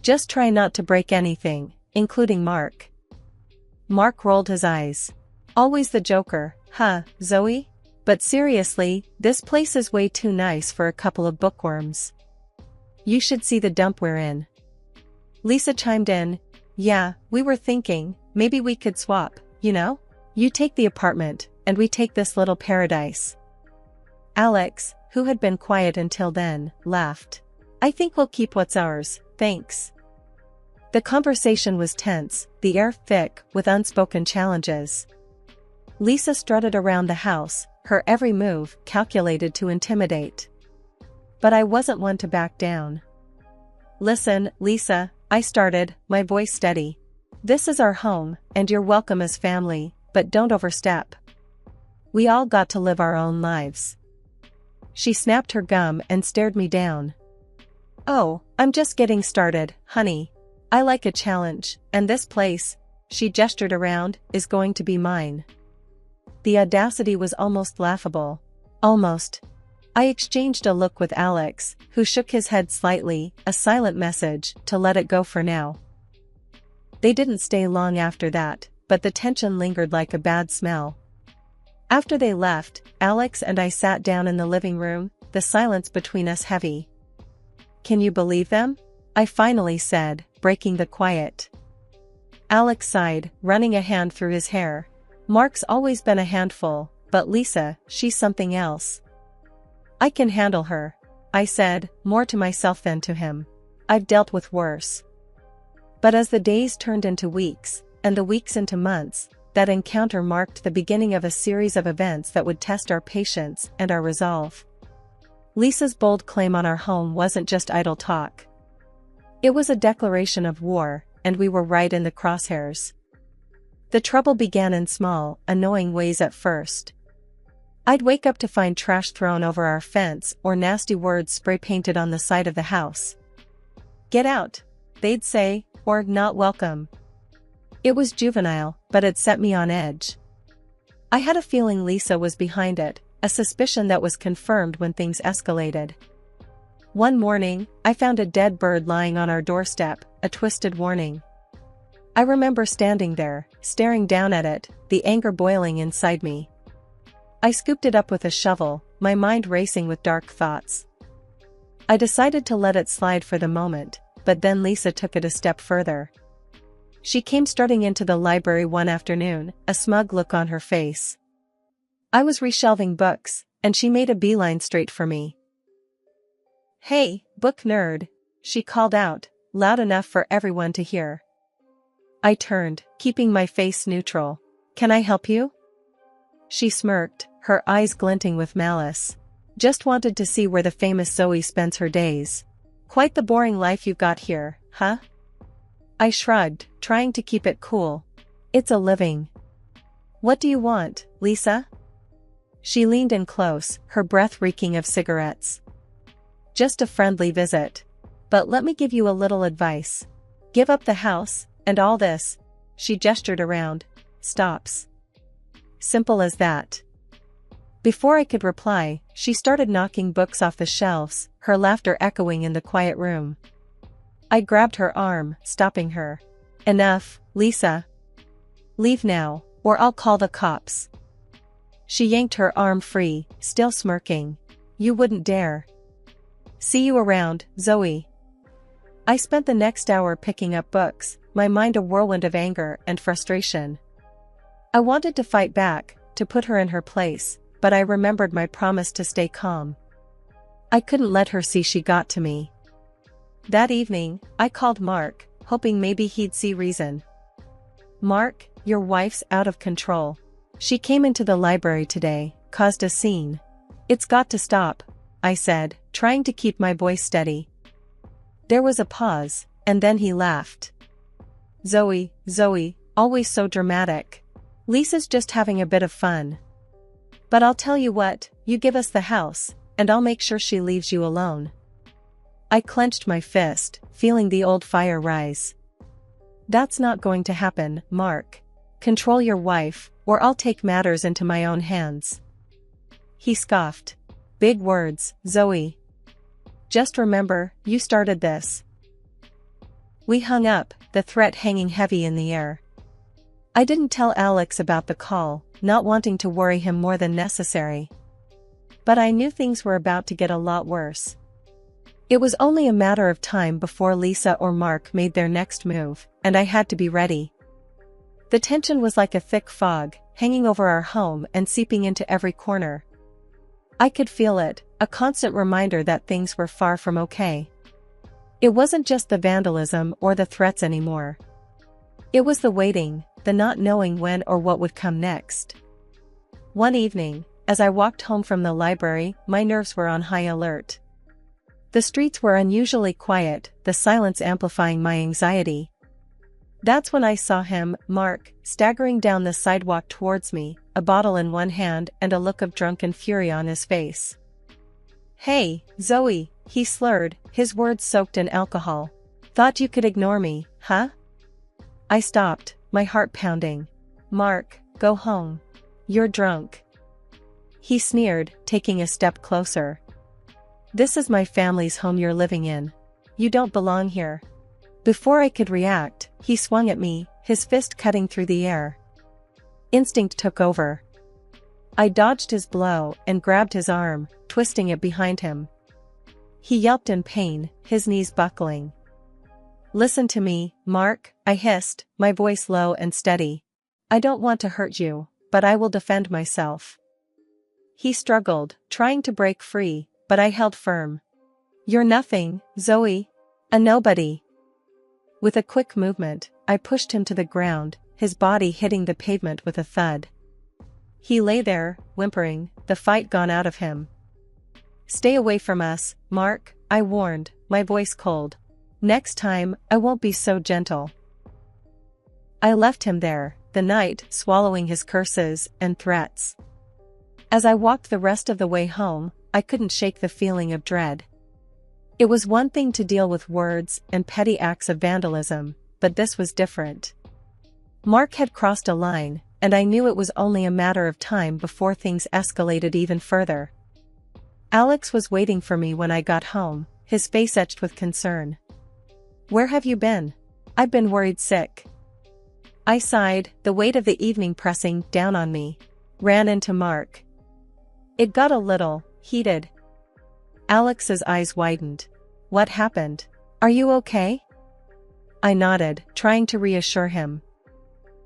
Just try not to break anything, including Mark. Mark rolled his eyes. Always the joker, huh, Zoe? But seriously, this place is way too nice for a couple of bookworms. You should see the dump we're in. Lisa chimed in. Yeah, we were thinking, maybe we could swap, you know? You take the apartment, and we take this little paradise. Alex, who had been quiet until then, laughed. I think we'll keep what's ours, thanks. The conversation was tense, the air thick with unspoken challenges. Lisa strutted around the house, her every move calculated to intimidate. But I wasn't one to back down. Listen, Lisa, I started, my voice steady. This is our home, and you're welcome as family, but don't overstep. We all got to live our own lives. She snapped her gum and stared me down. Oh, I'm just getting started, honey. I like a challenge, and this place, she gestured around, is going to be mine. The audacity was almost laughable. Almost. I exchanged a look with Alex, who shook his head slightly, a silent message to let it go for now. They didn't stay long after that, but the tension lingered like a bad smell. After they left, Alex and I sat down in the living room, the silence between us heavy. Can you believe them? I finally said, breaking the quiet. Alex sighed, running a hand through his hair. Mark's always been a handful, but Lisa, she's something else. I can handle her, I said, more to myself than to him. I've dealt with worse. But as the days turned into weeks, and the weeks into months, that encounter marked the beginning of a series of events that would test our patience and our resolve. Lisa's bold claim on our home wasn't just idle talk. It was a declaration of war, and we were right in the crosshairs. The trouble began in small, annoying ways at first. I'd wake up to find trash thrown over our fence or nasty words spray-painted on the side of the house. Get out, they'd say, or not welcome. It was juvenile, but it set me on edge. I had a feeling Lisa was behind it, a suspicion that was confirmed when things escalated. One morning, I found a dead bird lying on our doorstep, a twisted warning. I remember standing there, staring down at it, the anger boiling inside me. I scooped it up with a shovel, my mind racing with dark thoughts. I decided to let it slide for the moment, but then Lisa took it a step further. She came strutting into the library one afternoon, a smug look on her face. I was reshelving books, and she made a beeline straight for me. "Hey, book nerd," she called out, loud enough for everyone to hear. I turned, keeping my face neutral. "Can I help you?" She smirked, her eyes glinting with malice. "Just wanted to see where the famous Zoe spends her days. Quite the boring life you've got here, huh?" I shrugged, trying to keep it cool. "It's a living." "What do you want, Lisa?" She leaned in close, her breath reeking of cigarettes. "Just a friendly visit. But let me give you a little advice. Give up the house, and all this," she gestured around, "stops. Simple as that." Before I could reply, she started knocking books off the shelves, her laughter echoing in the quiet room. I grabbed her arm, stopping her. "Enough, Lisa. Leave now, or I'll call the cops." She yanked her arm free, still smirking. "You wouldn't dare." "See you around, Zoe." I spent the next hour picking up books, my mind a whirlwind of anger and frustration. I wanted to fight back, to put her in her place, but I remembered my promise to stay calm. I couldn't let her see she got to me. That evening, I called Mark, hoping maybe he'd see reason. "Mark, your wife's out of control. She came into the library today, caused a scene. It's got to stop," I said, trying to keep my voice steady. There was a pause, and then he laughed. Zoe, always so dramatic. Lisa's just having a bit of fun. But I'll tell you what, you give us the house, and I'll make sure she leaves you alone." I clenched my fist, feeling the old fire rise. "That's not going to happen, Mark. Control your wife, or I'll take matters into my own hands." He scoffed. "Big words, Zoe. Just remember, you started this." We hung up, the threat hanging heavy in the air. I didn't tell Alex about the call, not wanting to worry him more than necessary. But I knew things were about to get a lot worse. It was only a matter of time before Lisa or Mark made their next move, and I had to be ready. The tension was like a thick fog, hanging over our home and seeping into every corner. I could feel it, a constant reminder that things were far from okay. It wasn't just the vandalism or the threats anymore. It was the waiting, the not knowing when or what would come next. One evening, as I walked home from the library, my nerves were on high alert. The streets were unusually quiet, the silence amplifying my anxiety. That's when I saw him, Mark, staggering down the sidewalk towards me, a bottle in one hand and a look of drunken fury on his face. "Hey, Zoe," he slurred, his words soaked in alcohol. "Thought you could ignore me, huh?" I stopped, my heart pounding. "Mark, go home. You're drunk." He sneered, taking a step closer. "This is my family's home you're living in. You don't belong here." Before I could react, he swung at me, his fist cutting through the air. Instinct took over. I dodged his blow and grabbed his arm, twisting it behind him. He yelped in pain, his knees buckling. "Listen to me, Mark," I hissed, my voice low and steady. "I don't want to hurt you, but I will defend myself." He struggled, trying to break free, but I held firm. "You're nothing, Zoe. A nobody." With a quick movement, I pushed him to the ground, his body hitting the pavement with a thud. He lay there, whimpering, the fight gone out of him. "Stay away from us, Mark," I warned, my voice cold. "Next time, I won't be so gentle." I left him there, the night swallowing his curses and threats. As I walked the rest of the way home, I couldn't shake the feeling of dread. It was one thing to deal with words and petty acts of vandalism, but this was different. Mark had crossed a line, and I knew it was only a matter of time before things escalated even further. Alex was waiting for me when I got home, his face etched with concern. "Where have you been? I've been worried sick." I sighed, the weight of the evening pressing down on me. Ran into Mark. It got a little heated. Alex's eyes widened. "What happened? Are you okay?" I nodded, trying to reassure him.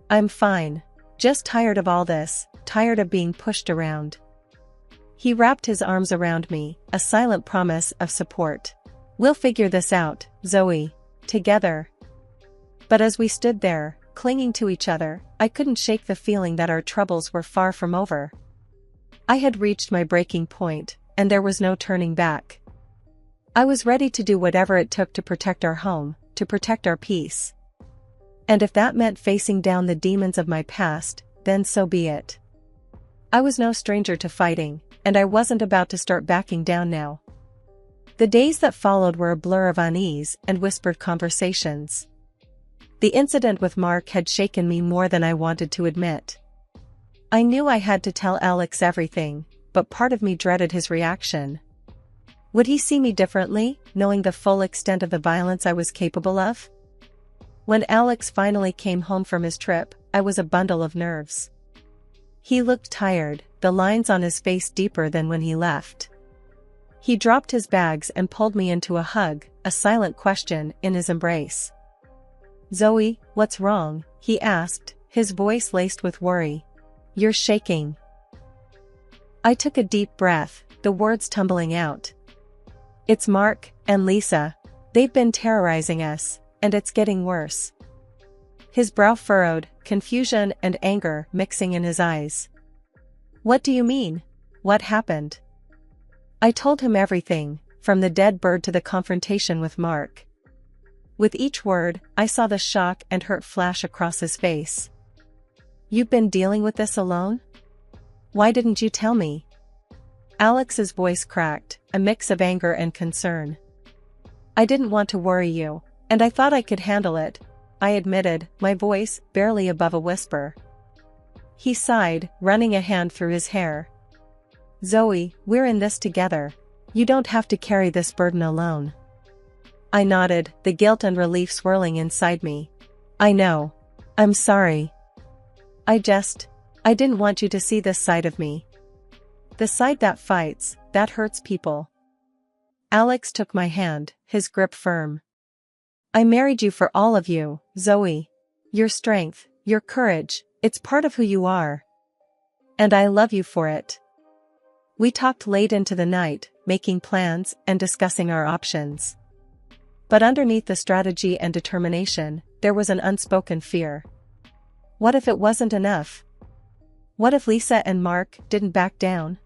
"I'm fine. Just tired of all this, tired of being pushed around." He wrapped his arms around me, a silent promise of support. "We'll figure this out, Zoe. Together." But as we stood there, clinging to each other, I couldn't shake the feeling that our troubles were far from over. I had reached my breaking point, and there was no turning back. I was ready to do whatever it took to protect our home, to protect our peace. And if that meant facing down the demons of my past, then so be it. I was no stranger to fighting, and I wasn't about to start backing down now. The days that followed were a blur of unease and whispered conversations. The incident with Mark had shaken me more than I wanted to admit. I knew I had to tell Alex everything, but part of me dreaded his reaction. Would he see me differently, knowing the full extent of the violence I was capable of? When Alex finally came home from his trip, I was a bundle of nerves. He looked tired, the lines on his face deeper than when he left. He dropped his bags and pulled me into a hug, a silent question in his embrace. "Zoe, what's wrong?" he asked, his voice laced with worry. "You're shaking." I took a deep breath, the words tumbling out. "It's Mark and Lisa. They've been terrorizing us, and it's getting worse." His brow furrowed, confusion and anger mixing in his eyes. "What do you mean? What happened?" I told him everything, from the dead bird to the confrontation with Mark. With each word, I saw the shock and hurt flash across his face. "You've been dealing with this alone? Why didn't you tell me?" Alex's voice cracked, a mix of anger and concern. "I didn't want to worry you, and I thought I could handle it," I admitted, my voice barely above a whisper. He sighed, running a hand through his hair. "Zoe, we're in this together. You don't have to carry this burden alone." I nodded, the guilt and relief swirling inside me. "I know. I'm sorry. I didn't want you to see this side of me. The side that fights, that hurts people." Alex took my hand, his grip firm. "I married you for all of you, Zoe. Your strength, your courage, it's part of who you are. And I love you for it." We talked late into the night, making plans and discussing our options. But underneath the strategy and determination, there was an unspoken fear. What if it wasn't enough? What if Lisa and Mark didn't back down?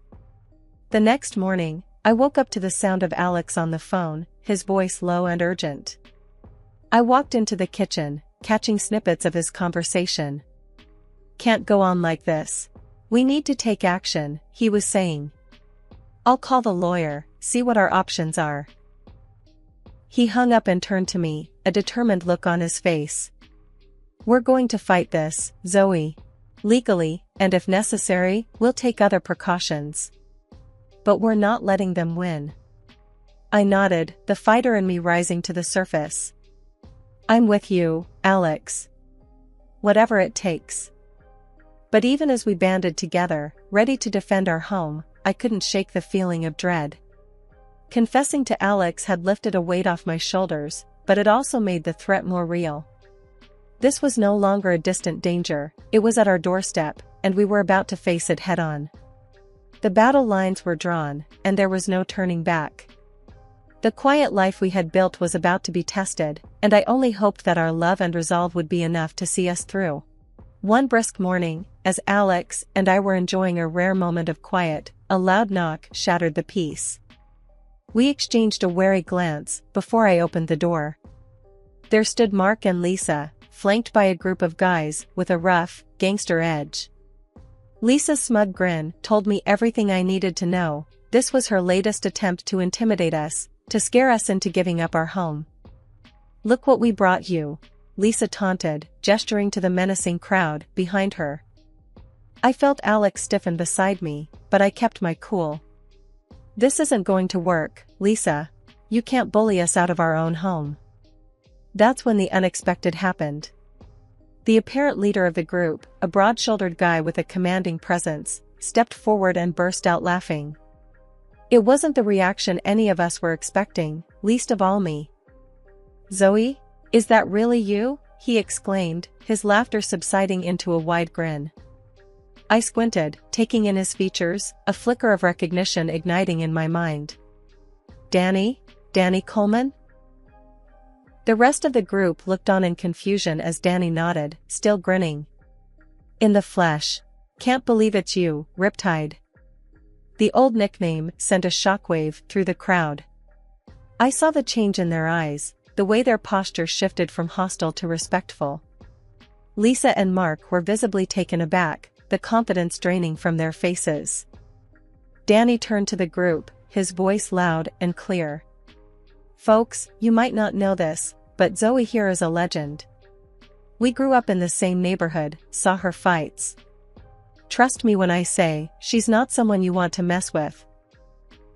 The next morning, I woke up to the sound of Alex on the phone, his voice low and urgent. I walked into the kitchen, catching snippets of his conversation. "Can't go on like this. We need to take action," he was saying. "I'll call the lawyer, see what our options are." He hung up and turned to me, a determined look on his face. "We're going to fight this, Zoe. Legally, and if necessary, we'll take other precautions. But we're not letting them win." I nodded, the fighter in me rising to the surface. "I'm with you, Alex. Whatever it takes." But even as we banded together, ready to defend our home, I couldn't shake the feeling of dread. Confessing to Alex had lifted a weight off my shoulders, but it also made the threat more real. This was no longer a distant danger, it was at our doorstep, and we were about to face it head-on. The battle lines were drawn, and there was no turning back. The quiet life we had built was about to be tested, and I only hoped that our love and resolve would be enough to see us through. One brisk morning, as Alex and I were enjoying a rare moment of quiet, a loud knock shattered the peace. We exchanged a wary glance before I opened the door. There stood Mark and Lisa, flanked by a group of guys with a rough, gangster edge. Lisa's smug grin told me everything I needed to know. This was her latest attempt to intimidate us, to scare us into giving up our home. "Look what we brought you," Lisa taunted, gesturing to the menacing crowd behind her. I felt Alex stiffen beside me, but I kept my cool. "This isn't going to work, Lisa. You can't bully us out of our own home." That's when the unexpected happened. The apparent leader of the group, a broad-shouldered guy with a commanding presence, stepped forward and burst out laughing. It wasn't the reaction any of us were expecting, least of all me. "Zoe? Is that really you?" he exclaimed, his laughter subsiding into a wide grin. I squinted, taking in his features, a flicker of recognition igniting in my mind. "Danny? Danny Coleman?" The rest of the group looked on in confusion as Danny nodded, still grinning. "In the flesh. Can't believe it's you, Riptide." The old nickname sent a shockwave through the crowd. I saw the change in their eyes, the way their posture shifted from hostile to respectful. Lisa and Mark were visibly taken aback, the confidence draining from their faces. Danny turned to the group, his voice loud and clear. "Folks, you might not know this, but Zoe here is a legend. We grew up in the same neighborhood, saw her fights. Trust me when I say, she's not someone you want to mess with."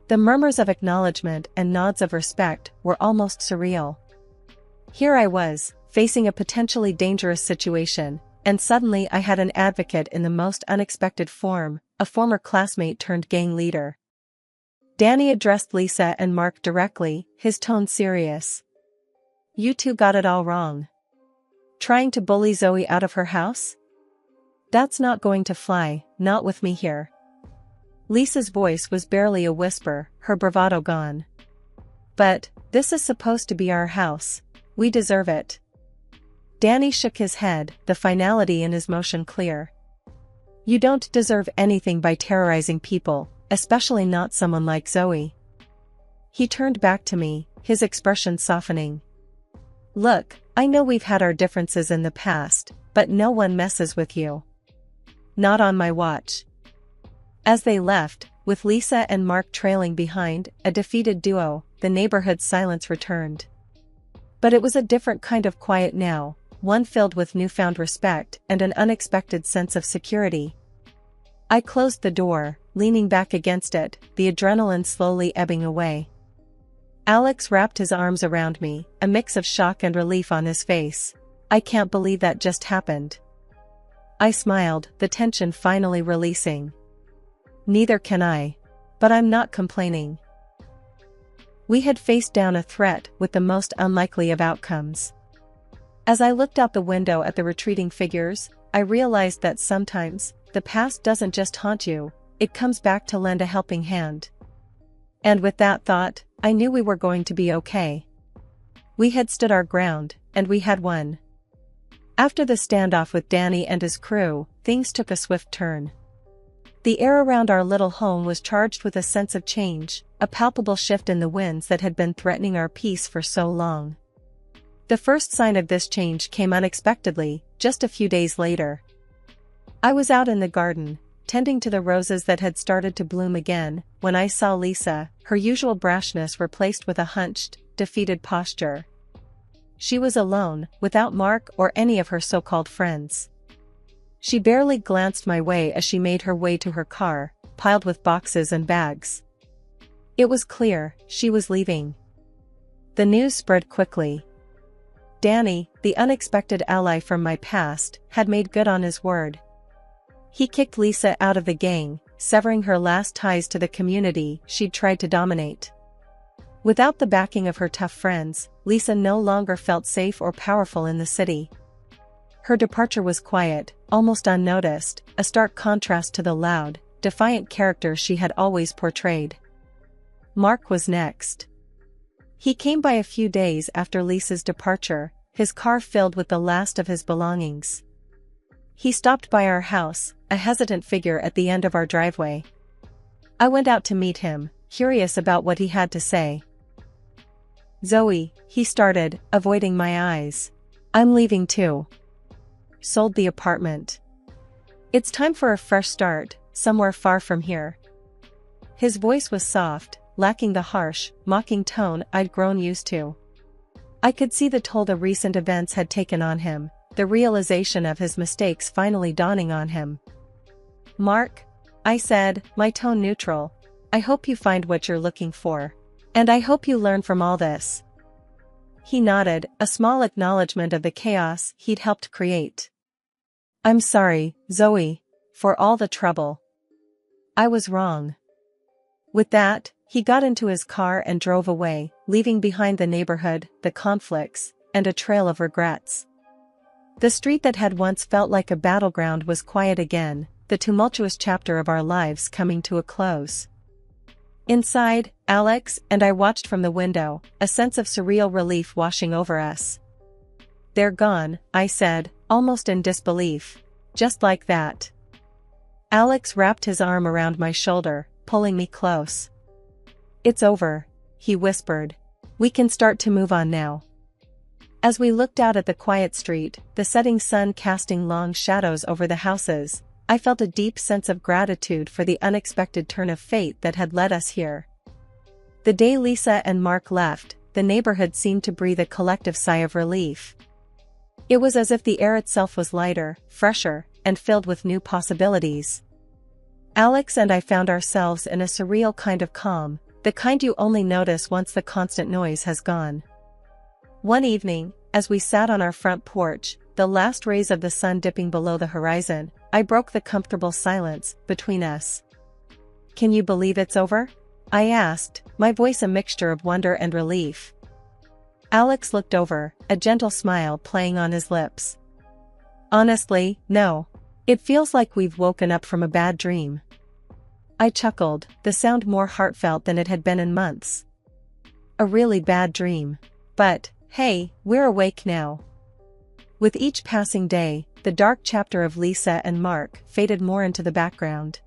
The murmurs of acknowledgement and nods of respect were almost surreal. Here I was, facing a potentially dangerous situation, and suddenly I had an advocate in the most unexpected form, a former classmate turned gang leader. Danny addressed Lisa and Mark directly, his tone serious. "You two got it all wrong. Trying to bully Zoe out of her house? That's not going to fly, not with me here." Lisa's voice was barely a whisper, her bravado gone. "But, this is supposed to be our house. We deserve it." Danny shook his head, the finality in his motion clear. "You don't deserve anything by terrorizing people, especially not someone like Zoe." He turned back to me, his expression softening. "Look, I know we've had our differences in the past, but no one messes with you. Not on my watch." As they left, with Lisa and Mark trailing behind, a defeated duo, the neighborhood's silence returned. But it was a different kind of quiet now, one filled with newfound respect and an unexpected sense of security. I closed the door, leaning back against it, the adrenaline slowly ebbing away. Alex wrapped his arms around me, a mix of shock and relief on his face. "I can't believe that just happened." I smiled, the tension finally releasing. "Neither can I. But I'm not complaining." We had faced down a threat with the most unlikely of outcomes. As I looked out the window at the retreating figures, I realized that sometimes, the past doesn't just haunt you, it comes back to lend a helping hand. And with that thought, I knew we were going to be okay. We had stood our ground, and we had won. After the standoff with Danny and his crew, things took a swift turn. The air around our little home was charged with a sense of change, a palpable shift in the winds that had been threatening our peace for so long. The first sign of this change came unexpectedly, just a few days later. I was out in the garden, tending to the roses that had started to bloom again, when I saw Lisa, her usual brashness replaced with a hunched, defeated posture. She was alone, without Mark or any of her so-called friends. She barely glanced my way as she made her way to her car, piled with boxes and bags. It was clear, she was leaving. The news spread quickly. Danny, the unexpected ally from my past, had made good on his word. He kicked Lisa out of the gang, severing her last ties to the community she'd tried to dominate. Without the backing of her tough friends, Lisa no longer felt safe or powerful in the city. Her departure was quiet, almost unnoticed, a stark contrast to the loud, defiant character she had always portrayed. Mark was next. He came by a few days after Lisa's departure, his car filled with the last of his belongings. He stopped by our house, a hesitant figure at the end of our driveway. I went out to meet him, curious about what he had to say. "Zoe," he started, avoiding my eyes. "I'm leaving too. Sold the apartment. It's time for a fresh start, somewhere far from here." His voice was soft, lacking the harsh, mocking tone I'd grown used to. I could see the toll the recent events had taken on him, the realization of his mistakes finally dawning on him. "Mark," I said, my tone neutral, "I hope you find what you're looking for. And I hope you learn from all this. He nodded, a small acknowledgement of the chaos he'd helped create. I'm sorry, Zoe, for all the trouble. I was wrong. With that, he got into his car and drove away, leaving behind the neighborhood, the conflicts, and a trail of regrets. The street that had once felt like a battleground was quiet again, the tumultuous chapter of our lives coming to a close. Inside, Alex and I watched from the window, a sense of surreal relief washing over us. They're gone, I said, almost in disbelief. Just like that. Alex wrapped his arm around my shoulder, pulling me close. It's over, he whispered. We can start to move on now. As we looked out at the quiet street, the setting sun casting long shadows over the houses, I felt a deep sense of gratitude for the unexpected turn of fate that had led us here. The day Lisa and Mark left, the neighborhood seemed to breathe a collective sigh of relief. It was as if the air itself was lighter, fresher, and filled with new possibilities. Alex and I found ourselves in a surreal kind of calm, the kind you only notice once the constant noise has gone. One evening, as we sat on our front porch, the last rays of the sun dipping below the horizon, I broke the comfortable silence between us. Can you believe it's over? I asked, my voice a mixture of wonder and relief. Alex looked over, a gentle smile playing on his lips. Honestly, no. It feels like we've woken up from a bad dream. I chuckled, the sound more heartfelt than it had been in months. A really bad dream. But, hey, we're awake now. With each passing day, the dark chapter of Lisa and Mark faded more into the background.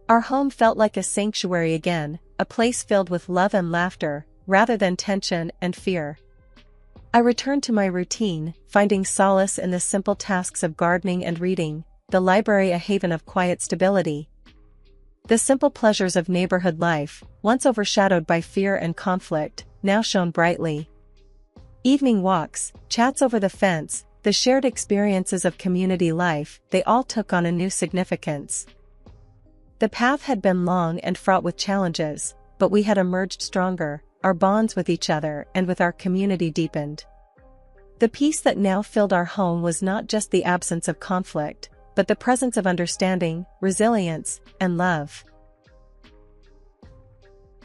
Our home felt like a sanctuary again, a place filled with love and laughter, rather than tension and fear. I returned to my routine, finding solace in the simple tasks of gardening and reading, the library a haven of quiet stability. The simple pleasures of neighborhood life, once overshadowed by fear and conflict, now shone brightly. Evening walks, chats over the fence, the shared experiences of community life, they all took on a new significance. The path had been long and fraught with challenges, but we had emerged stronger, our bonds with each other and with our community deepened. The peace that now filled our home was not just the absence of conflict, but the presence of understanding, resilience, and love.